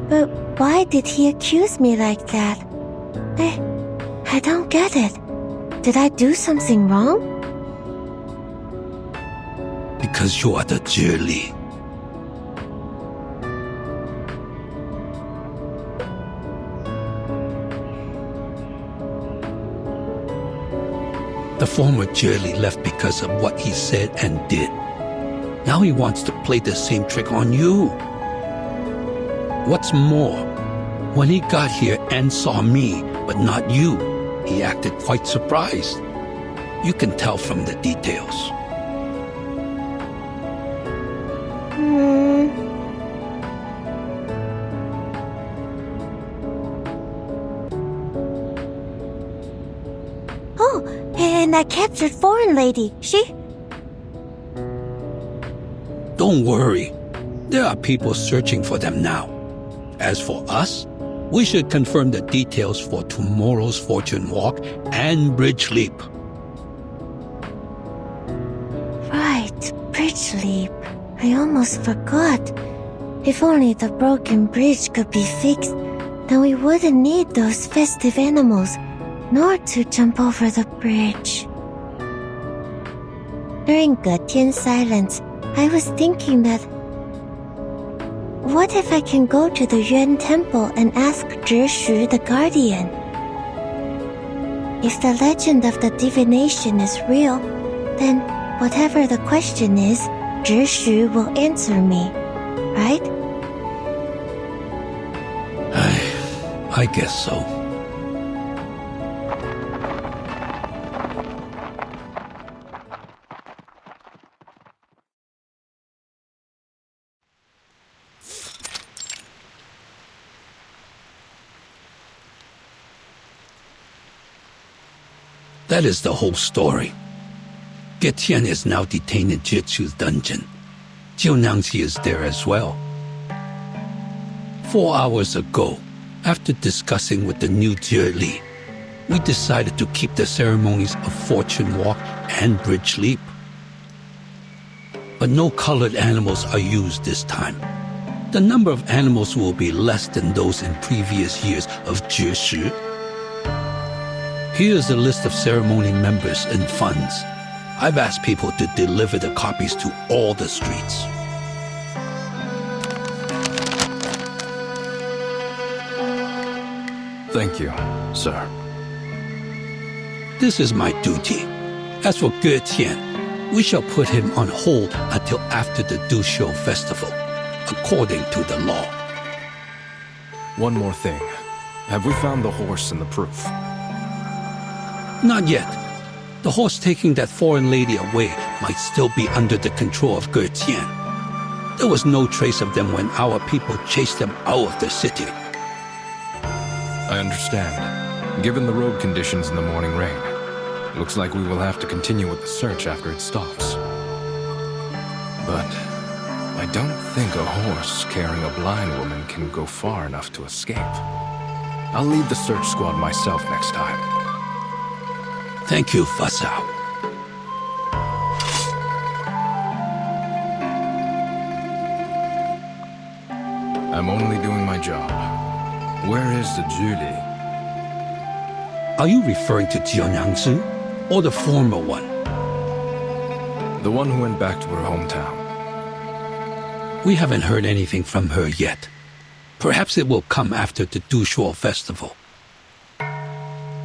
But why did he accuse me like that? I don't get it. Did I do something wrong? Because you are the Zhili. The former Zhili left because of what he said and did. Now he wants to play the same trick on you. What's more, when he got here and saw me, but not you, he acted quite surprised. You can tell from the details. Oh, and that captured foreign lady, she? Don't worry. There are people searching for them now. As for us, we should confirm the details for tomorrow's fortune walk and bridge leap. Right, bridge leap. I almost forgot. If only the broken bridge could be fixed, then we wouldn't need those festive animals, nor to jump over the bridge. During Ge Tian's silence, I was thinking that what if I can go to the Yuan Temple and ask Zhishu the Guardian? If the legend of the divination is real, then whatever the question is, Zhishu will answer me, right? I guess so. That is the whole story. Getian is now detained in Jitsu's dungeon. Jiunangji is there as well. 4 hours ago, after discussing with the new Li, we decided to keep the ceremonies of Fortune Walk and Bridge Leap. But no colored animals are used this time. The number of animals will be less than those in previous years of Jieshi. Here's a list of ceremony members and funds. I've asked people to deliver the copies to all the streets. Thank you, sir. This is my duty. As for Getian, we shall put him on hold until after the Dusho festival, according to the law. One more thing. Have we found the horse and the proof? Not yet. The horse taking that foreign lady away might still be under the control of Getian. There was no trace of them when our people chased them out of the city. I understand. Given the road conditions in the morning rain, looks like we will have to continue with the search after it stops. But I don't think a horse carrying a blind woman can go far enough to escape. I'll lead the search squad myself next time. Thank you, Fasao. I'm only doing my job. Where is the Julie? Are you referring to Jianyangsu or the former one? The one who went back to her hometown. We haven't heard anything from her yet. Perhaps it will come after the Dushuo festival.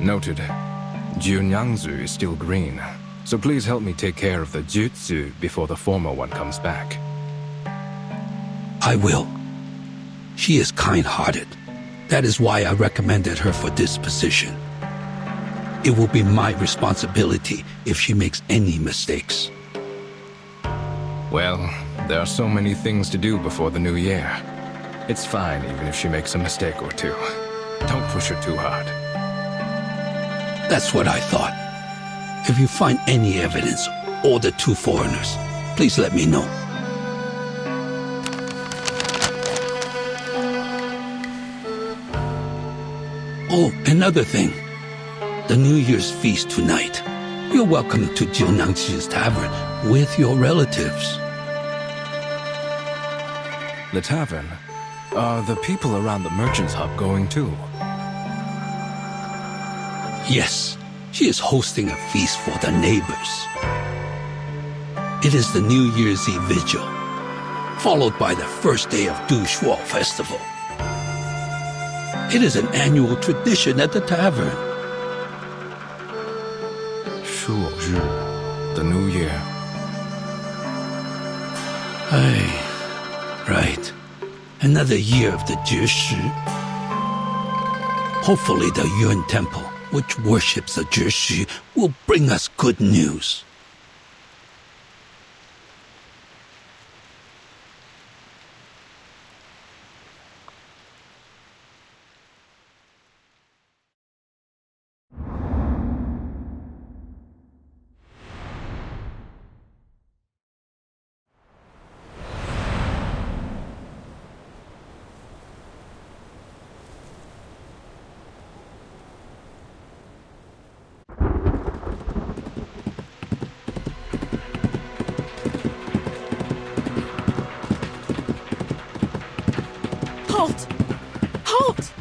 Noted. Jianyangsu is still green, so please help me take care of the Jutsu before the former one comes back. I will. She is kind-hearted. That is why I recommended her for this position. It will be my responsibility if she makes any mistakes. Well, there are so many things to do before the new year. It's fine even if she makes a mistake or two. Don't push her too hard. That's what I thought. If you find any evidence or the two foreigners, please let me know. Oh, another thing. The New Year's feast tonight. You're welcome to Jiunangji's tavern with your relatives. The tavern? Are the people around the merchant's hub going too? Yes, she is hosting a feast for the neighbors. It is the New Year's Eve vigil, followed by the first day of Dushuo festival. It is an annual tradition at the tavern. Shuozhi, the new year. Right. Another year of the Jieshi. Hopefully the Yuan Temple, which worships the Jieshi, will bring us good news. Halt! Halt!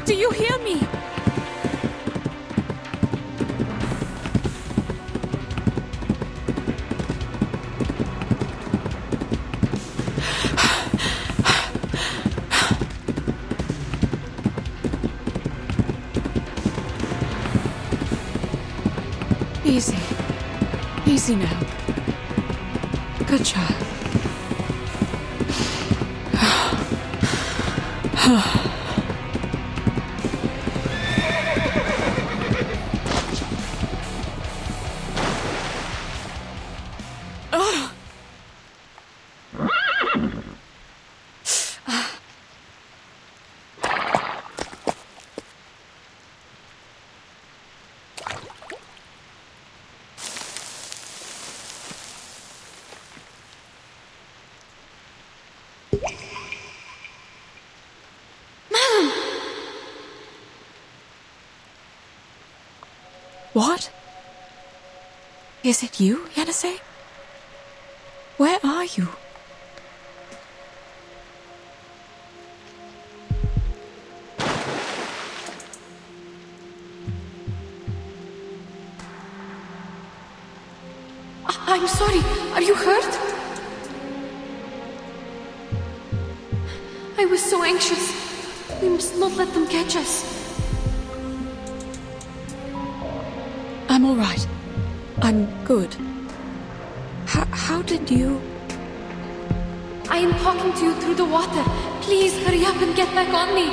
Do you hear me? Easy. Easy now. Good job. What? Is it you, Yenisei? Where are you? I'm sorry. Are you hurt? I was so anxious. We must not let them catch us. I'm all right. I'm good. How did you... I am talking to you through the water. Please hurry up and get back on me.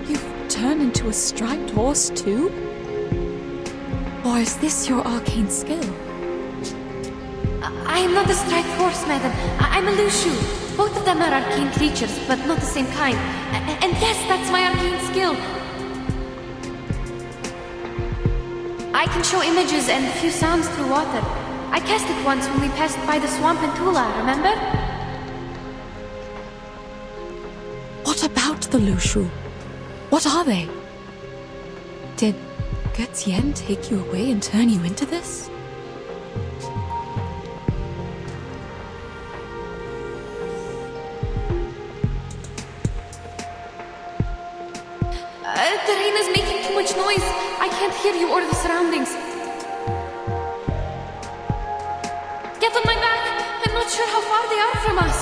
You've turned into a striped horse too? Or is this your arcane skill? I am not a striped horse, madam. I'm a Lushu. Both of them are arcane creatures, but not the same kind. And yes, that's my arcane skill. I can show images and a few sounds through water. I cast it once when we passed by the swamp in Tula, remember? What about the Lushu? What are they? Did Getien take you away and turn you into this? The rain is making too much noise. I can't hear you or the surroundings. Get on my back. I'm not sure how far they are from us.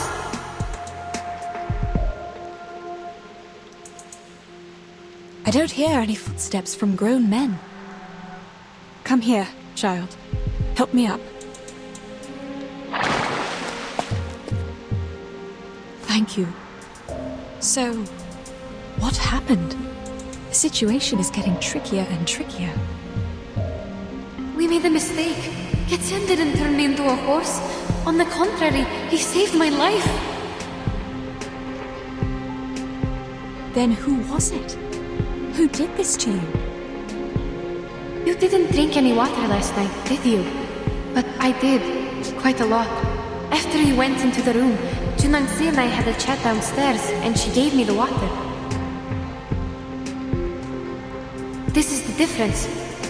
I don't hear any footsteps from grown men. Come here, child. Help me up. Thank you. So, what happened? The situation is getting trickier and trickier. We made a mistake. Getsen didn't turn me into a horse. On the contrary, he saved my life. Then who was it? Who did this to you? You didn't drink any water last night, did you? But I did. Quite a lot. After you went into the room, Junangzi and I had a chat downstairs, and she gave me the water. This is the difference.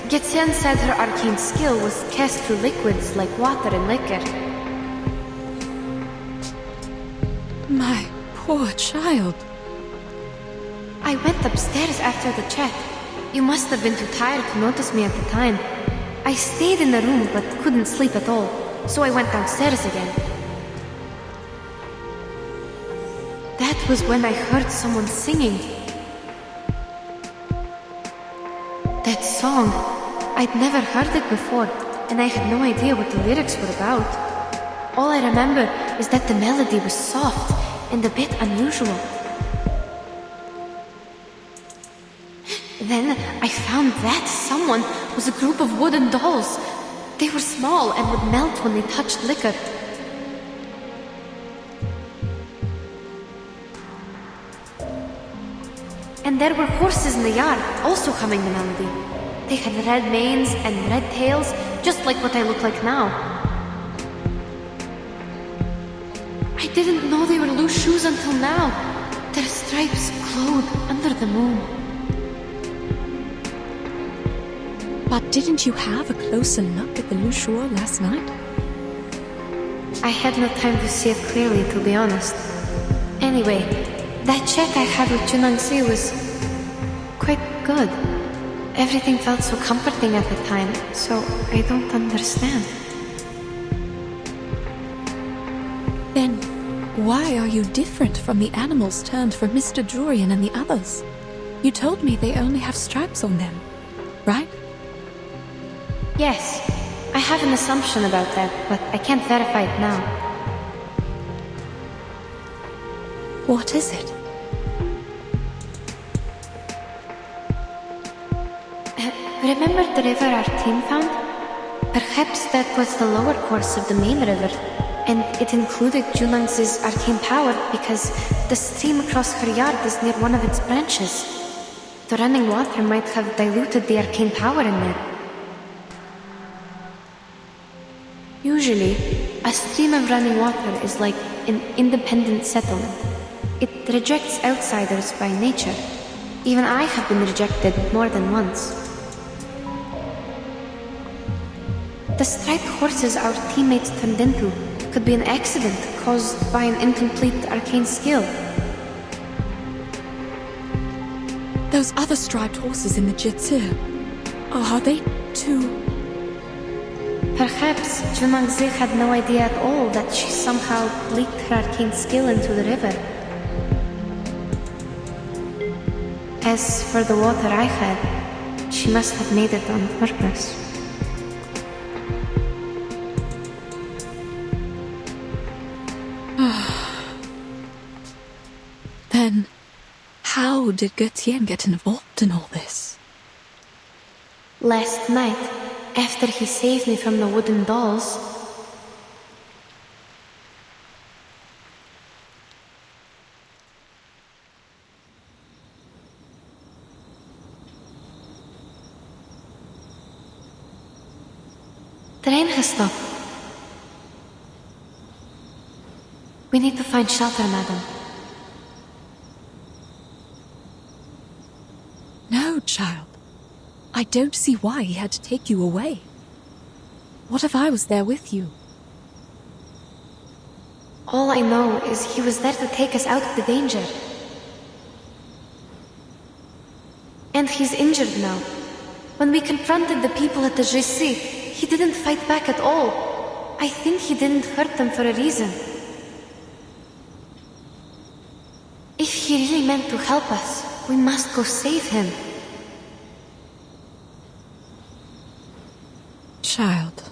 Getsen said her arcane skill was cast through liquids like water and liquor. My poor child. I went upstairs after the chat. You must have been too tired to notice me at the time. I stayed in the room but couldn't sleep at all, so I went downstairs again. That was when I heard someone singing. That song, I'd never heard it before, and I had no idea what the lyrics were about. All I remember is that the melody was soft and a bit unusual. Then I found that someone was a group of wooden dolls. They were small and would melt when they touched liquor. And there were horses in the yard, also humming the melody. They had red manes and red tails, just like what I look like now. I didn't know they were loose shoes until now. Their stripes glowed under the moon. But didn't you have a closer look at the Lushua last night? I had no time to see it clearly, to be honest. Anyway, that chat I had with Junangsi was quite good. Everything felt so comforting at the time, so I don't understand. Then, why are you different from the animals turned from Mr. Jorian and the others? You told me they only have stripes on them, right? Yes, I have an assumption about that, but I can't verify it now. What is it? Remember the river our team found? Perhaps that was the lower course of the main river, and it included Junang's arcane power because the stream across her yard is near one of its branches. The running water might have diluted the arcane power in there. Usually, a stream of running water is like an independent settlement. It rejects outsiders by nature. Even I have been rejected more than once. The striped horses our teammates turned into could be an accident caused by an incomplete arcane skill. Those other striped horses in the Jitsu, are they too... Perhaps Junangzi had no idea at all that she somehow leaked her arcane skill into the river. As for the water I had, she must have made it on purpose. Then, how did Götien get involved in all this? Last night, after he saved me from the wooden dolls, the rain has stopped. We need to find shelter, madam. No, child. I don't see why he had to take you away. What if I was there with you? All I know is he was there to take us out of the danger. And he's injured now. When we confronted the people at the GC, he didn't fight back at all. I think he didn't hurt them for a reason. If he really meant to help us, we must go save him. Child.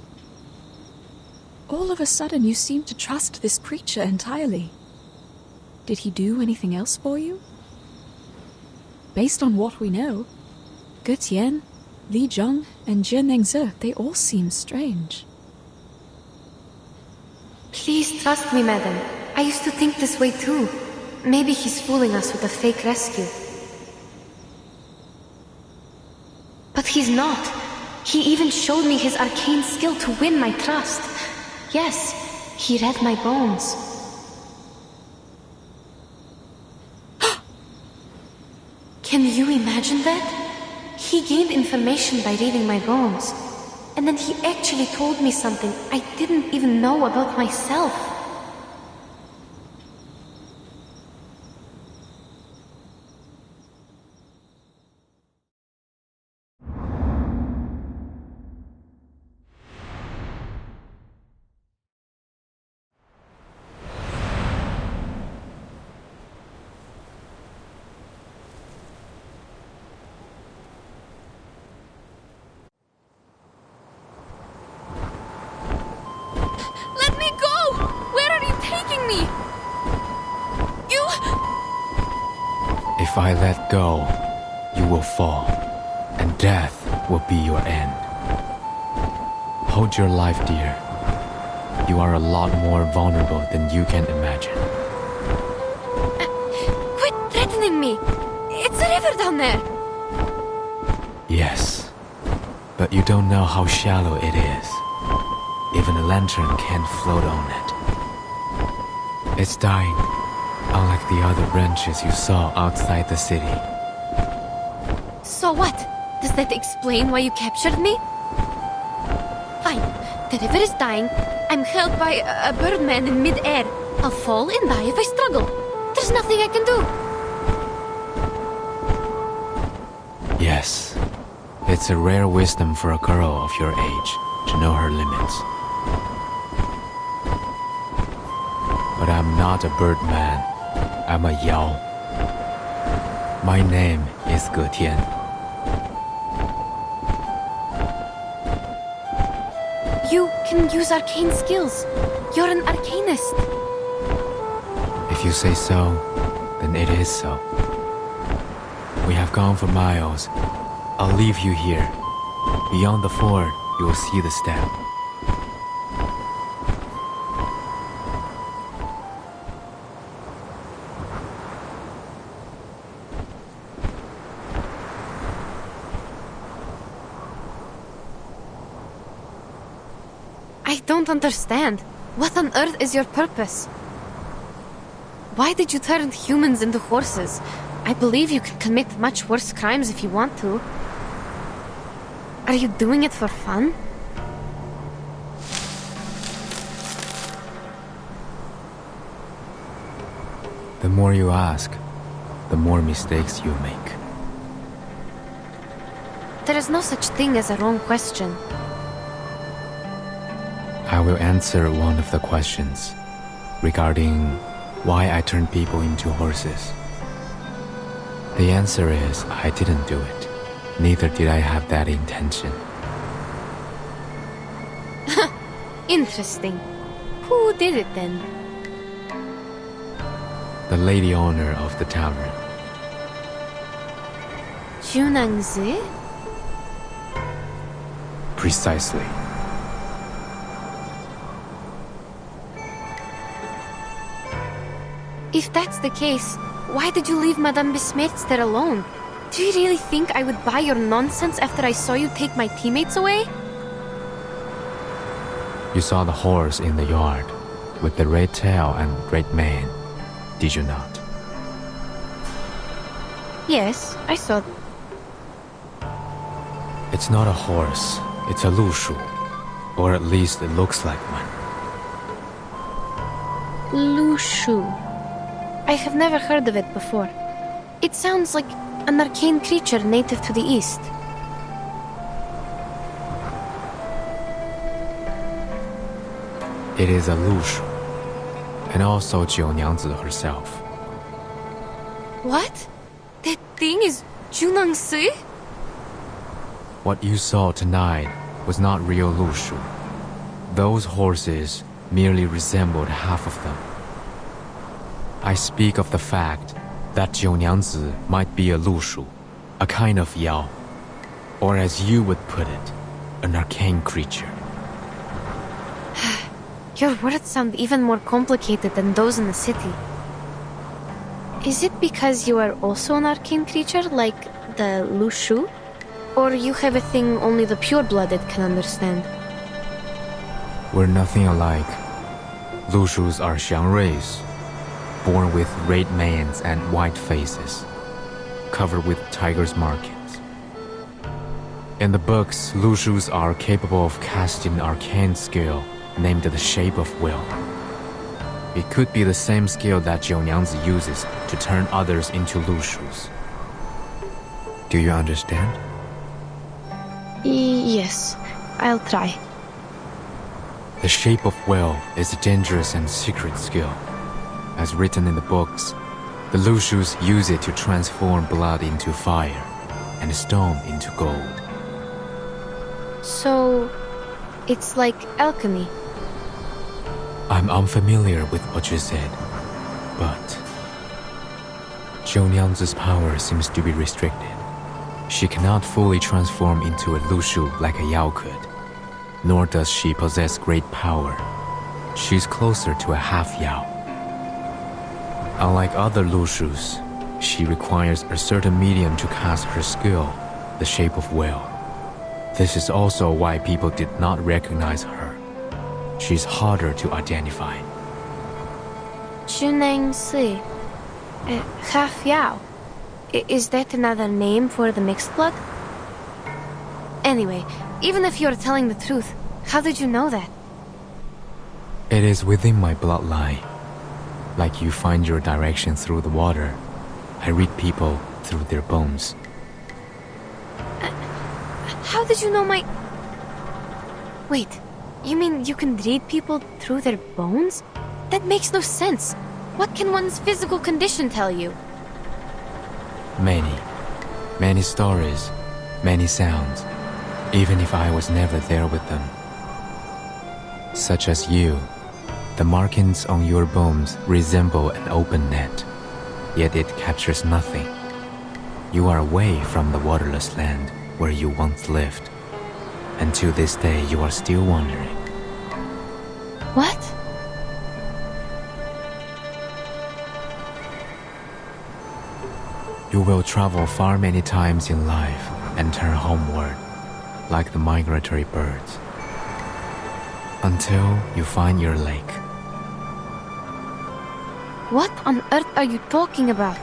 All of a sudden you seem to trust this creature entirely. Did he do anything else for you? Based on what we know, Götien, Li Zhong, and Jie Nengze, they all seem strange. Please trust me, madam. I used to think this way too. Maybe he's fooling us with a fake rescue. But he's not. He even showed me his arcane skill to win my trust. Yes, he read my bones. Can you imagine that? He gained information by reading my bones. And then he actually told me something I didn't even know about myself. If I let go, you will fall, and death will be your end. Hold your life dear. You are a lot more vulnerable than you can imagine. Quit threatening me! It's a river down there! Yes, but you don't know how shallow it is. Even a lantern can't float on it. It's dying, unlike the other branches you saw outside the city. So what? Does that explain why you captured me? Fine. The river is dying. I'm held by a birdman in mid-air. I'll fall and die if I struggle. There's nothing I can do. Yes. It's a rare wisdom for a girl of your age to know her limits. But I'm not a birdman. I'm a Yao. My name is Ge Tian. You can use arcane skills. You're an arcanist. If you say so, then it is so. We have gone for miles. I'll leave you here. Beyond the ford, you will see the step. I don't understand. What on earth is your purpose? Why did you turn humans into horses? I believe you can commit much worse crimes if you want to. Are you doing it for fun? The more you ask, the more mistakes you make. There is no such thing as a wrong question. I will answer one of the questions regarding why I turned people into horses. The answer is I didn't do it. Neither did I have that intention. Interesting. Who did it then? The lady owner of the tavern. Junangzi? Precisely. If that's the case, why did you leave Madame Besmetz there alone? Do you really think I would buy your nonsense after I saw you take my teammates away? You saw the horse in the yard with the red tail and red mane, did you not? Yes, I saw. It's not a horse, it's a lushu. Or at least it looks like one. Lushu. I have never heard of it before. It sounds like an arcane creature native to the east. It is a lushu, and also Jiunyangzi herself. What? That thing is Junangsi? What you saw tonight was not real lushu. Those horses merely resembled half of them. I speak of the fact that Jiunyangzi might be a lushu, a kind of yao, or as you would put it, an arcane creature. Your words sound even more complicated than those in the city. Is it because you are also an arcane creature, like the lushu? Or you have a thing only the pure-blooded can understand? We're nothing alike. Lushus are xiangruis, born with red manes and white faces, covered with tiger's markings. In the books, Lushus are capable of casting an arcane skill named the Shape of Will. It could be the same skill that Jiunyangzi uses to turn others into Lushus. Do you understand? Yes, I'll try. The Shape of Will is a dangerous and secret skill. As written in the books, the Lushus use it to transform blood into fire and stone into gold. So, it's like alchemy. I'm unfamiliar with what you said, but Jiunyangzi's power seems to be restricted. She cannot fully transform into a Lushu like a Yao could, nor does she possess great power. She's closer to a half Yao. Unlike other Lushus, she requires a certain medium to cast her skill, the Shape of Will. This is also why people did not recognize her. She's harder to identify. Junangsi. Half Yao. Is that another name for the mixed blood? Anyway, even if you're telling the truth, how did you know that? It is within my bloodline. Like you find your direction through the water, I read people through their bones. How did you know my... Wait, you mean you can read people through their bones? That makes no sense. What can one's physical condition tell you? Many stories, many sounds, even if I was never there with them. Such as you, the markings on your bones resemble an open net, yet it captures nothing. You are away from the waterless land where you once lived, and to this day you are still wandering. What? You will travel far many times in life and turn homeward, like the migratory birds, until you find your lake. What on earth are you talking about?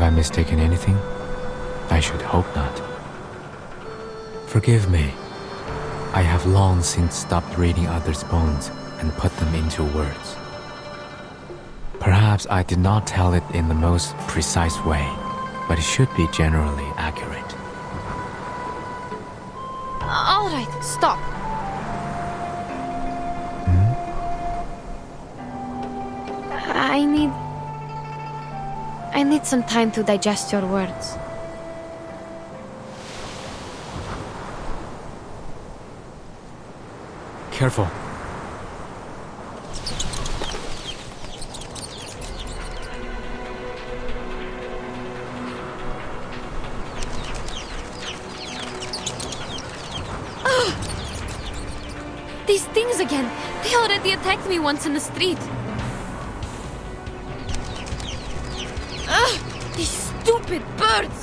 I mistaken anything? I should hope not. Forgive me. I have long since stopped reading others' bones and put them into words. Perhaps I did not tell it in the most precise way, but it should be generally accurate. All right, stop. I need some time to digest your words. Careful. These things again! They already attacked me once in the street. Ugh! These stupid birds!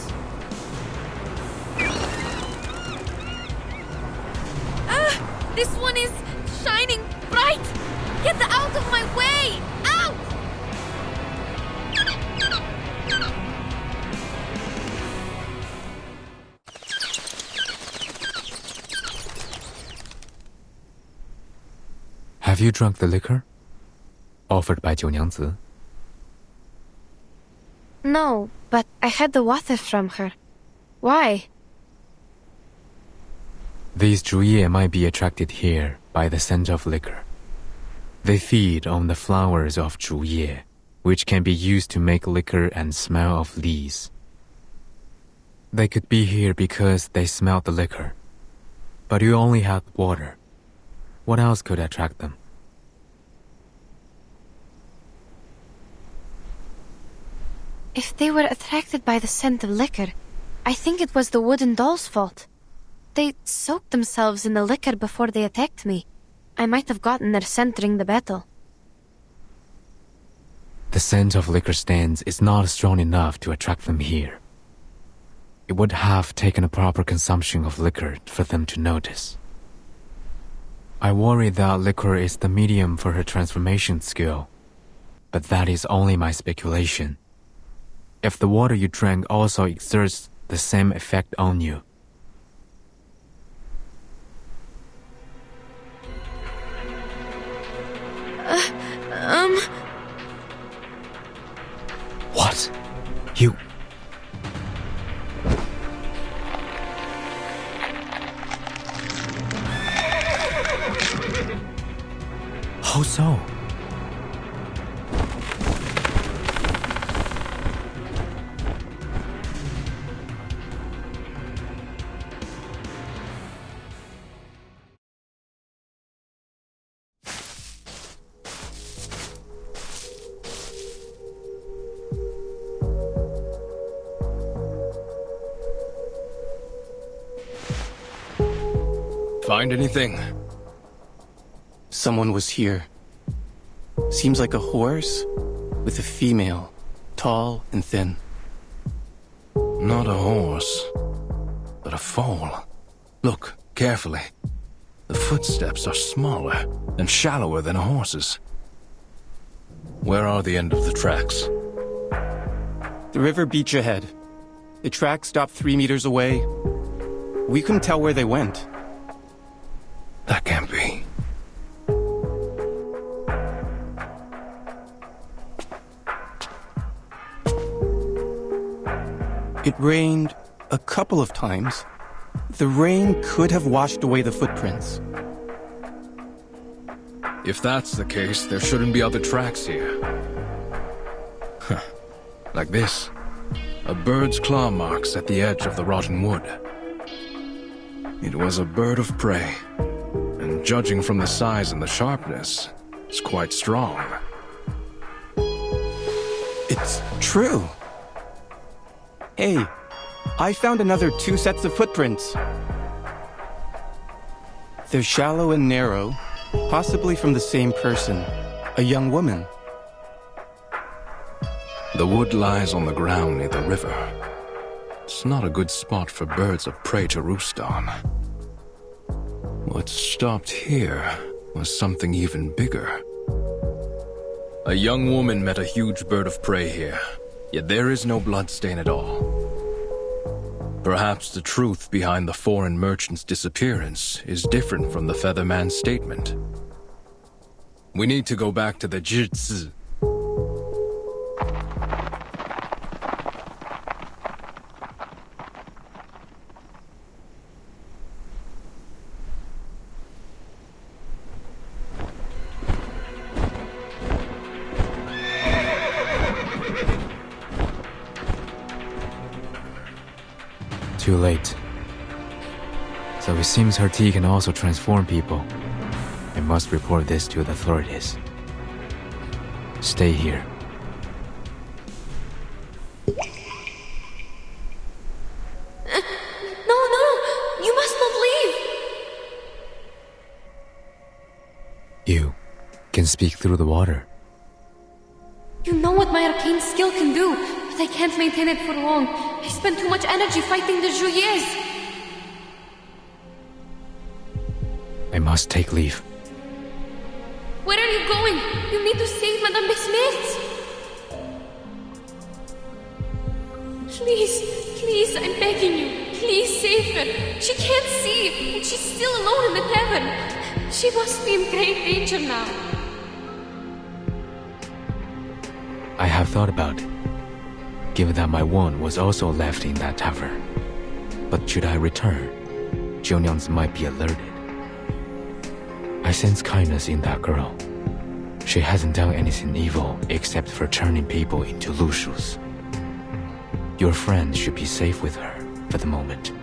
This one is shining bright! Get out of my way! Out! Have you drunk the liquor? Offered by 九娘子. No, but I had the water from her. Why? These 竹叶 might be attracted here by the scent of liquor. They feed on the flowers of 竹叶, which can be used to make liquor and smell of leaves. They could be here because they smelled the liquor. But you only had water. What else could attract them? If they were attracted by the scent of liquor, I think it was the wooden doll's fault. They soaked themselves in the liquor before they attacked me. I might have gotten their scent during the battle. The scent of liquor stands is not strong enough to attract them here. It would have taken a proper consumption of liquor for them to notice. I worry that liquor is the medium for her transformation skill, but that is only my speculation. If the water you drank also exerts the same effect on you. What? You... How so? Find anything? Someone was here. Seems like a horse with a female, tall and thin. Not a horse, but a foal. Look carefully. The footsteps are smaller and shallower than a horse's. Where are the end of the tracks? The river beach ahead. The track stopped 3 meters away. We couldn't tell where they went. That can't be. It rained a couple of times. The rain could have washed away the footprints. If that's the case, there shouldn't be other tracks here. Huh. Like this. A bird's claw marks at the edge of the rotten wood. It was a bird of prey. And judging from the size and the sharpness, it's quite strong. It's true. Hey, I found another 2 sets of footprints. They're shallow and narrow, possibly from the same person, a young woman. The wood lies on the ground near the river. It's not a good spot for birds of prey to roost on. What stopped here was something even bigger. A young woman met a huge bird of prey here. Yet there is no bloodstain at all. Perhaps the truth behind the foreign merchant's disappearance is different from the Featherman's statement. We need to go back to the Jitsu. Too late. So it seems her tea can also transform people. I must report this to the authorities. Stay here. No, you must not leave. You can speak through the water. You know what my arcane skill can do, but I can't maintain it for long. I spend too much energy fighting the Juliers. I must take leave. Where are you going? You need to save Madame Besmirtz. Please, I'm begging you. Please save her. She can't see, and she's still alone in the tavern. She must be in great danger now. I have thought about it, given that my wand was also left in that tavern. But should I return, Jionyang's might be alerted. I sense kindness in that girl. She hasn't done anything evil except for turning people into Lushus. Your friend should be safe with her for the moment.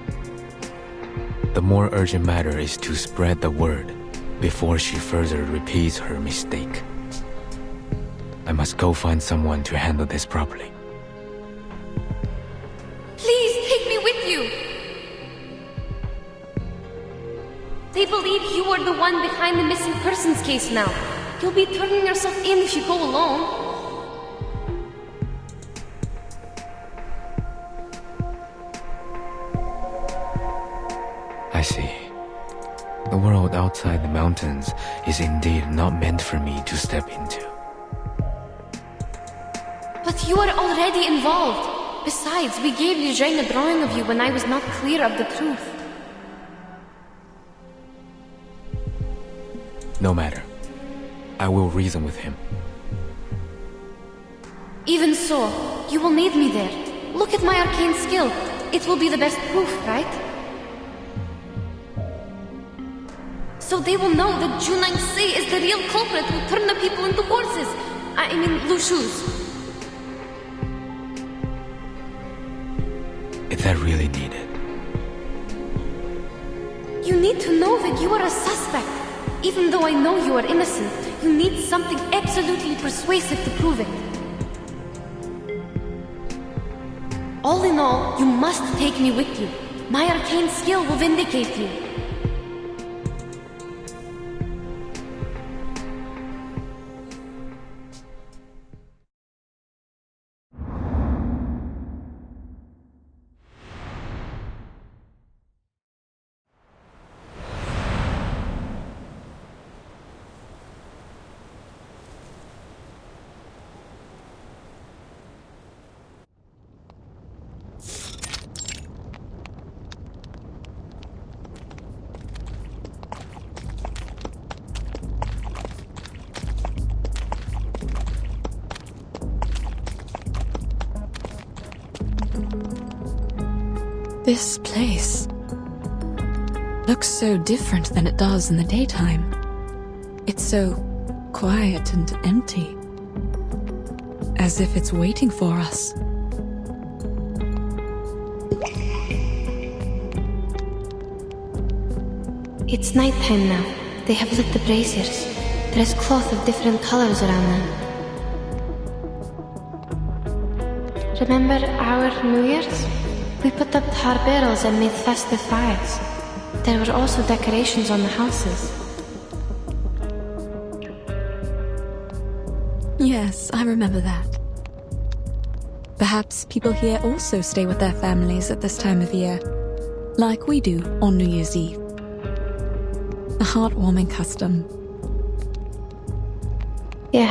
The more urgent matter is to spread the word before she further repeats her mistake. I must go find someone to handle this properly. Please take me with you. They believe you are the one behind the missing persons case now. You'll be turning yourself in if you go alone. I see. The world outside the mountains is indeed not meant for me to step into. But you are already involved. Besides, we gave Liu Zhang a drawing of you when I was not clear of the truth. No matter. I will reason with him. Even so, you will need me there. Look at my arcane skill. It will be the best proof, right? So they will know that Junang Si is the real culprit who turned the people into horses. I mean, Lushus. Is that really needed? You need to know that you are a suspect. Even though I know you are innocent, you need something absolutely persuasive to prove it. All in all, you must take me with you. My arcane skill will vindicate you. This place looks so different than it does in the daytime. It's so quiet and empty, as if it's waiting for us. It's nighttime now. They have lit the braziers. There is cloth of different colors around them. Remember our New Year's? We put up tar barrels and made festive fires. There were also decorations on the houses. Yes, I remember that. Perhaps people here also stay with their families at this time of year, like we do on New Year's Eve. A heartwarming custom. Yeah.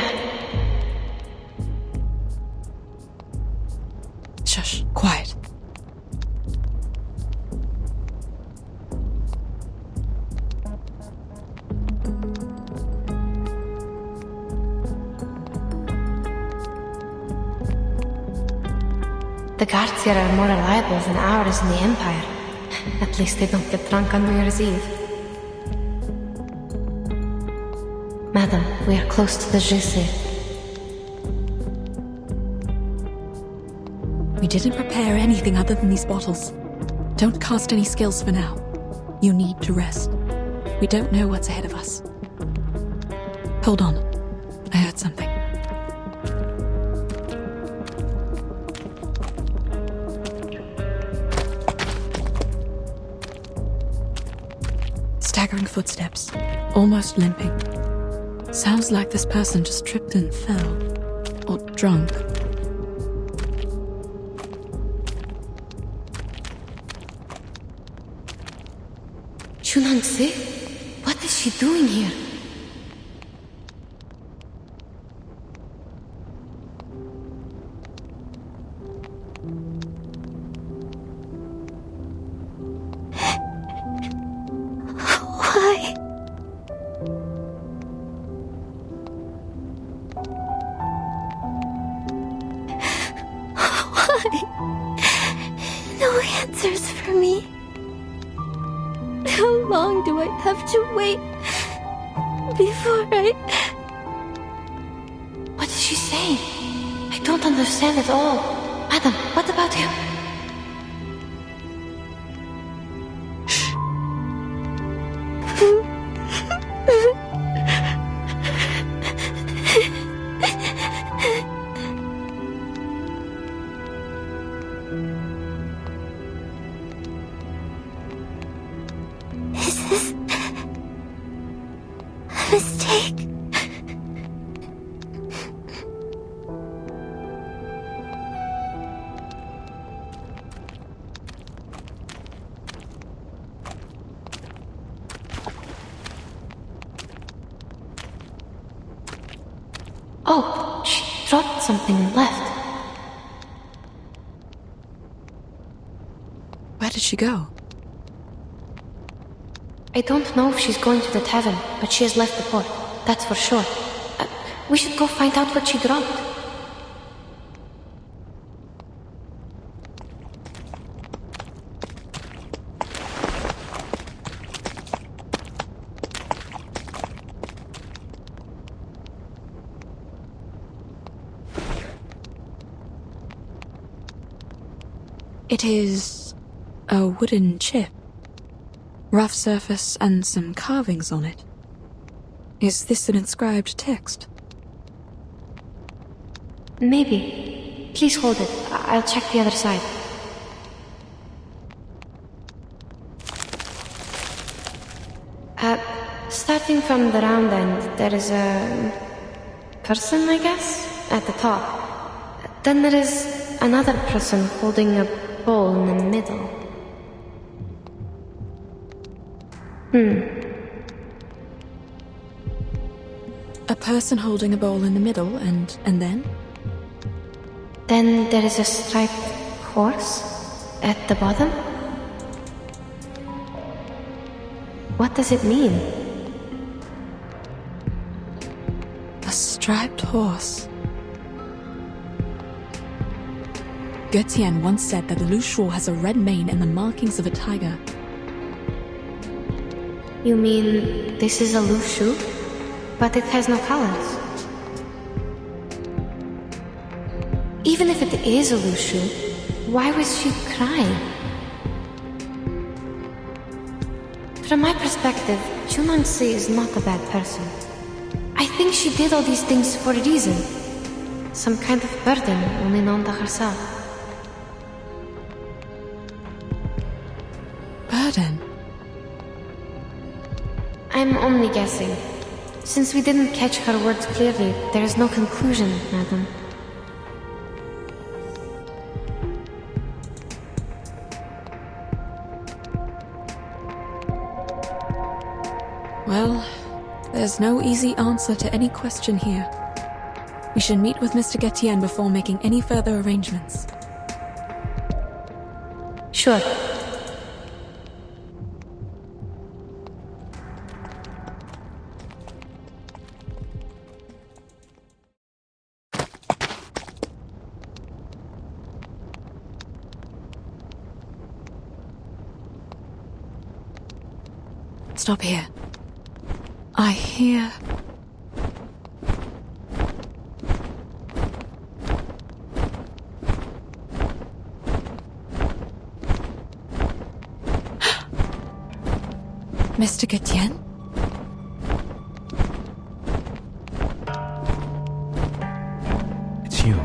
The guards here are more reliable than ours in the Empire. At least they don't get drunk on New Year's Eve. Madam, we are close to the Jesse. We didn't prepare anything other than these bottles. Don't cast any skills for now. You need to rest. We don't know what's ahead of us. Hold on. I heard something. Staggering footsteps, almost limping. Sounds like this person just tripped and fell. Or drunk. Chunangse? What is she doing here? Why? Why? No answers for me. How long do I have to wait before I... What is she saying? I don't understand at all. Madam, what about him? Is this a mistake? Oh, she dropped something and left. Where did she go? I don't know if she's going to the tavern, but she has left the port. That's for sure. We should go find out what she dropped. It is a wooden chip. Rough surface and some carvings on it. Is this an inscribed text? Maybe. Please hold it. I'll check the other side. Starting from the round end, there is a person, I guess, at the top. Then there is another person holding a bowl in the middle. A person holding a bowl in the middle, and then? Then there is a striped horse at the bottom. What does it mean? A striped horse. Götien once said that the Lushuo has a red mane and the markings of a tiger. You mean this is a Lushu, but it has no colors? Even if it is a Lushu, why was she crying? From my perspective, Chunangse is not a bad person. I think she did all these things for a reason. Some kind of burden only known to herself. Burden? I'm only guessing. Since we didn't catch her words clearly, there is no conclusion, madam. Well, there's no easy answer to any question here. We should meet with Mr. Götien before making any further arrangements. Sure. stop here. I hear... Mr. Gatien? It's you.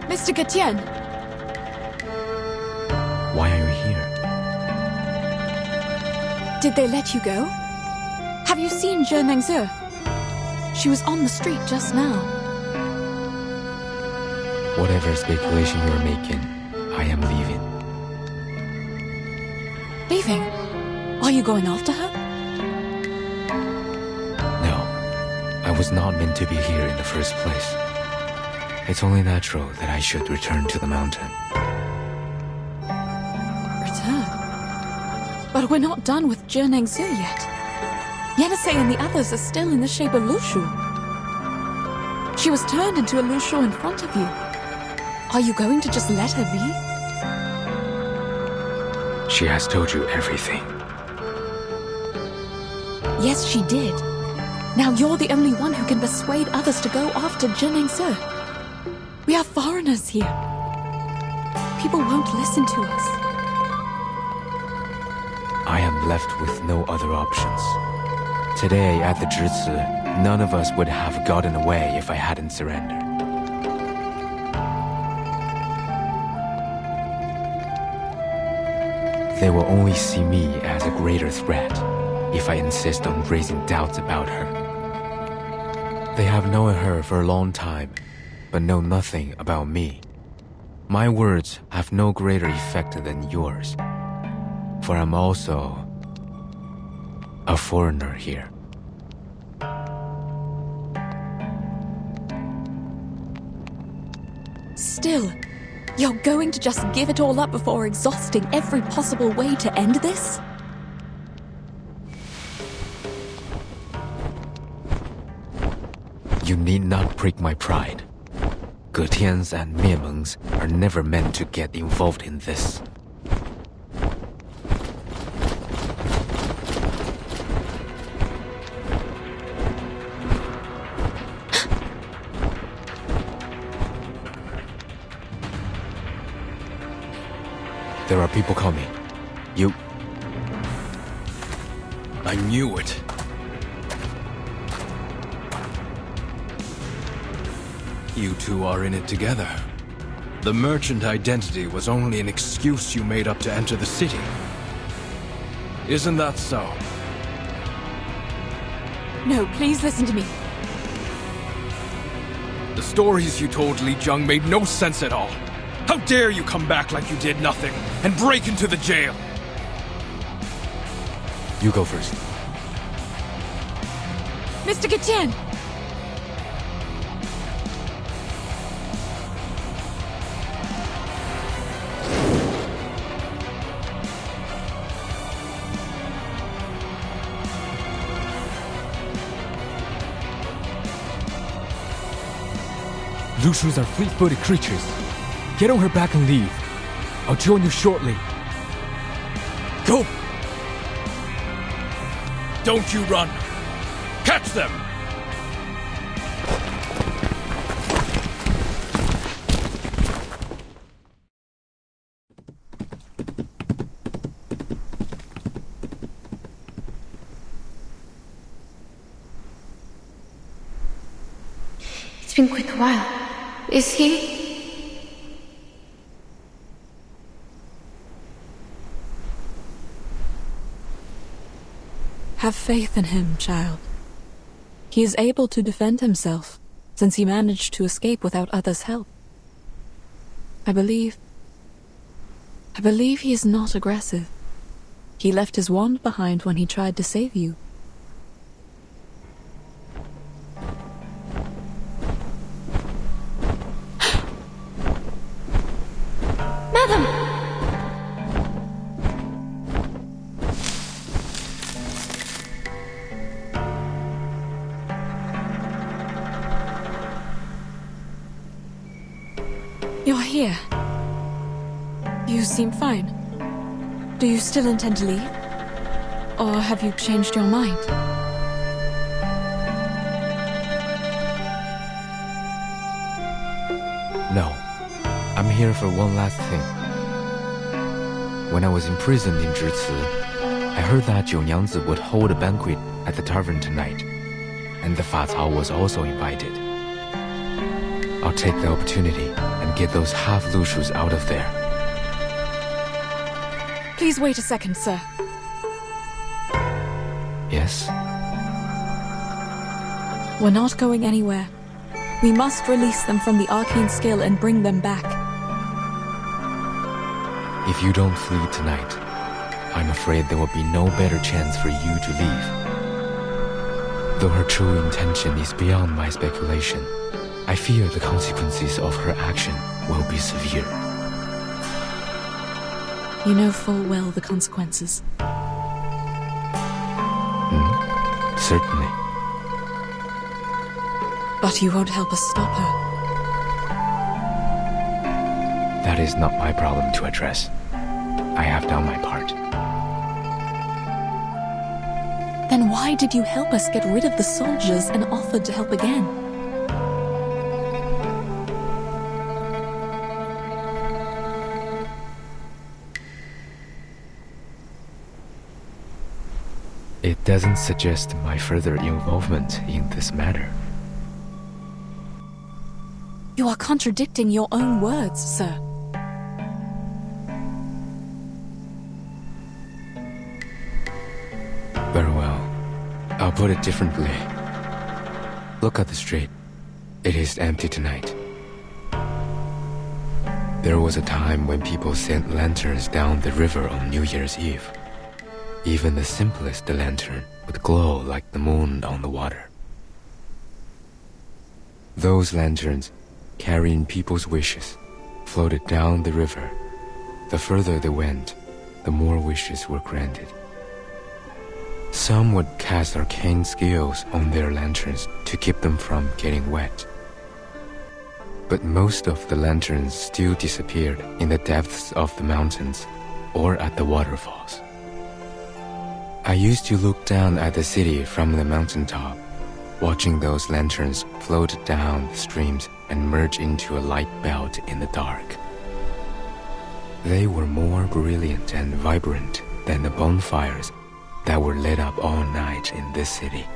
Mr. Gatien! Why are you here? Did they let you go? Have you seen Zhe Nengzi? She was on the street just now. Whatever speculation you're making, I am leaving. Leaving? Are you going after her? No, I was not meant to be here in the first place. It's only natural that I should return to the mountain. Return? But we're not done with Zhe Nengzi yet. Yenisei and the others are still in the shape of Lushu. She was turned into a Lushu in front of you. Are you going to just let her be? She has told you everything. Yes, she did. Now you're the only one who can persuade others to go after Zhe Nengzi. We are foreigners here. People won't listen to us. I am left with no other options. Today, at the Zhizi, none of us would have gotten away if I hadn't surrendered. They will only see me as a greater threat if I insist on raising doubts about her. They have known her for a long time, but know nothing about me. My words have no greater effect than yours, for I'm also a foreigner here. Still, you're going to just give it all up before exhausting every possible way to end this? You need not prick my pride. Getians and Miemengs are never meant to get involved in this. There are people coming. You... I knew it. You two are in it together. The merchant identity was only an excuse you made up to enter the city. Isn't that so? No, please listen to me. The stories you told Li Zheng made no sense at all. How dare you come back like you did nothing and break into the jail? You go first. Mr. Gatien! Lushus are fleet-footed creatures. Get on her back and leave. I'll join you shortly. Go! Don't you run! Catch them! It's been quite a while. Is he? Have faith in him, child. He is able to defend himself, since he managed to escape without others' help. I believe he is not aggressive. He left his wand behind when he tried to save you. Madam! You're here. You seem fine. Do you still intend to leave? Or have you changed your mind? No. I'm here for one last thing. When I was imprisoned in Zhici, I heard that Jiu Nyangzi would hold a banquet at the tavern tonight, and the Fa Cao was also invited. I'll take the opportunity and get those half Lushus out of there. Please wait a second, sir. Yes? We're not going anywhere. We must release them from the arcane skill and bring them back. If you don't flee tonight, I'm afraid there will be no better chance for you to leave. Though her true intention is beyond my speculation, I fear the consequences of her action will be severe. You know full well the consequences. Certainly. But you won't help us stop her. That is not my problem to address. I have done my part. Then why did you help us get rid of the soldiers and offered to help again? It doesn't suggest my further involvement in this matter. You are contradicting your own words, sir. Very well. I'll put it differently. Look at the street. It is empty tonight. There was a time when people sent lanterns down the river on New Year's Eve. Even the simplest lantern would glow like the moon on the water. Those lanterns, carrying people's wishes, floated down the river. The further they went, the more wishes were granted. Some would cast arcane skills on their lanterns to keep them from getting wet. But most of the lanterns still disappeared in the depths of the mountains or at the waterfalls. I used to look down at the city from the mountaintop, watching those lanterns float down the streams and merge into a light belt in the dark. They were more brilliant and vibrant than the bonfires that were lit up all night in this city.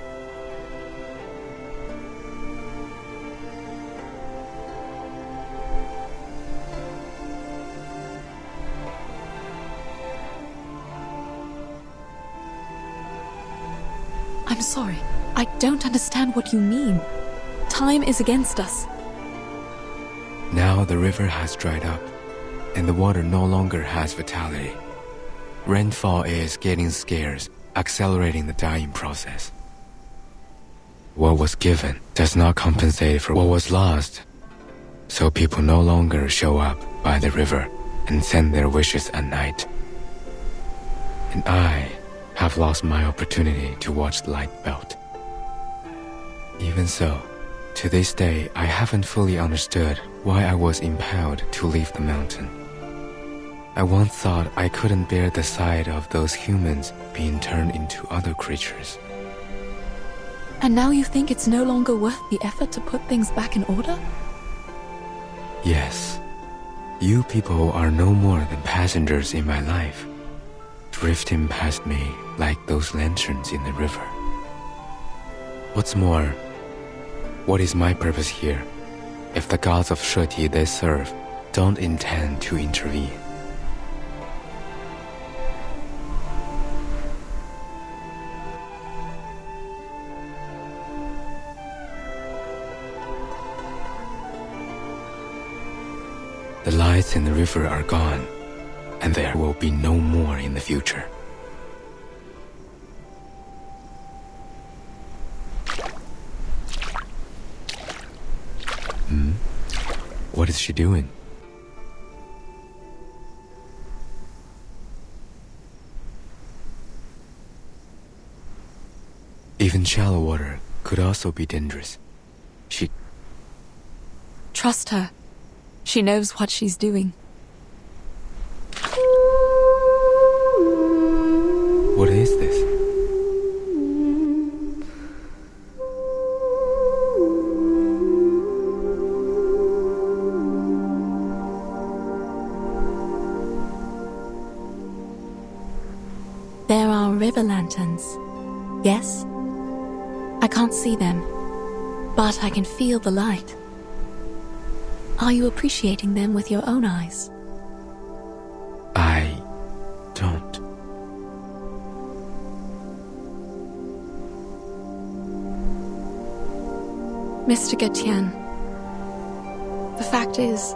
I'm sorry. I don't understand what you mean. Time is against us. Now the river has dried up, and the water no longer has vitality. Rainfall is getting scarce, accelerating the dying process. What was given does not compensate for what was lost, so people no longer show up by the river and send their wishes at night. And I have lost my opportunity to watch the light belt. Even so, to this day, I haven't fully understood why I was impelled to leave the mountain. I once thought I couldn't bear the sight of those humans being turned into other creatures. And now you think it's no longer worth the effort to put things back in order? Yes. You people are no more than passengers in my life, drifting past me like those lanterns in the river. What's more, what is my purpose here if the gods of Sheti they serve don't intend to intervene? The lights in the river are gone, and there will be no more in the future. What is she doing? Even shallow water could also be dangerous. She... Trust her. She knows what she's doing. What is this? There are river lanterns. Yes? I can't see them, but I can feel the light. Are you appreciating them with your own eyes? I don't. Mr. Getian, the fact is,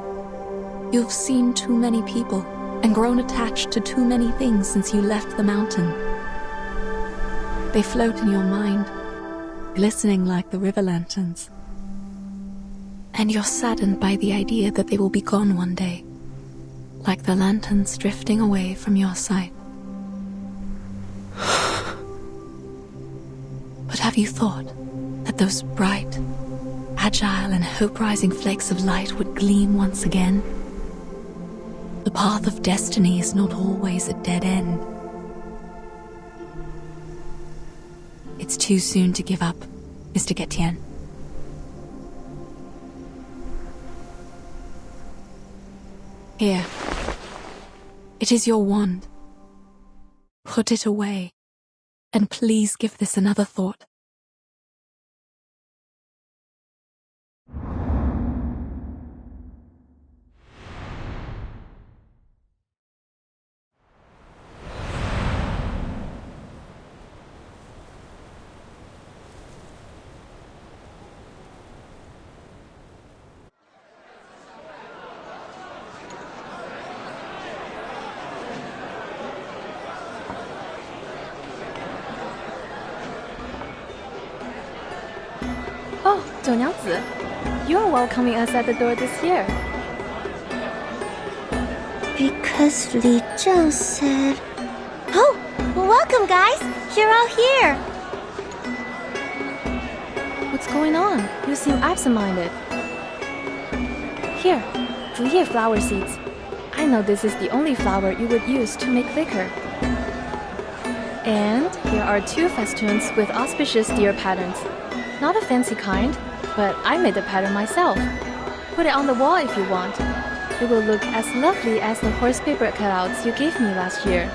you've seen too many people and grown attached to too many things since you left the mountain. They float in your mind, glistening like the river lanterns. And you're saddened by the idea that they will be gone one day, like the lanterns drifting away from your sight. But have you thought that those bright, agile and hope-rising flakes of light would gleam once again? The path of destiny is not always a dead end. It's too soon to give up, Mr. Getian. Here. It is your wand. Put it away, and please give this another thought. Oh, 九娘子, you're welcoming us at the door this year. Because Li Zheng said... Oh, welcome guys! You're all here! What's going on? You seem absent-minded. Here, 竹叶 flower seeds. I know this is the only flower you would use to make liquor. And here are 2 festoons with auspicious deer patterns. Not a fancy kind, but I made the pattern myself. Put it on the wall if you want. It will look as lovely as the horse paper cutouts you gave me last year.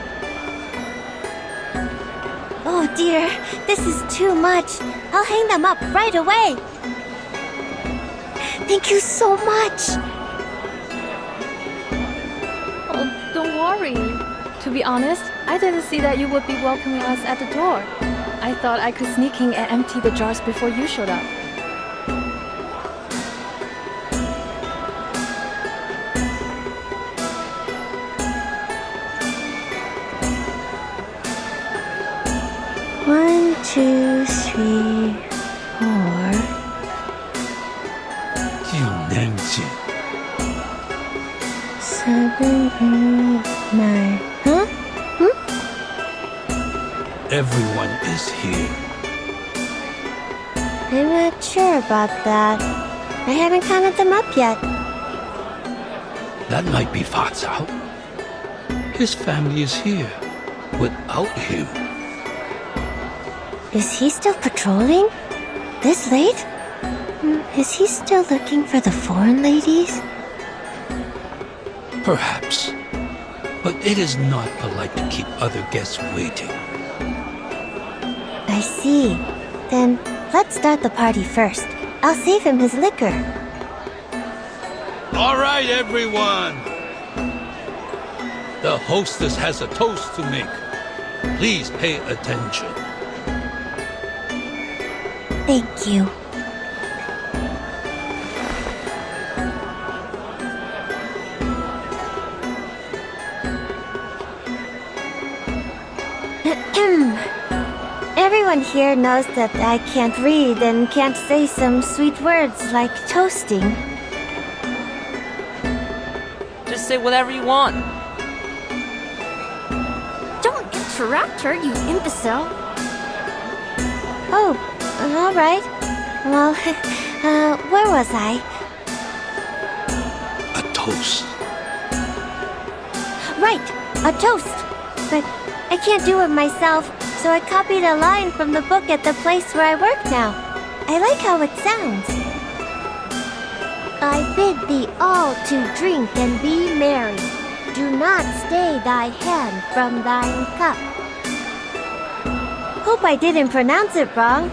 Oh dear, this is too much. I'll hang them up right away. Thank you so much. Oh, don't worry. To be honest, I didn't see that you would be welcoming us at the door. I thought I could sneak in and empty the jars before you showed up. One, 2, 3, 4. 7, 8, 9. Huh? Everyone is here. I'm not sure about that. I haven't counted them up yet. That might be Fa Cao. His family is here. Without him. Is he still patrolling? This late? Is he still looking for the foreign ladies? Perhaps. But it is not polite to keep other guests waiting. I see. Then let's start the party first. I'll save him his liquor. All right, everyone. The hostess has a toast to make. Please pay attention. Thank you. Everyone here knows that I can't read and can't say some sweet words like toasting. Just say whatever you want. Don't interrupt her, you imbecile. Oh, all right. Well, where was I? A toast. Right, a toast. But I can't do it myself, so I copied a line from the book at the place where I work now. I like how it sounds. I bid thee all to drink and be merry. Do not stay thy hand from thine cup. Hope I didn't pronounce it wrong.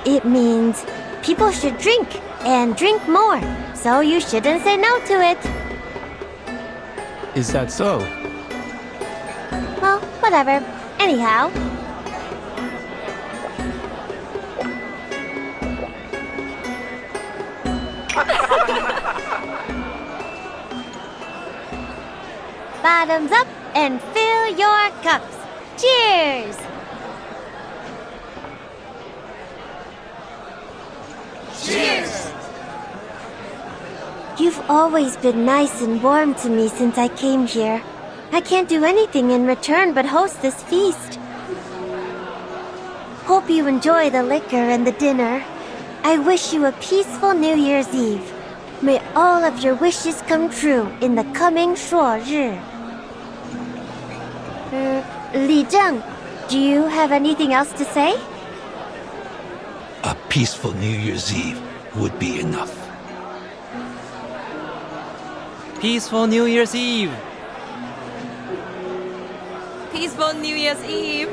It means people should drink and drink more, so you shouldn't say no to it. Is that so? Well, whatever. Anyhow. Bottoms up and fill your cups. Cheers! Cheers! You've always been nice and warm to me since I came here. I can't do anything in return but host this feast. Hope you enjoy the liquor and the dinner. I wish you a peaceful New Year's Eve. May all of your wishes come true in the coming 朔日. Li Zheng, do you have anything else to say? A peaceful New Year's Eve would be enough. Peaceful New Year's Eve! Peaceful New Year's Eve.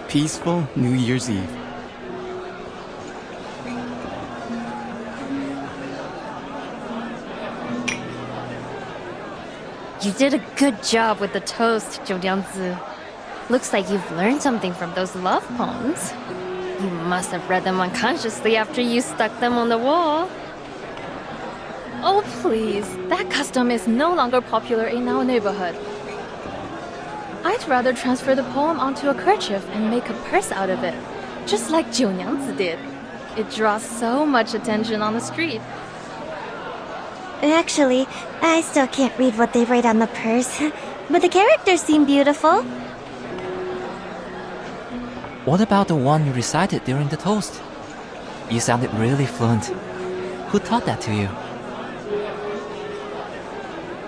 Peaceful New Year's Eve. You did a good job with the toast, Zhou Liangzi. Looks like you've learned something from those love poems. You must have read them unconsciously after you stuck them on the wall. Oh, please. That custom is no longer popular in our neighborhood. I'd rather transfer the poem onto a kerchief and make a purse out of it, just like Zhou Niangzi did. It draws so much attention on the street. Actually, I still can't read what they write on the purse, but the characters seem beautiful. What about the one you recited during the toast? You sounded really fluent. Who taught that to you?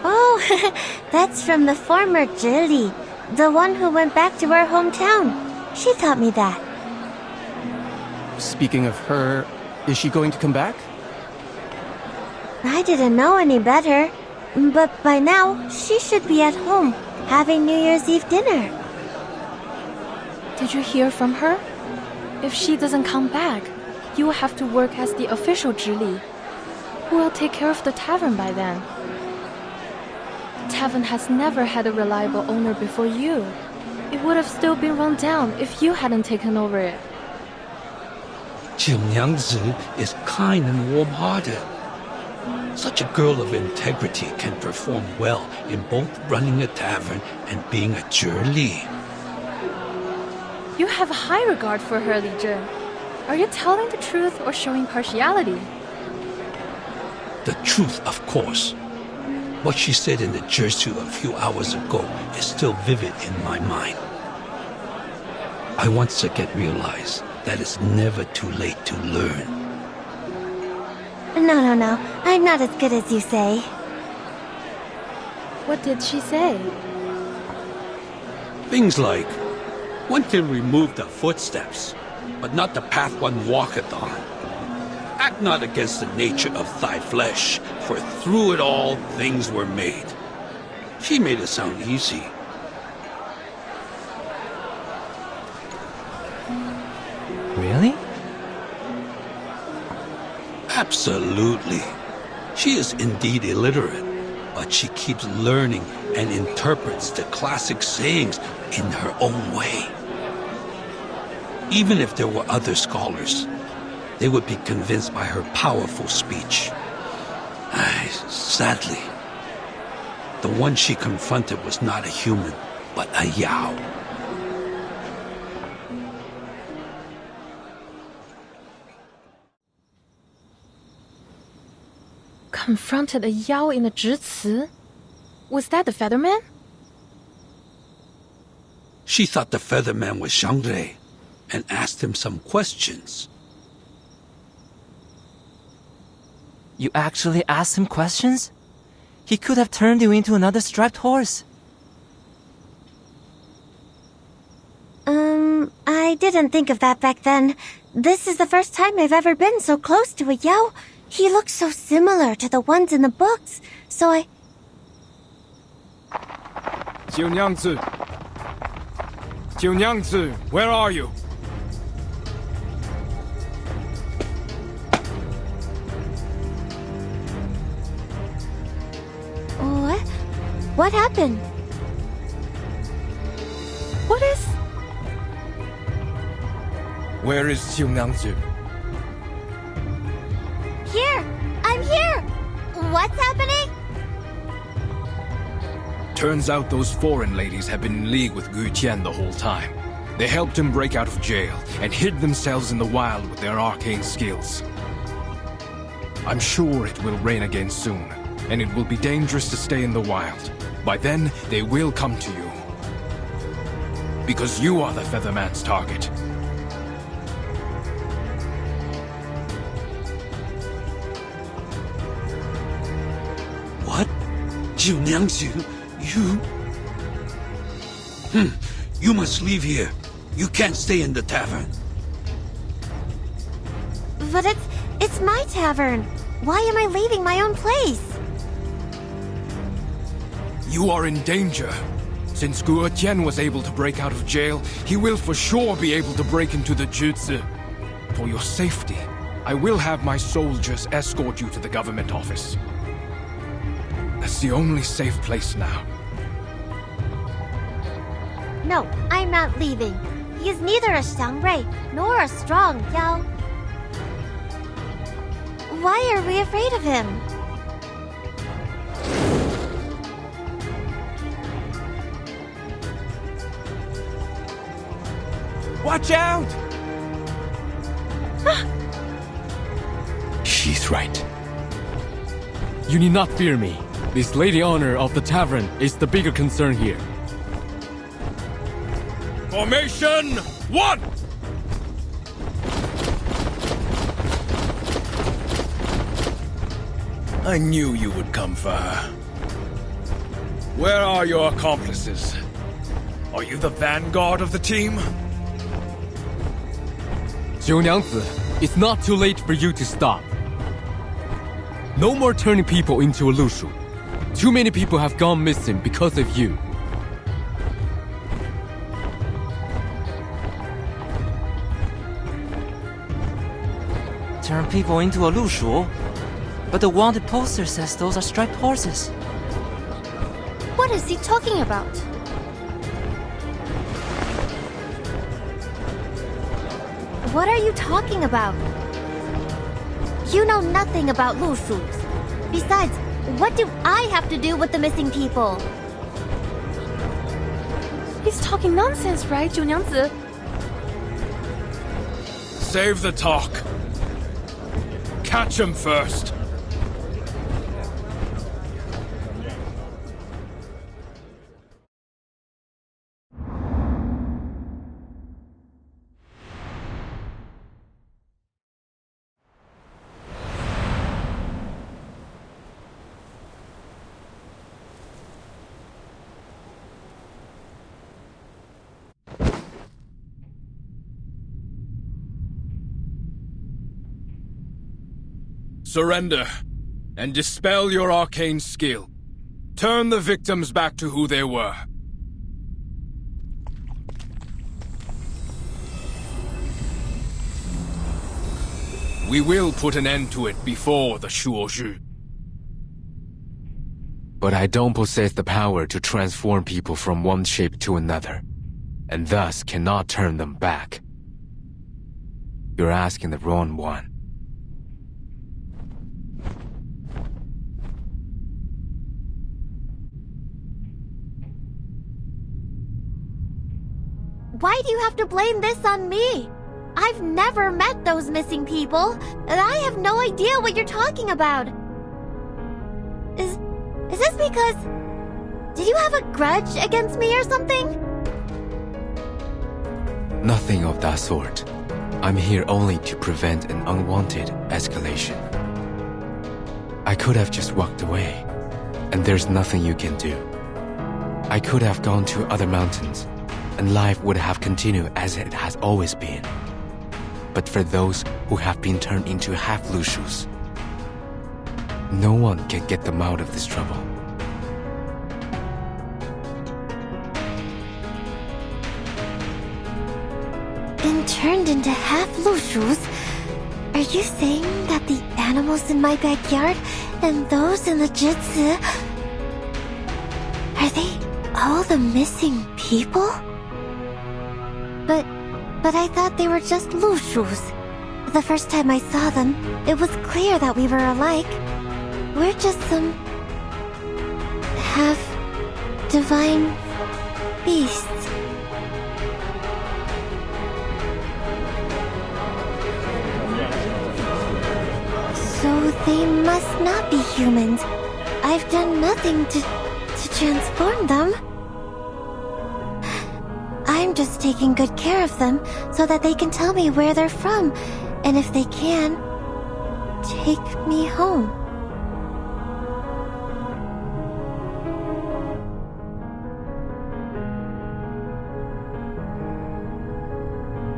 Oh, that's from the former Zhili, the one who went back to our hometown. She taught me that. Speaking of her, is she going to come back? I didn't know any better, but by now, she should be at home, having New Year's Eve dinner. Did you hear from her? If she doesn't come back, you will have to work as the official Zhili. Who will take care of the tavern by then? The tavern has never had a reliable owner before you. It would have still been run down if you hadn't taken over it. Zhou Niangzi is kind and warm-hearted. Such a girl of integrity can perform well in both running a tavern and being a Zhili. You have high regard for her, Li Zhen. Are you telling the truth or showing partiality? The truth, of course. What she said in the Jersey a few hours ago is still vivid in my mind. I once again realized that it's never too late to learn. No. I'm not as good as you say. What did she say? Things like, one can remove the footsteps, but not the path one walketh on. Act not against the nature of thy flesh, for through it all things were made. She made it sound easy. Really? Absolutely. She is indeed illiterate, but she keeps learning and interprets the classic sayings in her own way. Even if there were other scholars, they would be convinced by her powerful speech. Sadly, the one she confronted was not a human, but a Yao. Confronted a Yao in a Zhici? Was that the Featherman? She thought the Featherman was Zhang Rei and asked him some questions. You actually asked him questions? He could have turned you into another striped horse. I didn't think of that back then. This is the first time I've ever been so close to a Yao. He looks so similar to the ones in the books, so I... Jiunyangzi! Jiunyangzi, where are you? What happened? What is... Where is Jiunyangzi? Here! I'm here! What's happening? Turns out those foreign ladies have been in league with Gu Tian the whole time. They helped him break out of jail and hid themselves in the wild with their arcane skills. I'm sure it will rain again soon, and it will be dangerous to stay in the wild. By then, they will come to you. Because you are the Featherman's target. What? Jiunyangzi, you... You must leave here. You can't stay in the tavern. But it's my tavern. Why am I leaving my own place? You are in danger. Since Gu Tian was able to break out of jail, he will for sure be able to break into the jutsu. For your safety, I will have my soldiers escort you to the government office. That's the only safe place now. No, I'm not leaving. He is neither a Xiangrui nor a strong Yao. Why are we afraid of him? Watch out! She's right. You need not fear me. This lady owner of the tavern is the bigger concern here. Formation 1! I knew you would come for her. Where are your accomplices? Are you the vanguard of the team? Jiunyangzi, it's not too late for you to stop. No more turning people into a Lushu. Too many people have gone missing because of you. Turn people into a Lushu? But the wanted poster says those are striped horses. What is he talking about? What are you talking about? You know nothing about Lushus. Besides, what do I have to do with the missing people? He's talking nonsense, right, Jiunyangzi? Save the talk. Catch him first. Surrender, and dispel your arcane skill. Turn the victims back to who they were. We will put an end to it before the Shuozhu. But I don't possess the power to transform people from one shape to another, and thus cannot turn them back. You're asking the wrong one. Why do you have to blame this on me? I've never met those missing people, and I have no idea what you're talking about. Is this because... Did you have a grudge against me or something? Nothing of that sort. I'm here only to prevent an unwanted escalation. I could have just walked away, and there's nothing you can do. I could have gone to other mountains, and life would have continued as it has always been. But for those who have been turned into half-Lushus, no one can get them out of this trouble. Been turned into half-Lushus? Are you saying that the animals in my backyard and those in the Jitsu, are they all the missing people? But I thought they were just Lushus. The first time I saw them, it was clear that we were alike. We're just some half-divine beasts. So they must not be humans. I've done nothing to transform them. I'm just taking good care of them so that they can tell me where they're from, and if they can, take me home.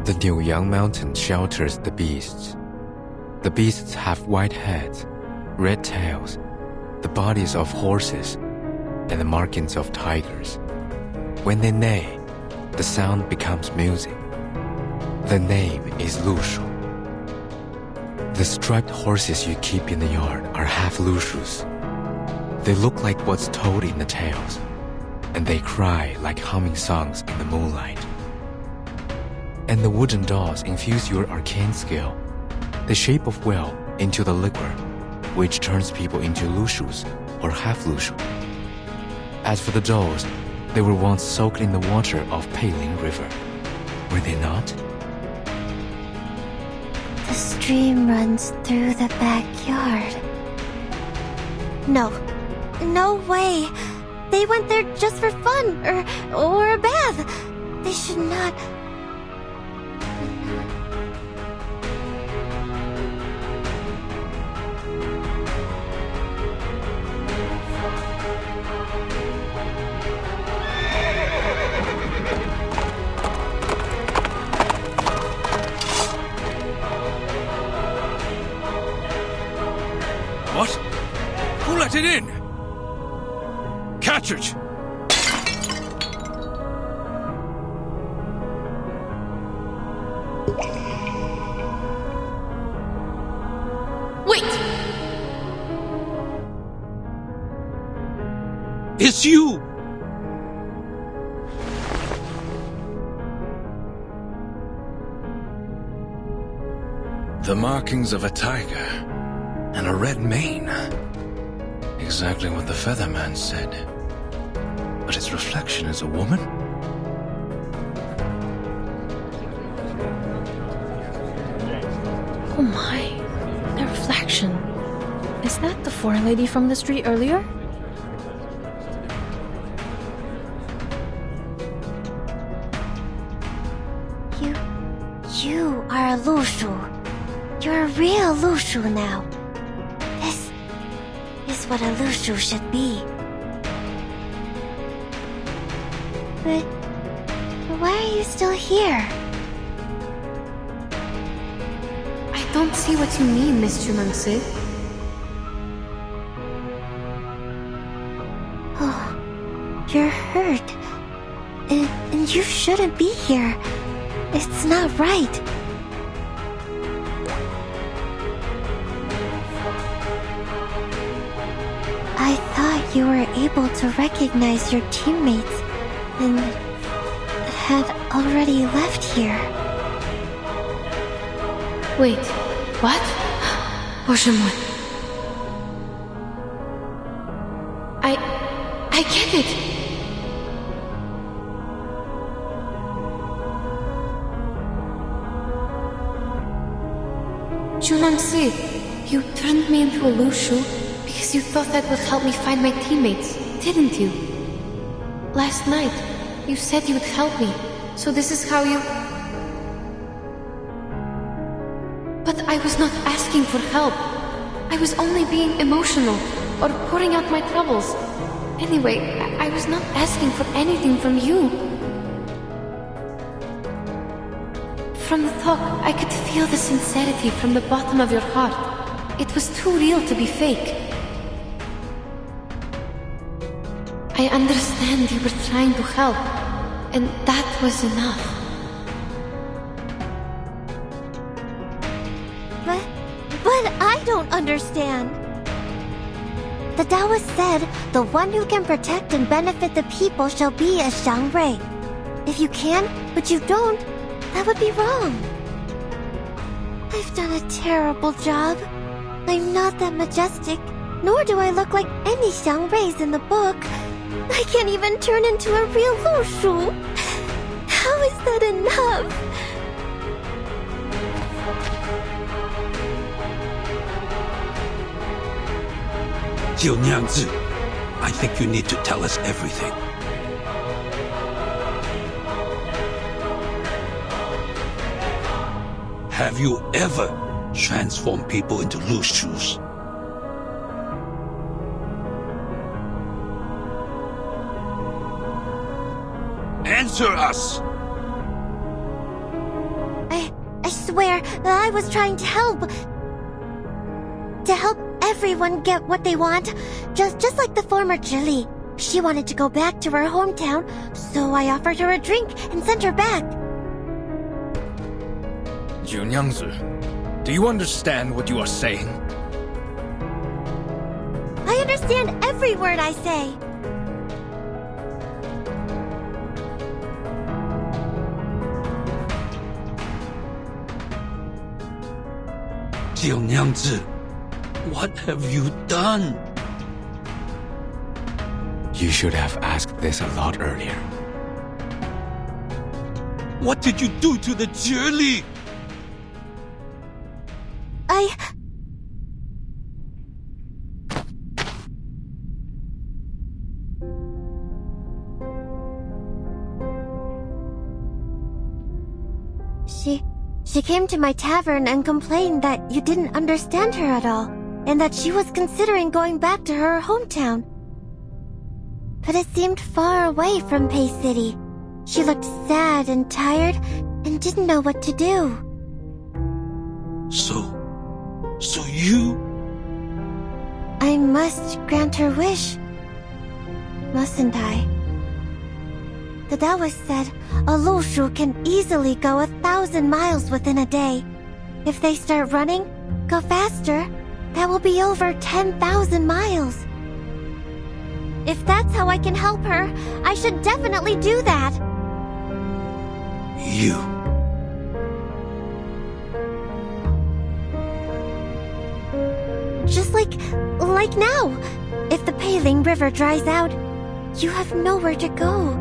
The Niuyang Mountain shelters the beasts. The beasts have white heads, red tails, the bodies of horses, and the markings of tigers. When they neigh, the sound becomes music. The name is Lushu. The striped horses you keep in the yard are half-Lushus. They look like what's told in the tales, and they cry like humming songs in the moonlight. And the wooden dolls infuse your arcane skill, the shape of well, into the liquor, which turns people into Lushus or half-Lushu. As for the dolls, they were once soaked in the water of Peiling River. Were they not? The stream runs through the backyard. No. No way. They went there just for fun or a bath. They should not. What? Who let it in? Catch it! Wait! It's you! The markings of a tiger and a red mane. Exactly what the Featherman said. But its reflection is a woman? Oh my, the reflection. Is that the foreign lady from the street earlier? You are a Lushu. You're a real Lushu now. This is what a Lushu should be. But why are you still here? I don't see what you mean, Miss Chunangsi. Oh, you're hurt. And you shouldn't be here. It's not right. I thought you were able to recognize your teammates and had already left here. Wait, what? Боже мой. I get it. Chunangsi, you turned me into a Lushu because you thought that would help me find my teammates, didn't you? Last night, you said you would help me, so this is how you... But I was not asking for help. I was only being emotional or pouring out my troubles. Anyway, I was not asking for anything from you. From the talk, I could feel the sincerity from the bottom of your heart. It was too real to be fake. I understand you were trying to help, and that was enough. But I don't understand. The Taoist said, the one who can protect and benefit the people shall be a Xiangrui. If you can, but you don't, that would be wrong. I've done a terrible job. I'm not that majestic, nor do I look like any Xiangruis in the book. I can't even turn into a real Lu Shu. How is that enough? Jiu Niangzi, I think you need to tell us everything. Have you ever transformed people into Lu Shus? Answer us! I swear that I was trying to help. To help everyone get what they want. Just like the former Zhili. She wanted to go back to her hometown, so I offered her a drink and sent her back. Jiunyangzi, do you understand what you are saying? I understand every word I say. Jiu Niangzi, what have you done? You should have asked this a lot earlier. What did you do to the Zhili? She came to my tavern and complained that you didn't understand her at all, and that she was considering going back to her hometown. But it seemed far away from Pei City. She looked sad and tired and didn't know what to do. So you... I must grant her wish, mustn't I? The Taoist said a Lu Shu can easily go 1,000 miles within a day. If they start running, go faster, that will be over 10,000 miles. If that's how I can help her, I should definitely do that. You... Just like now. If the Peiling River dries out, you have nowhere to go.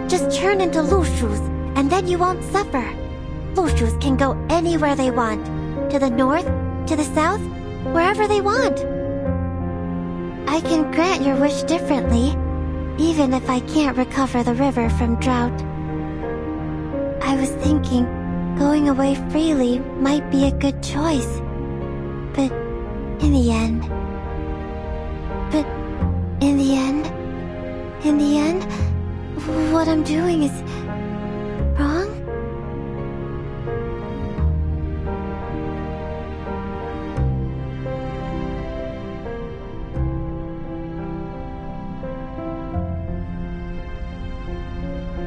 Just turn into Lu Shus, and then you won't suffer. Lu Shus can go anywhere they want. To the north, to the south, wherever they want. I can grant your wish differently, even if I can't recover the river from drought. I was thinking, going away freely might be a good choice. But in the end, what I'm doing is wrong?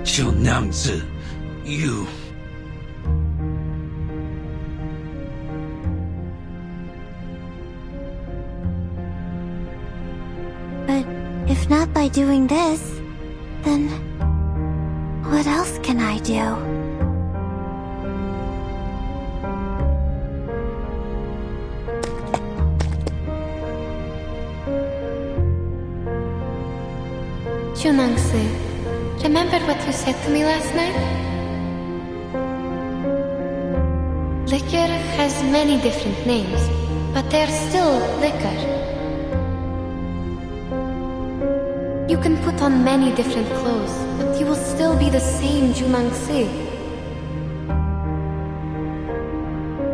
Jiu Niangzi, you... But if not by doing this, then what else can I do? Jiu Niangzi, remember what you said to me last night? Liquor has many different names, but they're still liquor. You can put on many different clothes, but you will still be the same Jiu Niangzi.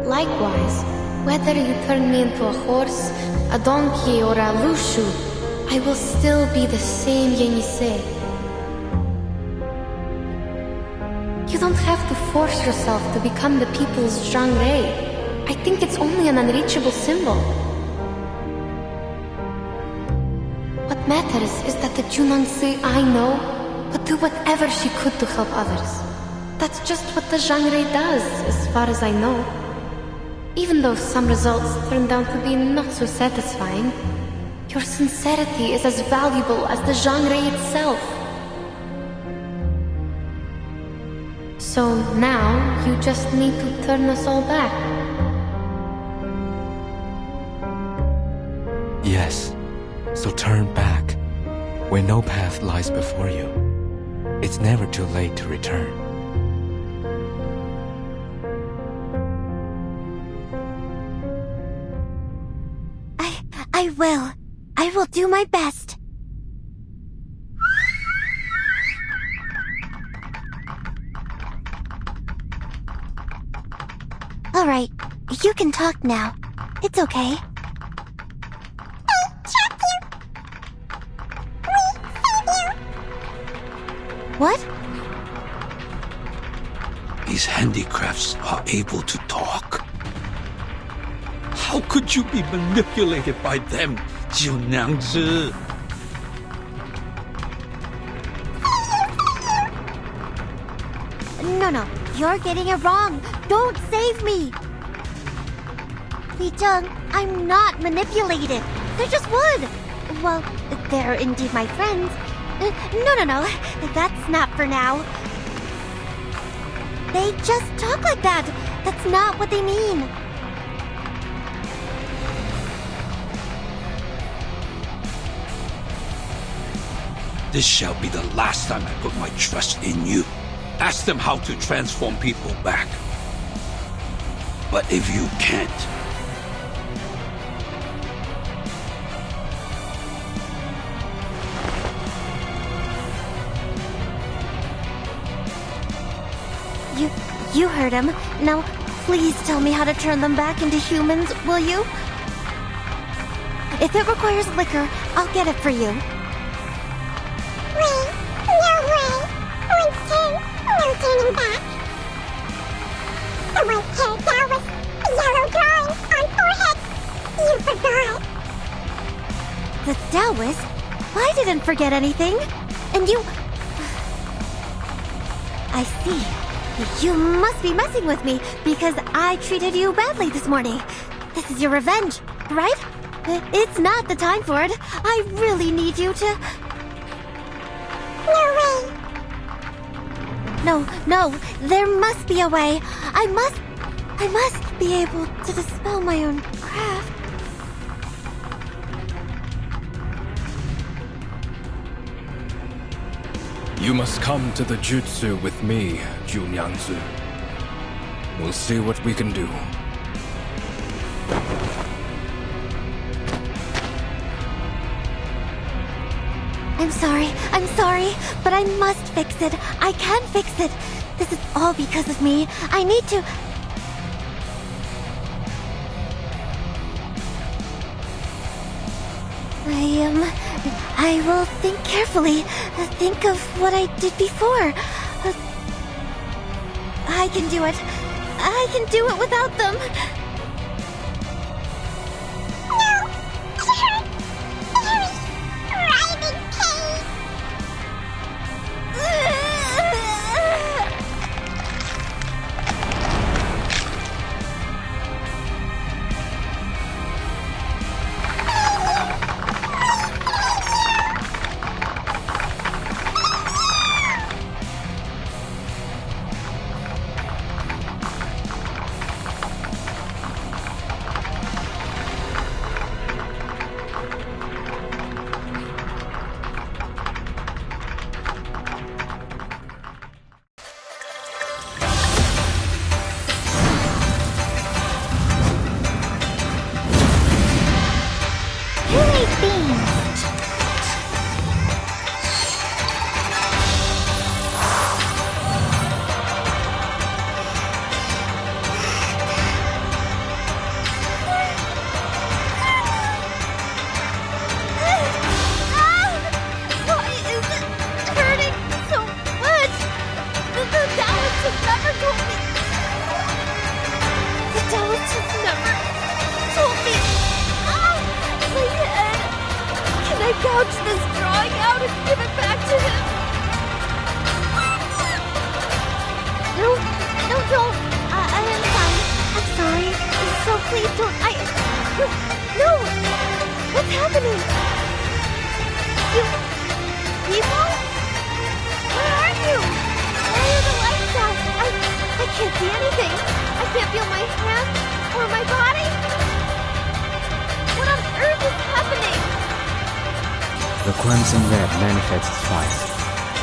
Likewise, Whether you turn me into a horse, a donkey, or a lushu, I will still be the same Yenisei. You don't have to force yourself to become the people's Zhangrei. I think it's only an unreachable symbol. What matters is that the Junansi I know would do whatever she could to help others. That's just what the Zhangrei does, as far as I know. Even though some results turned out to be not so satisfying, your sincerity is as valuable as the Zhangrei itself. So now, you just need to turn us all back. Yes, so turn back, where no path lies before you. It's never too late to return. I will do my best. All right, you can talk now. It's okay. What? These handicrafts are able to talk. How could you be manipulated by them, Jiu Nyangzi? No, you're getting it wrong. Don't save me. Li Zheng, I'm not manipulated. They're just wood. Well, they're indeed my friends. No, that's not for now. They just talk like that. That's not what they mean. This shall be the last time I put my trust in you. Ask them how to transform people back. But if you can't, You heard him. Now, please tell me how to turn them back into humans, will you? If it requires liquor, I'll get it for you. Wait, no way. Winston, no turning back. The white-haired Taoist, yellow drawing on forehead. You forgot. The Taoist? I didn't forget anything. And you... I see. You must be messing with me because I treated you badly this morning. This is your revenge, right? It's not the time for it. I really need you to... No way. No, there must be a way. I must be able to dispel my own craft. You must come to the jutsu with me, Jiu Nyangzi. We'll see what we can do. I'm sorry, but I must fix it. I can fix it. This is all because of me. I need to... I will think carefully. Think of what I did before. I can do it. I can do it without them. No! It hurts! It hurts! Writhing pain! gouge this drawing out and give it back to him. No, don't. I am fine. I'm sorry. So please don't. No. What's happening? You people? Where are you? Why are the lights out? I can't see anything. I can't feel my hand or my body. What on earth is happening? The crimson red manifests fire,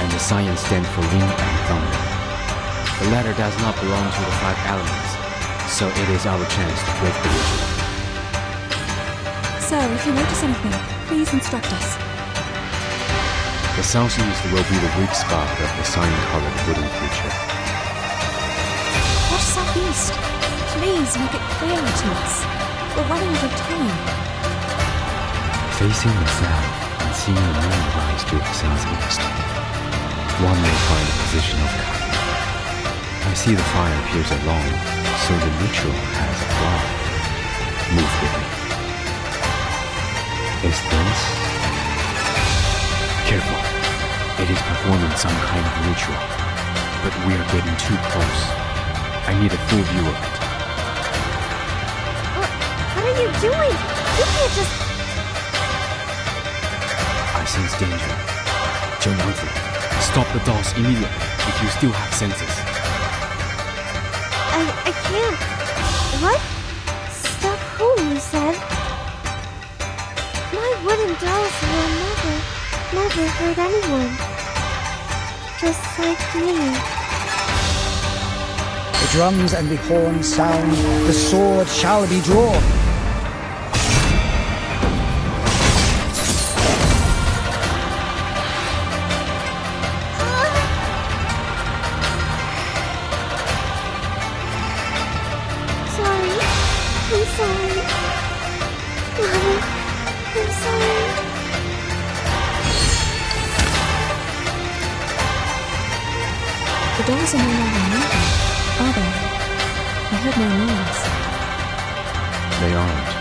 and the sign stands for wind and thunder. The latter does not belong to the 5 elements, so it is our chance to break the ritual. Sir, if you notice anything, please instruct us. The southeast will be the weak spot of the sign-colored wooden creature. What southeast? Please make it clearer to us. We're running out of time. Facing the south and seeing the moon rise to the southeast, one may find a position of calm. I see the fire appears along, so the ritual has a flaw. Move with me. Is this? Careful. It is performing some kind of ritual, but we are getting too close. I need a full view of it. What are you doing? You can't just... I sense danger. Zhou Yangzi, stop the dolls immediately if you still have senses. I can't. What? Stop who, you said? My wooden dolls will never hurt anyone. Just like me. The drums and the horns sound, the sword shall be drawn. The dolls are no longer moving, are they? I heard no noise. They aren't.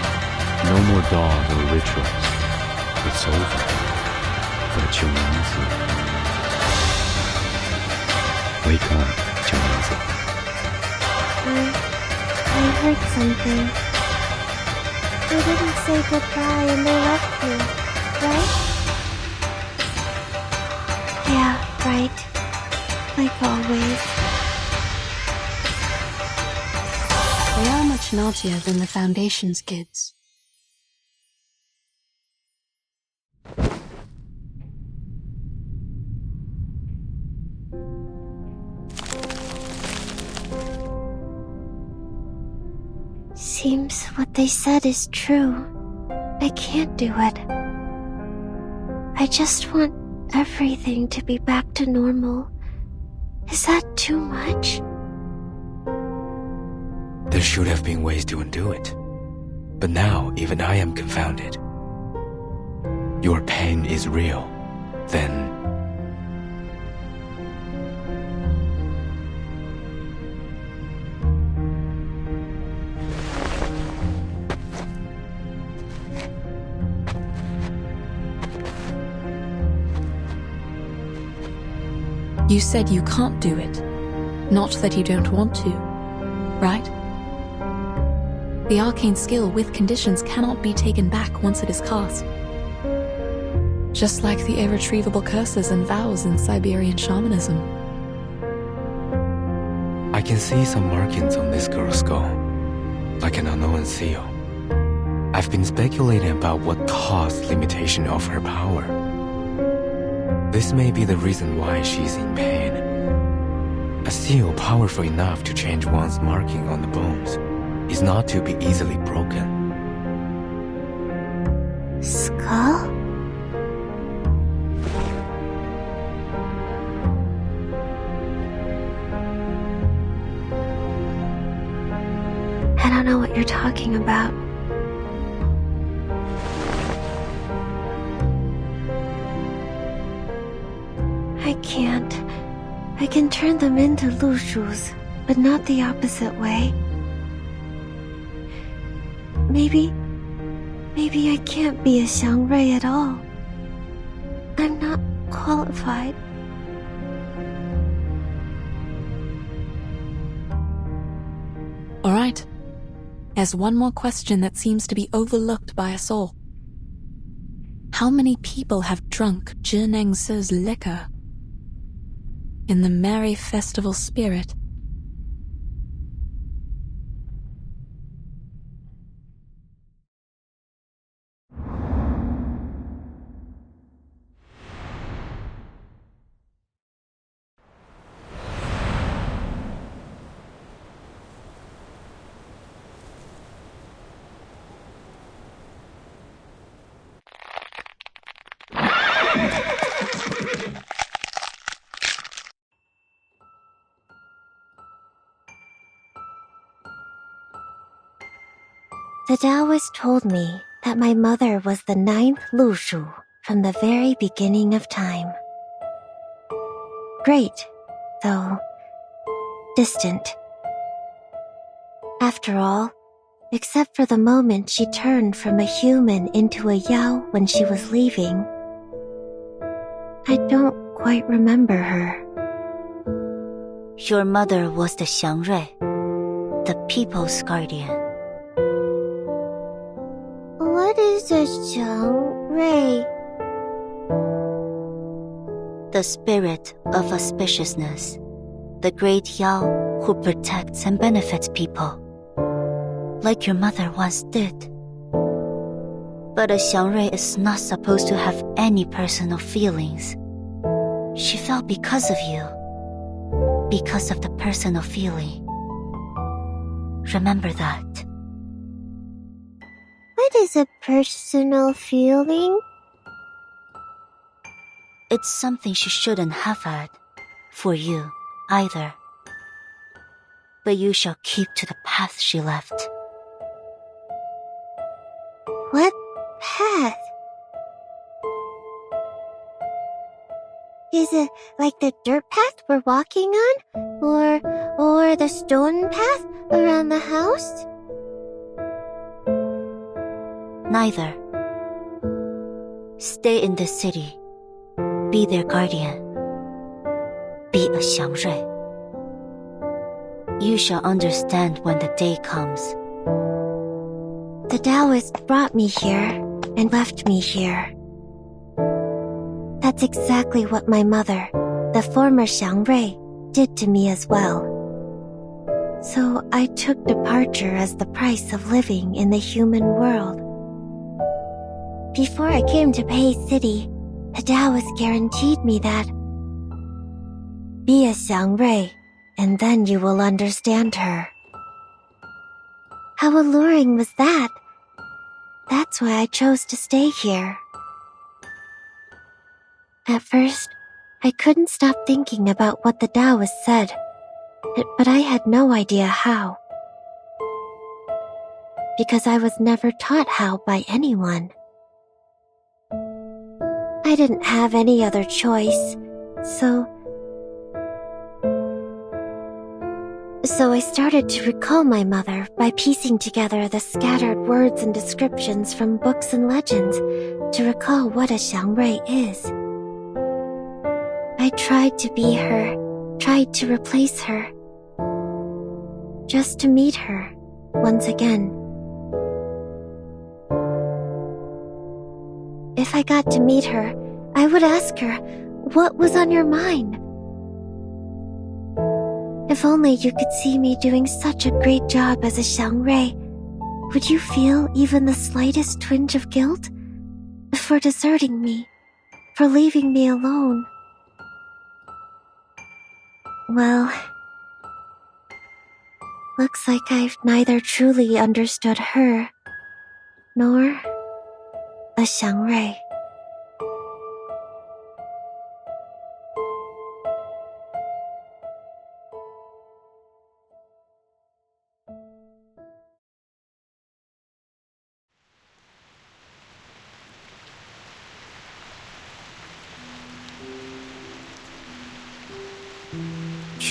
No more dolls or rituals. It's over. But Zhou Yangzi. Wake up, Zhou Yangzi. I heard something. They didn't say goodbye and they left me, right? Yeah, right. Like always. They are much naughtier than the Foundation's kids. Seems what they said is true. I can't do it. I just want everything to be back to normal. Is that too much? There should have been ways to undo it. But now, even I am confounded. Your pain is real. Then... You said you can't do it. Not that you don't want to, right? The arcane skill with conditions cannot be taken back once it is cast. Just like the irretrievable curses and vows in Siberian shamanism. I can see some markings on this girl's skull, like an unknown seal. I've been speculating about what caused limitation of her power. This may be the reason why she's in pain. A seal powerful enough to change one's marking on the bones is not to be easily broken. Skull? I don't know what you're talking about. I can't. I can turn them into Lushus, but not the opposite way. Maybe I can't be a Xiangrui at all. I'm not qualified. All right. There's one more question that seems to be overlooked by us all. How many people have drunk Zhinengsi's liquor? In the merry festival spirit, The Taoist told me that my mother was the 9th Lu Shu from the very beginning of time. Great, though distant. After all, except for the moment she turned from a human into a Yao when she was leaving, I don't quite remember her. Your mother was the Xiangrui, the people's guardian. What is a Xiangrui? The spirit of auspiciousness, the great Yao who protects and benefits people, like your mother once did. But a Xiangrui is not supposed to have any personal feelings. She fell because of you, because of the personal feeling. Remember that. What is a personal feeling? It's something she shouldn't have had, for you, either. But you shall keep to the path she left. What path? Is it like the dirt path we're walking on? Or the stone path around the house? Neither. Stay in the city. Be their guardian. Be a Xiangrui. You shall understand when the day comes. The Taoist brought me here and left me here. That's exactly what my mother, the former Xiangrui, did to me as well. So I took departure as the price of living in the human world. Before I came to Pei City, the Taoist guaranteed me that be a Xiangrui, and then you will understand her. How alluring was that? That's why I chose to stay here. At first, I couldn't stop thinking about what the Taoist said, but I had no idea how. Because I was never taught how by anyone. I didn't have any other choice, so I started to recall my mother by piecing together the scattered words and descriptions from books and legends to recall what a Xiangrui is. I tried to be her, tried to replace her, just to meet her once again. If I got to meet her, I would ask her, what was on your mind? If only you could see me doing such a great job as a Xiangrui, would you feel even the slightest twinge of guilt? For deserting me, for leaving me alone? Well, looks like I've neither truly understood her, nor a Xiangrui.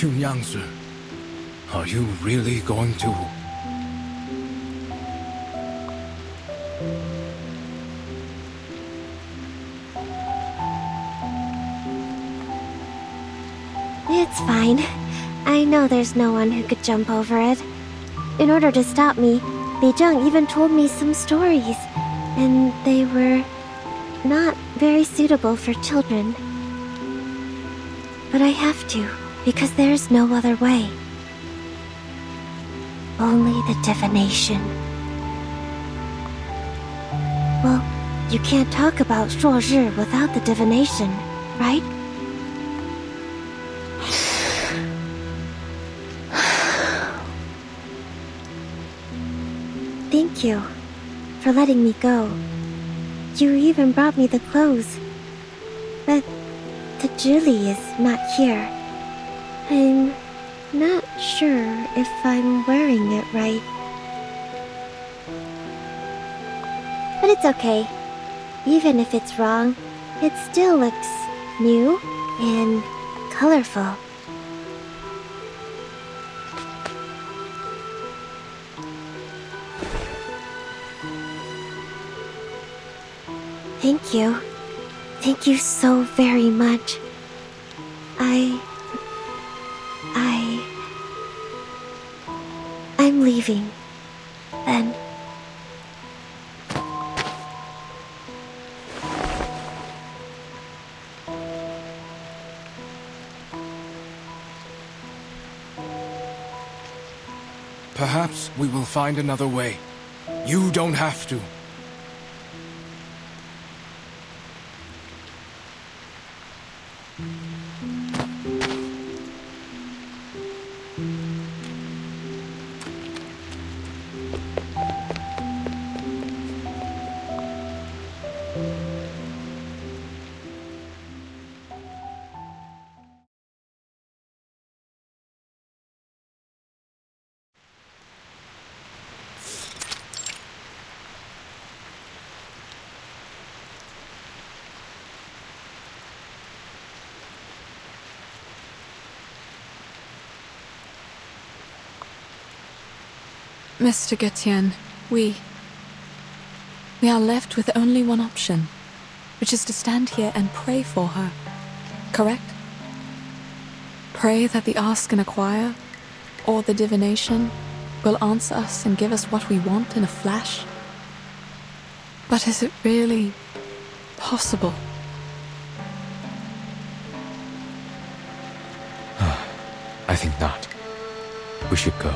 Yangzi, are you really going to... It's fine. I know there's no one who could jump over it. In order to stop me, Beijing even told me some stories, and they were not very suitable for children. But I have to, because there's no other way. Only the divination. Well, you can't talk about 朔日 without the divination, right? Thank you for letting me go. You even brought me the clothes. But the Julie is not here. I'm not sure if I'm wearing it right. But it's okay. Even if it's wrong, it still looks new and colorful. Thank you. Thank you so very much. I'm leaving. Then. Perhaps we will find another way. You don't have to. Mr. Getian, we are left with only one option, which is to stand here and pray for her, correct? Pray that the Ask and Acquire, or the divination, will answer us and give us what we want in a flash. But is it really possible? I think not. We should go.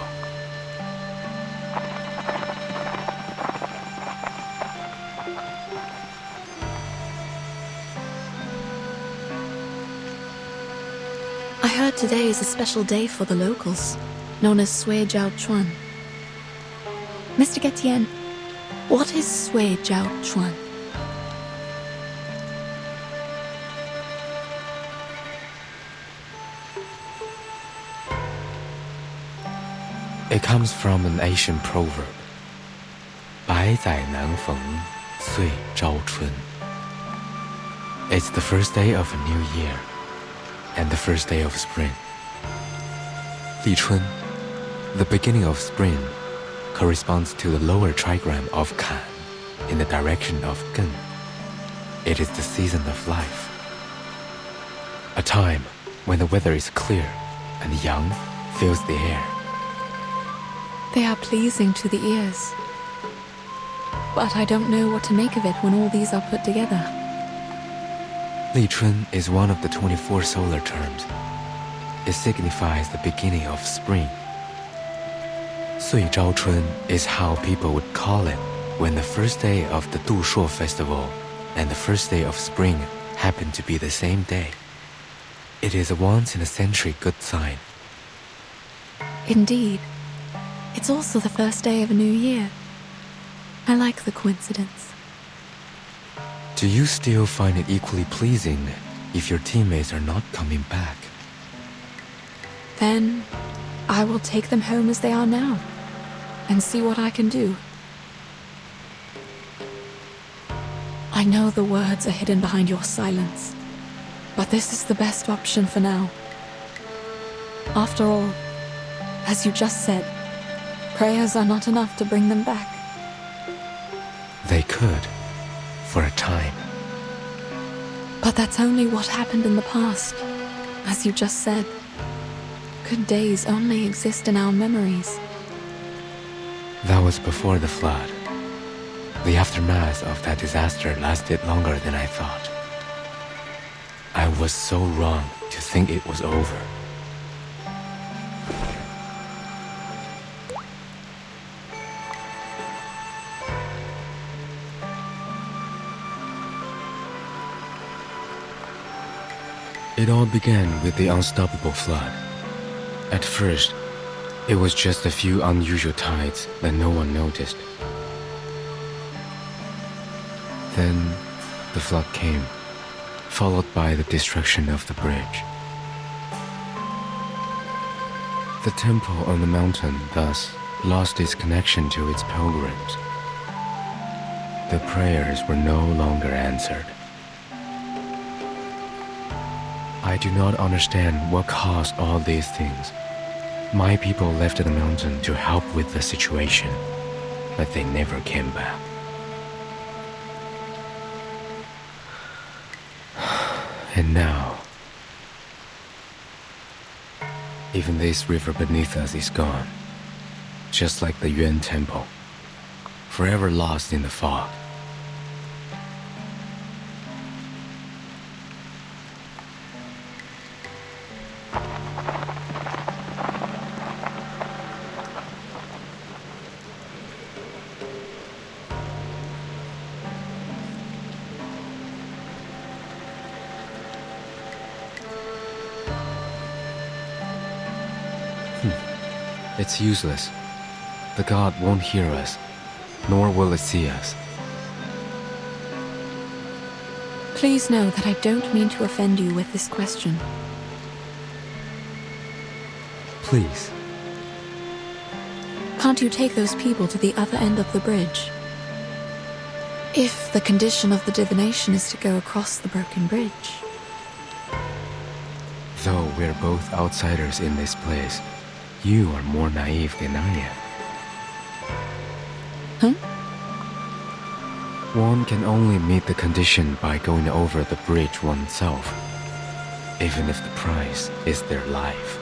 I heard today is a special day for the locals, known as Sui Jiao Chuan. Mr. Getian, what is Sui Jiao Chuan? It comes from an Asian proverb. 百载难逢，岁朝春. It's the first day of a new year, and the first day of spring. 立春, the beginning of spring, corresponds to the lower trigram of Kan, in the direction of Gen. It is the season of life. A time when the weather is clear and young fills the air. They are pleasing to the ears. But I don't know what to make of it when all these are put together. 立春 is one of the 24 solar terms. It signifies the beginning of spring. 岁朝春 is how people would call it when the first day of the 度朔 festival and the first day of spring happen to be the same day. It is a once-in-a-century good sign. Indeed. It's also the first day of a new year. I like the coincidence. Do you still find it equally pleasing if your teammates are not coming back? Then I will take them home as they are now and see what I can do. I know the words are hidden behind your silence, but this is the best option for now. After all, as you just said, prayers are not enough to bring them back. They could, for a time. But that's only what happened in the past. as you just said. Good days only exist in our memories. That was before the flood. The aftermath of that disaster lasted longer than I thought. I was so wrong to think it was over. It all began with the unstoppable flood. At first, it was just a few unusual tides that no one noticed. Then, the flood came, followed by the destruction of the bridge. The temple on the mountain thus lost its connection to its pilgrims. The prayers were no longer answered. I do not understand what caused all these things. My people left the mountain to help with the situation, but they never came back. And now, even this river beneath us is gone, just like the Yuan Temple, forever lost in the fog. It's useless. The god won't hear us, nor will it see us. Please know that I don't mean to offend you with this question. Please. Can't you take those people to the other end of the bridge? If the condition of the divination is to go across the broken bridge. Though we're both outsiders in this place, you are more naive than I am. Huh? One can only meet the condition by going over the bridge oneself, even if the price is their life.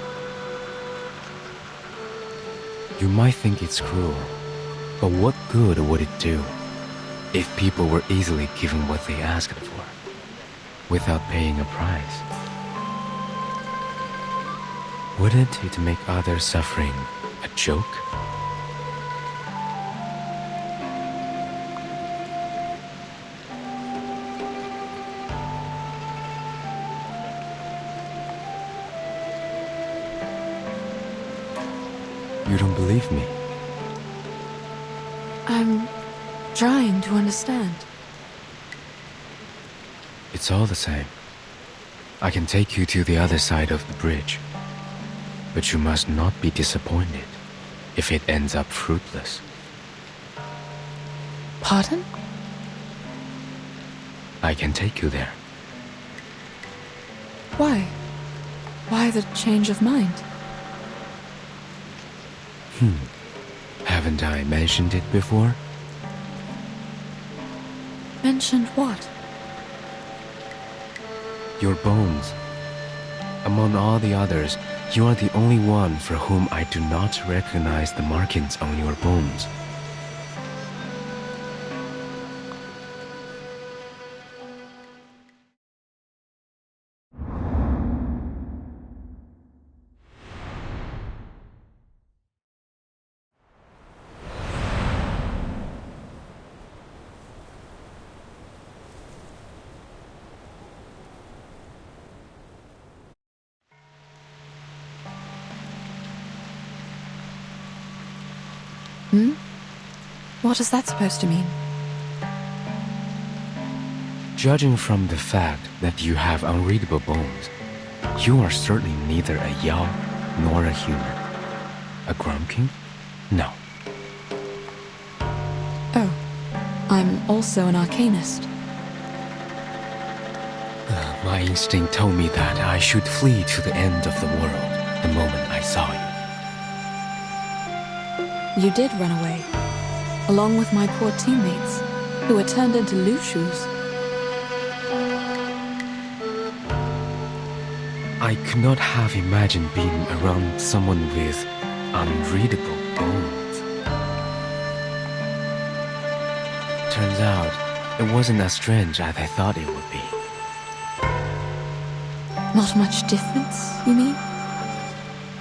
You might think it's cruel, but what good would it do if people were easily given what they asked for, without paying a price? Wouldn't it make others' suffering a joke? You don't believe me? I'm trying to understand. It's all the same. I can take you to the other side of the bridge. But you must not be disappointed if it ends up fruitless. Pardon? I can take you there. Why? Why the change of mind? Haven't I mentioned it before? Mentioned what? Your bones. Among all the others, you are the only one for whom I do not recognize the markings on your bones. What is that supposed to mean? Judging from the fact that you have unreadable bones, you are certainly neither a Yao nor a human. A Grumpkin? No. Oh, I'm also an arcanist. My instinct told me that I should flee to the end of the world the moment I saw you. You did run away, along with my poor teammates, who were turned into Lushus. I could not have imagined being around someone with unreadable bones. Turns out, it wasn't as strange as I thought it would be. Not much difference, you mean?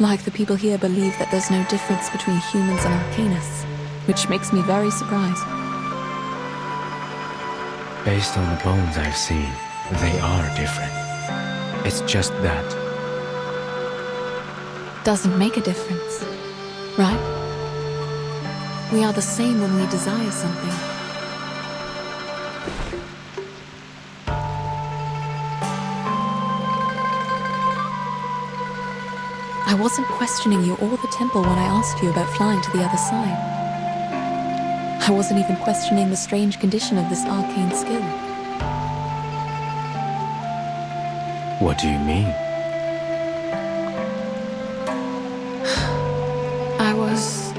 Like the people here believe that there's no difference between humans and Arcanists, which makes me very surprised. Based on the bones I've seen, they are different. It's just that. Doesn't make a difference, right? We are the same when we desire something. I wasn't questioning you or the temple when I asked you about flying to the other side. I wasn't even questioning the strange condition of this arcane skill. What do you mean? I was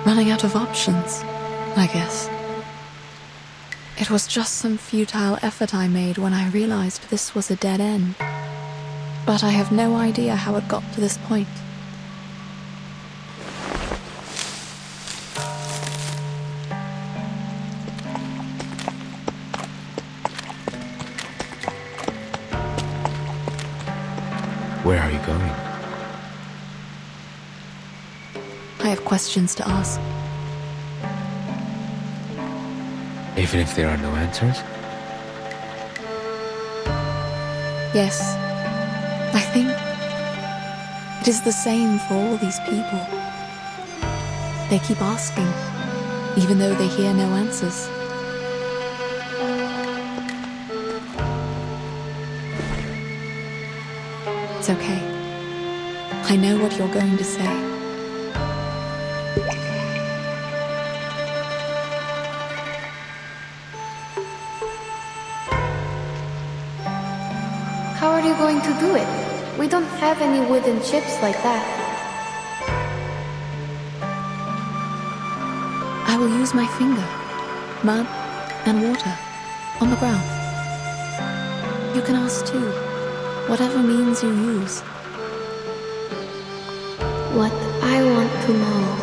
running out of options, I guess. It was just some futile effort I made when I realized this was a dead end. But I have no idea how it got to this point. Where are you going? I have questions to ask. Even if there are no answers? Yes. I think it is the same for all these people. They keep asking, even though they hear no answers. It's okay. I know what you're going to say. How are you going to do it? We don't have any wooden chips like that. I will use my finger, mud and water, on the ground. You can ask too, whatever means you use. What I want to know.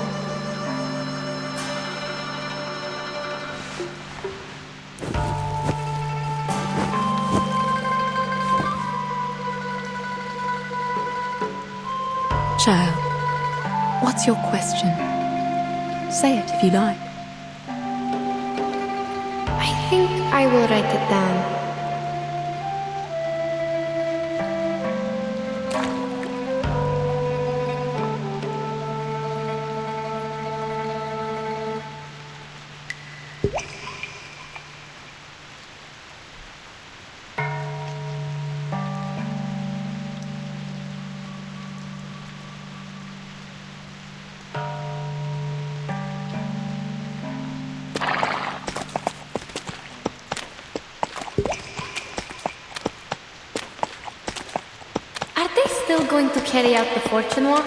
Child, what's your question? Say it if you like. I think I will write it down. Still going to carry out the fortune walk?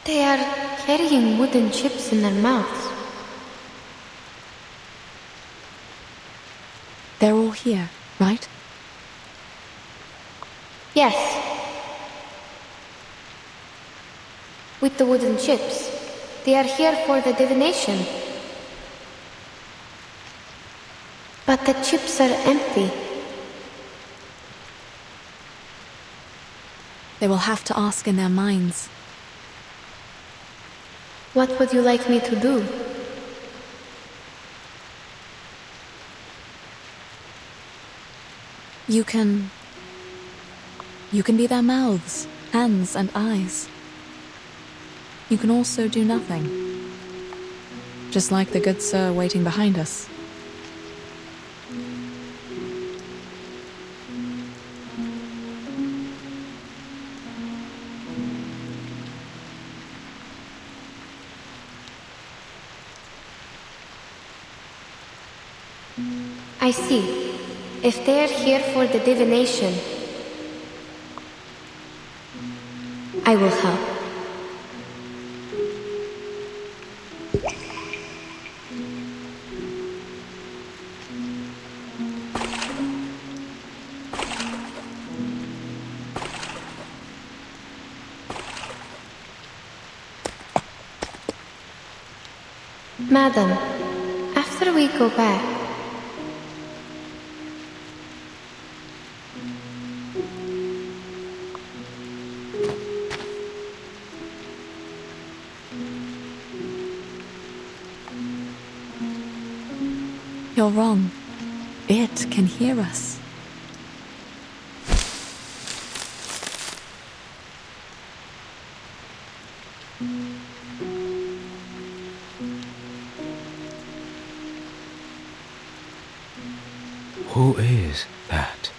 They are carrying wooden chips in their mouths. They're all here, right? Yes. With the wooden chips. They are here for the divination. But the chips are empty. They will have to ask in their minds. What would you like me to do? You can be their mouths, hands, and eyes. You can also do nothing. Just like the good sir waiting behind us. I see. If they are here for the divination, I will help. Madam, after we go back, You're wrong. It can hear us. Who is that?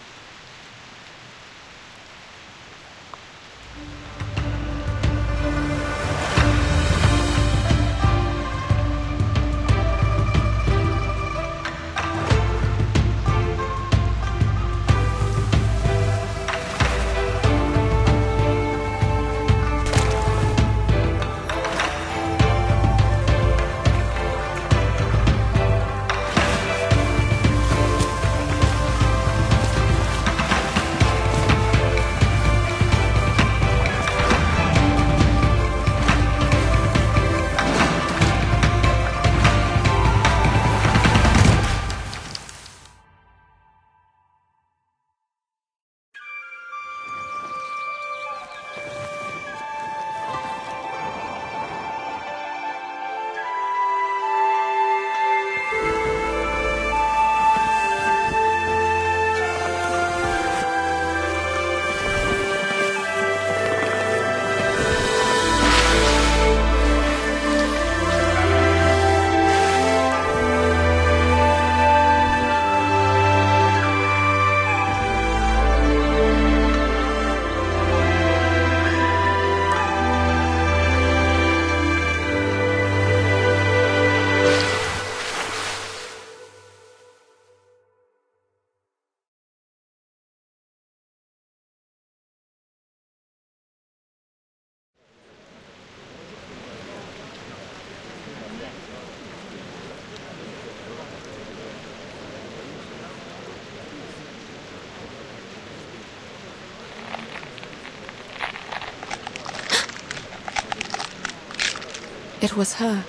It was her.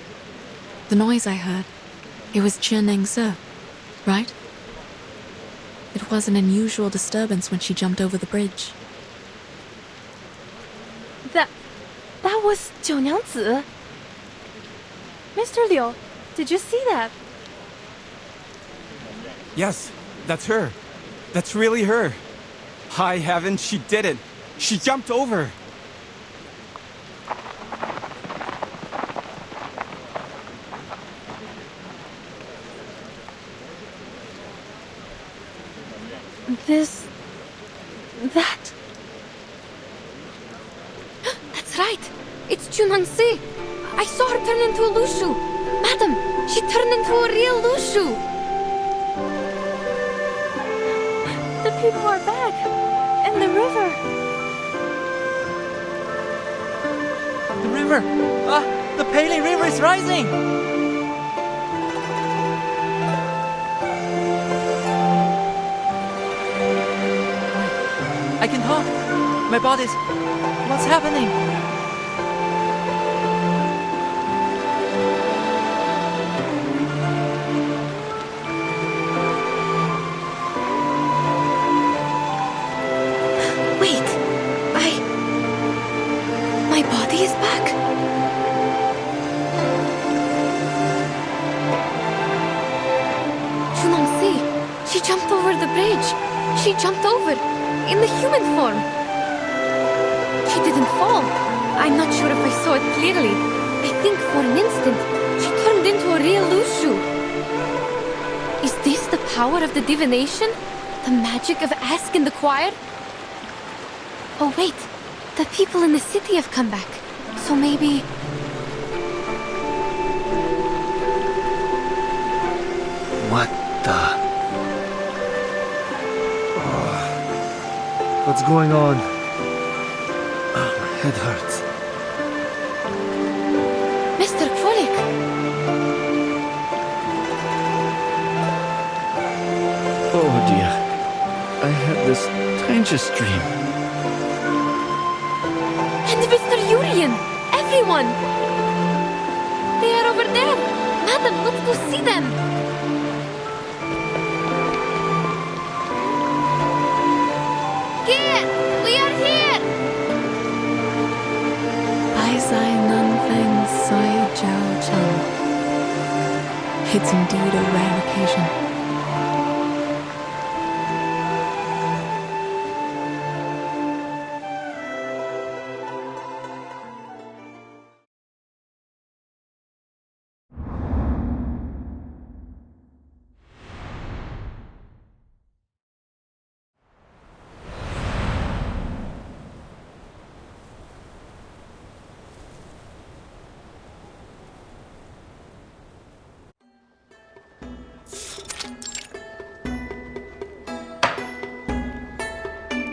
The noise I heard. It was Zi, right? It was an unusual disturbance when she jumped over the bridge. That was 九娘子. Mr. Liu, did you see that? Yes, that's her. That's really her. High heaven, she did it. She jumped over. That. That's right. It's Junangsi. I saw her turn into a Lushu. Madam, she turned into a real Lushu. The people are back. And the river. The river! The Pele River is rising! I can talk. My body's... What's happening? Wait. My body is back. Junangsi, she jumped over the bridge. She jumped over. In the human form. She didn't fall. I'm not sure if I saw it clearly. I think for an instant, she turned into a real Lushu. Is this the power of the divination? The magic of Ask in the choir? Oh wait, the people in the city have come back. So maybe... What the... what's going on. My head hurts. Mr. Kvolik! Oh dear. I had this strangest dream. And Mr. Yurian! Everyone! They are over there! Madam, let's go see them! Here! We are here! Ai Zai Nun Feng Soi Jiao Chen. It's indeed a rare occasion.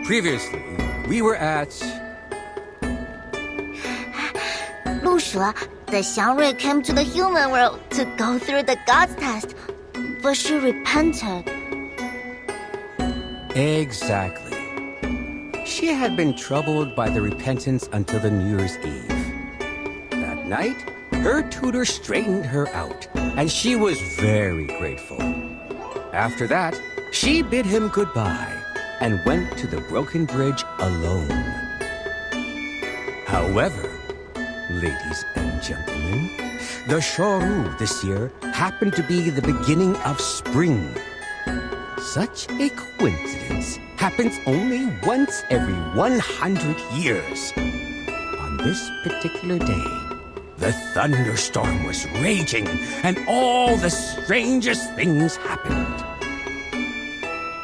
Previously, we were at... 陆蛇, the Xiangrui came to the human world to go through the God's test, but she repented. Exactly. She had been troubled by the repentance until the New Year's Eve. That night, her tutor straightened her out, and she was very grateful. After that, she bid him goodbye and went to the broken bridge alone. However, ladies and gentlemen, the Shoru this year happened to be the beginning of spring. Such a coincidence happens only once every 100 years. On this particular day, the thunderstorm was raging and all the strangest things happened.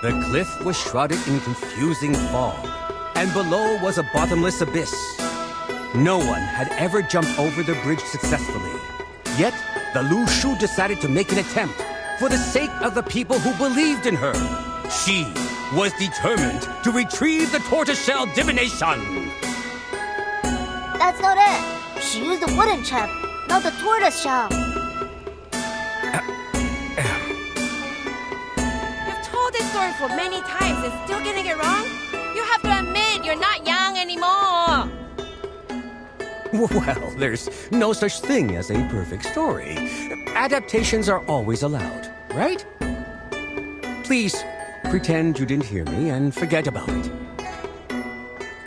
The cliff was shrouded in confusing fog, and below was a bottomless abyss. No one had ever jumped over the bridge successfully. Yet, the Lu Shu decided to make an attempt for the sake of the people who believed in her. She was determined to retrieve the tortoiseshell divination. That's not it. She used the wooden chip, not the tortoise shell. This story for many times and still getting it wrong? You have to admit you're not young anymore. Well, there's no such thing as a perfect story. Adaptations are always allowed, right? Please, pretend you didn't hear me and forget about it.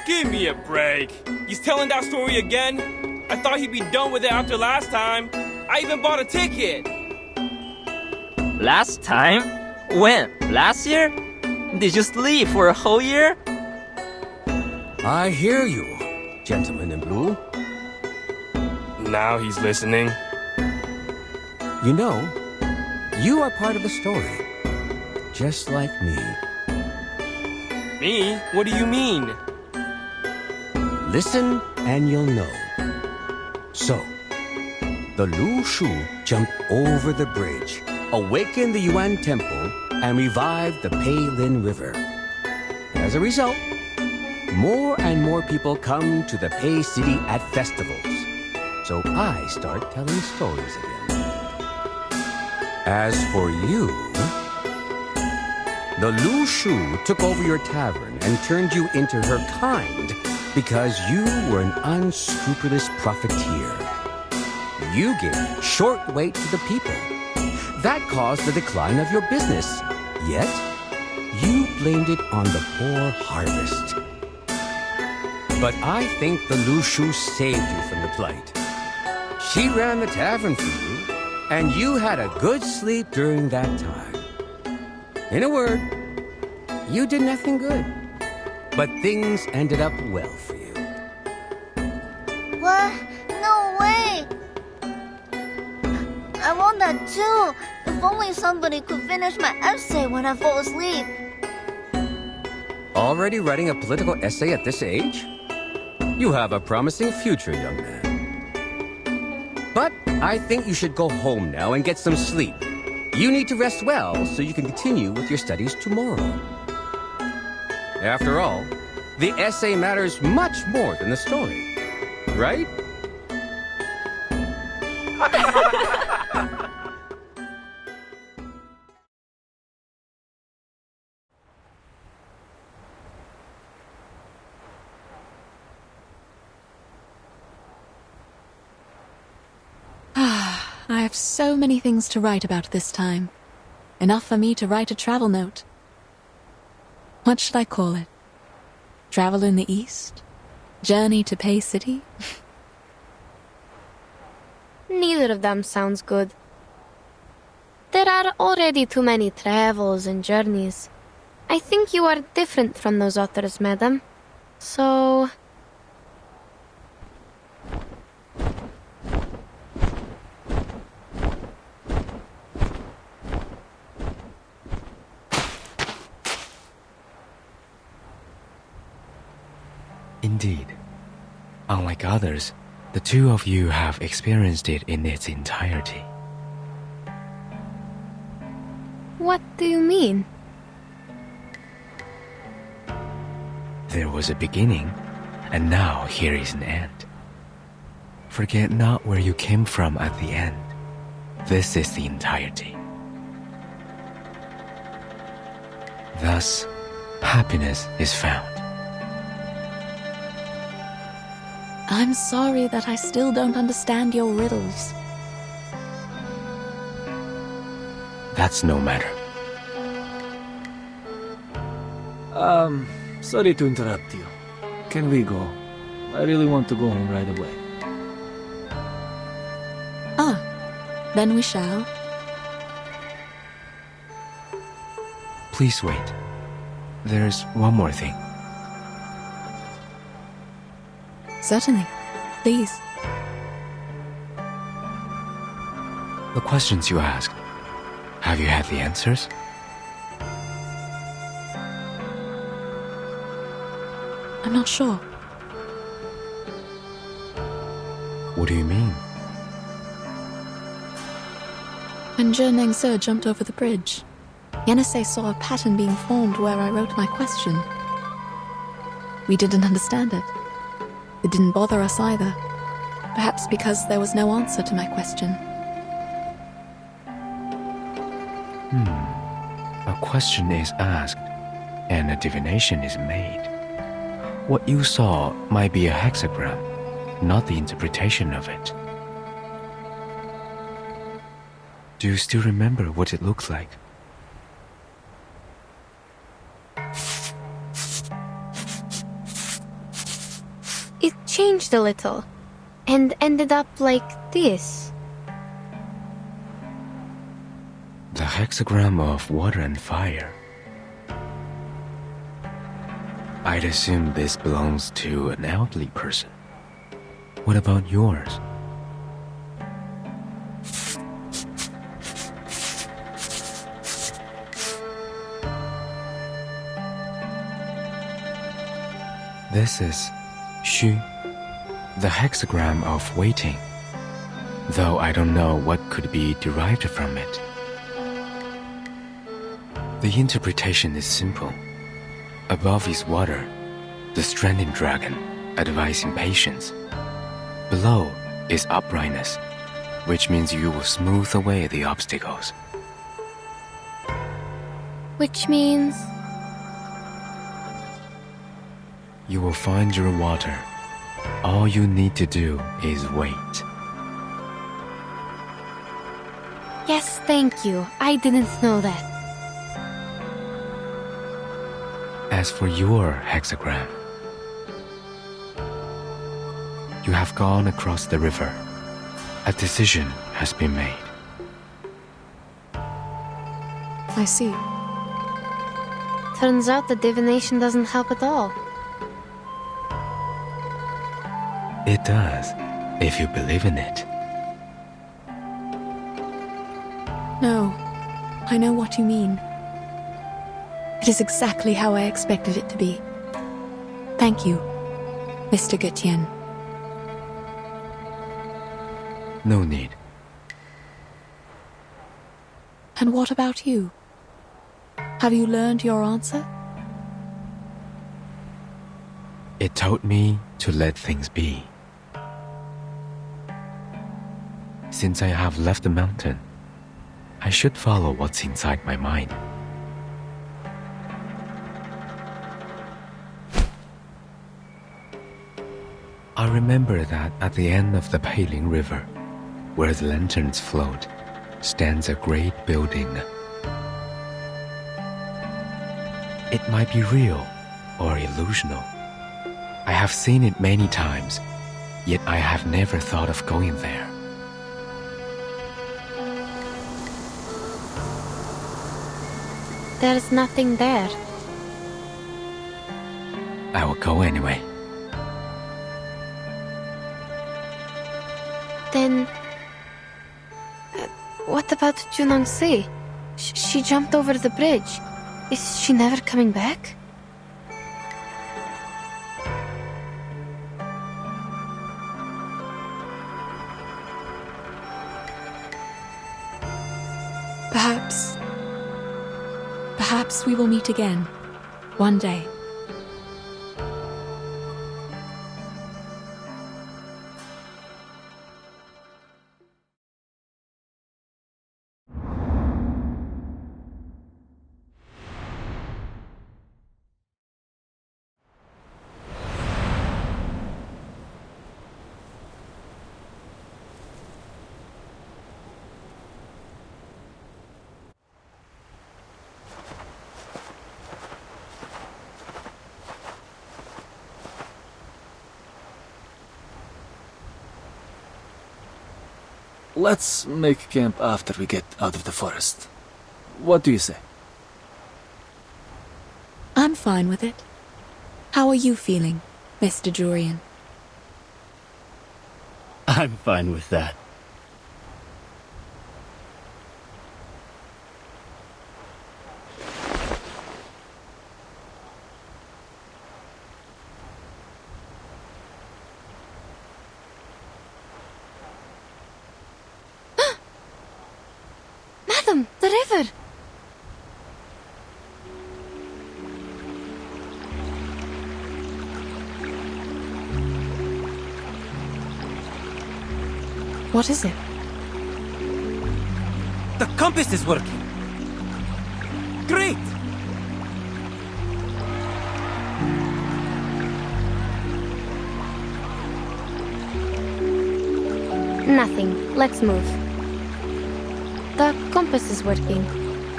Give me a break. He's telling that story again? I thought he'd be done with it after last time. I even bought a ticket. Last time? When? Last year? Did you sleep for a whole year? I hear you, gentleman in blue. Now he's listening. You know, you are part of the story, just like me. Me? What do you mean? Listen and you'll know. So, the Lu Shu jumped over the bridge, awakened the Yuan Temple, and revived the Peilin River. As a result, more and more people come to the Pei City at festivals. So I start telling stories again. As for you, the Lu Shu took over your tavern and turned you into her kind because you were an unscrupulous profiteer. You gave short weight to the people. That caused the decline of your business. Yet, you blamed it on the poor harvest. But I think the Lu Shu saved you from the plight. She ran the tavern for you, and you had a good sleep during that time. In a word, you did nothing good. But things ended up well for you. What? No way! I want that too. If only somebody could finish my essay when I fall asleep. Already writing a political essay at this age? You have a promising future, young man. But I think you should go home now and get some sleep. You need to rest well so you can continue with your studies tomorrow. After all, the essay matters much more than the story, right? I have so many things to write about this time. Enough for me to write a travel note. What should I call it? Travel in the East? Journey to Pay City? Neither of them sounds good. There are already too many travels and journeys. I think you are different from those authors, madam. So... Indeed. Unlike others, the two of you have experienced it in its entirety. What do you mean? There was a beginning, and now here is an end. Forget not where you came from at the end. This is the entirety. Thus, happiness is found. I'm sorry that I still don't understand your riddles. That's no matter. Sorry to interrupt you. Can we go? I really want to go home right away. Ah, then we shall. Please wait. There's one more thing. Certainly. Please. The questions you asked, have you had the answers? I'm not sure. What do you mean? When Zhe Nengse jumped over the bridge, Yenisei saw a pattern being formed where I wrote my question. We didn't understand it. It didn't bother us either. Perhaps because there was no answer to my question. A question is asked, and a divination is made. What you saw might be a hexagram, not the interpretation of it. Do you still remember what it looked like? It changed a little, and ended up like this. The hexagram of water and fire. I'd assume this belongs to an elderly person. What about yours? This is Xu, the hexagram of waiting, though I don't know what could be derived from it. The interpretation is simple. Above is water, the stranding dragon, advising patience. Below is uprightness, which means you will smooth away the obstacles. Which means... You will find your water. All you need to do is wait. Yes, thank you. I didn't know that. As for your hexagram, you have gone across the river. A decision has been made. I see. Turns out the divination doesn't help at all. It does, if you believe in it. No, I know what you mean. It is exactly how I expected it to be. Thank you, Mr. Gutian. No need. And what about you? Have you learned your answer? It told me to let things be. Since I have left the mountain, I should follow what's inside my mind. I remember that at the end of the Peiling River, where the lanterns float, stands a great building. It might be real or illusional. I have seen it many times, yet I have never thought of going there. There's nothing there. I will go anyway. Then... what about Junong-si? She jumped over the bridge. Is she never coming back? Perhaps we will meet again, one day. Let's make camp after we get out of the forest. What do you say? I'm fine with it. How are you feeling, Mr. Jurian? I'm fine with that. Madam, the river! What is it? The compass is working! Great! Nothing. Let's move. The compass is working,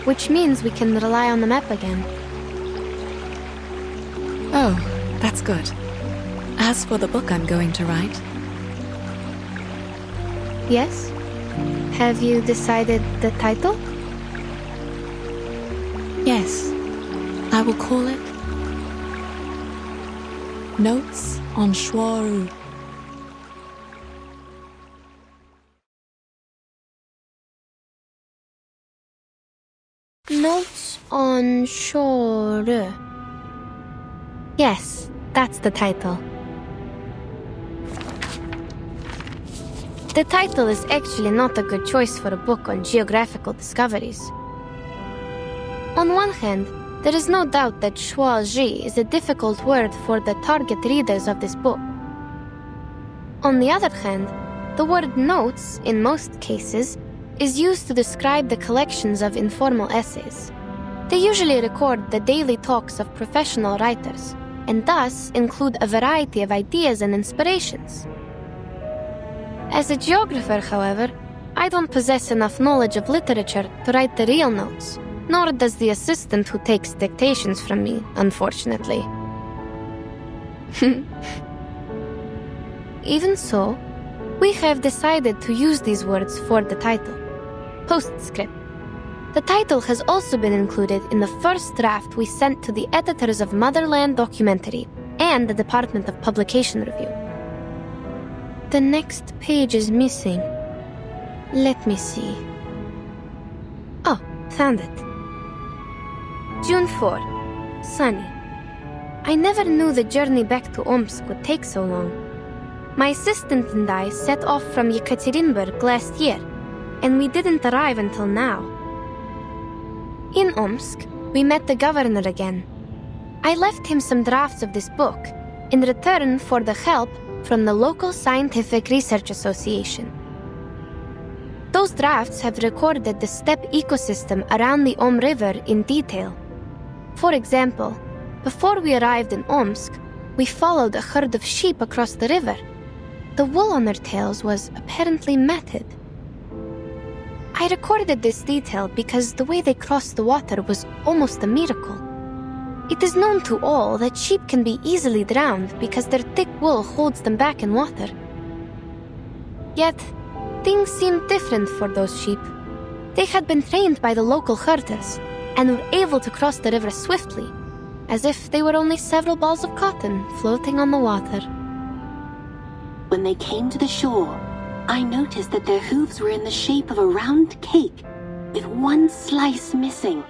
which means we can rely on the map again. Oh, that's good. As for the book I'm going to write... Yes? Have you decided the title? Yes. I will call it... Notes on Shhuori. Notes on Shhuori. Yes, that's the title. The title is actually not a good choice for a book on geographical discoveries. On one hand, there is no doubt that Shhuori is a difficult word for the target readers of this book. On the other hand, the word notes, in most cases, is used to describe the collections of informal essays. They usually record the daily talks of professional writers, and thus include a variety of ideas and inspirations. As a geographer, however, I don't possess enough knowledge of literature to write the real notes, nor does the assistant who takes dictations from me, unfortunately. Even so, we have decided to use these words for the title. Postscript. The title has also been included in the first draft we sent to the editors of Motherland Documentary and the Department of Publication Review. The next page is missing. Let me see. Oh, found it. June 4. Sunny. I never knew the journey back to Omsk would take so long. My assistant and I set off from Yekaterinburg last year, and we didn't arrive until now. In Omsk, we met the governor again. I left him some drafts of this book, in return for the help from the local Scientific Research Association. Those drafts have recorded the steppe ecosystem around the Om River in detail. For example, before we arrived in Omsk, we followed a herd of sheep across the river. The wool on their tails was apparently matted. I recorded this detail because the way they crossed the water was almost a miracle. It is known to all that sheep can be easily drowned because their thick wool holds them back in water. Yet, things seemed different for those sheep. They had been trained by the local herders and were able to cross the river swiftly, as if they were only several balls of cotton floating on the water. When they came to the shore, I noticed that their hooves were in the shape of a round cake, with one slice missing.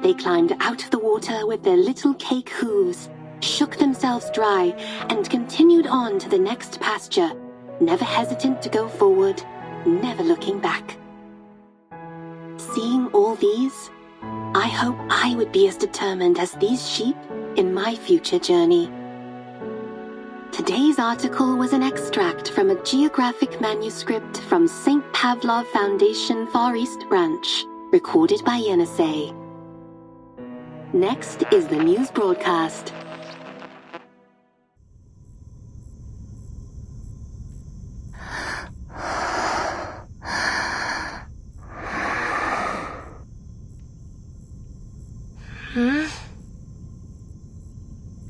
They climbed out of the water with their little cake hooves, shook themselves dry, and continued on to the next pasture, never hesitant to go forward, never looking back. Seeing all these, I hope I would be as determined as these sheep in my future journey. Today's article was an extract from a geographic manuscript from St. Pavlov Foundation Far East Branch, recorded by Yenisei. Next is the news broadcast.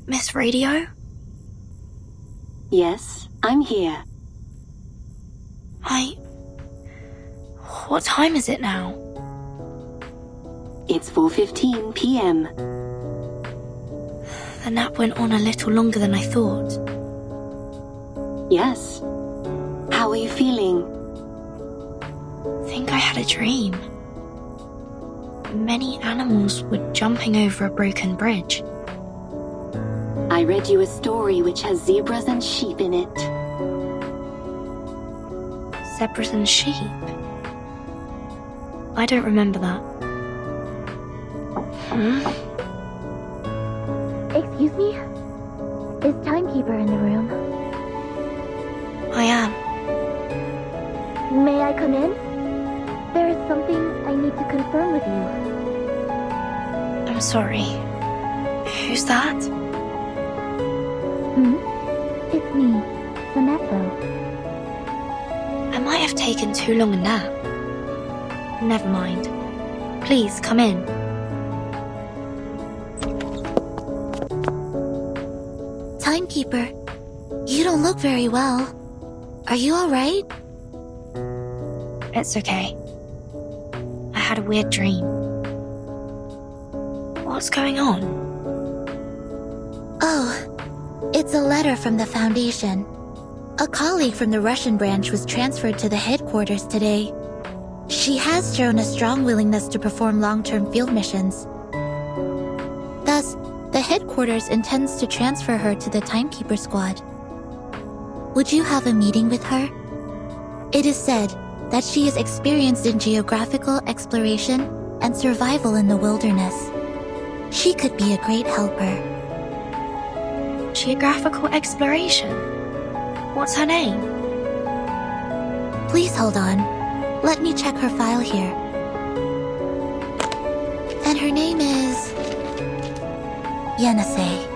Miss Radio? Yes, I'm here. What time is it now? It's 4:15 p.m. The nap went on a little longer than I thought. Yes. How are you feeling? I think I had a dream. Many animals were jumping over a broken bridge. I read you a story which has zebras and sheep in it. Zebras and sheep? I don't remember that. Excuse me? Is Timekeeper in the room? I am. May I come in? There is something I need to confirm with you. I'm sorry. Who's that? It's me, Sonetto. I might have taken too long a nap. Never mind. Please, come in. Timekeeper, you don't look very well. Are you alright? It's okay. I had a weird dream. What's going on? Oh, it's a letter from the Foundation. A colleague from the Russian branch was transferred to the headquarters today. She has shown a strong willingness to perform long-term field missions. Thus, the headquarters intends to transfer her to the Timekeeper Squad. Would you have a meeting with her? It is said that she is experienced in geographical exploration and survival in the wilderness. She could be a great helper. Geographical exploration? What's her name? Please hold on. Let me check her file here. And her name is Yenisei.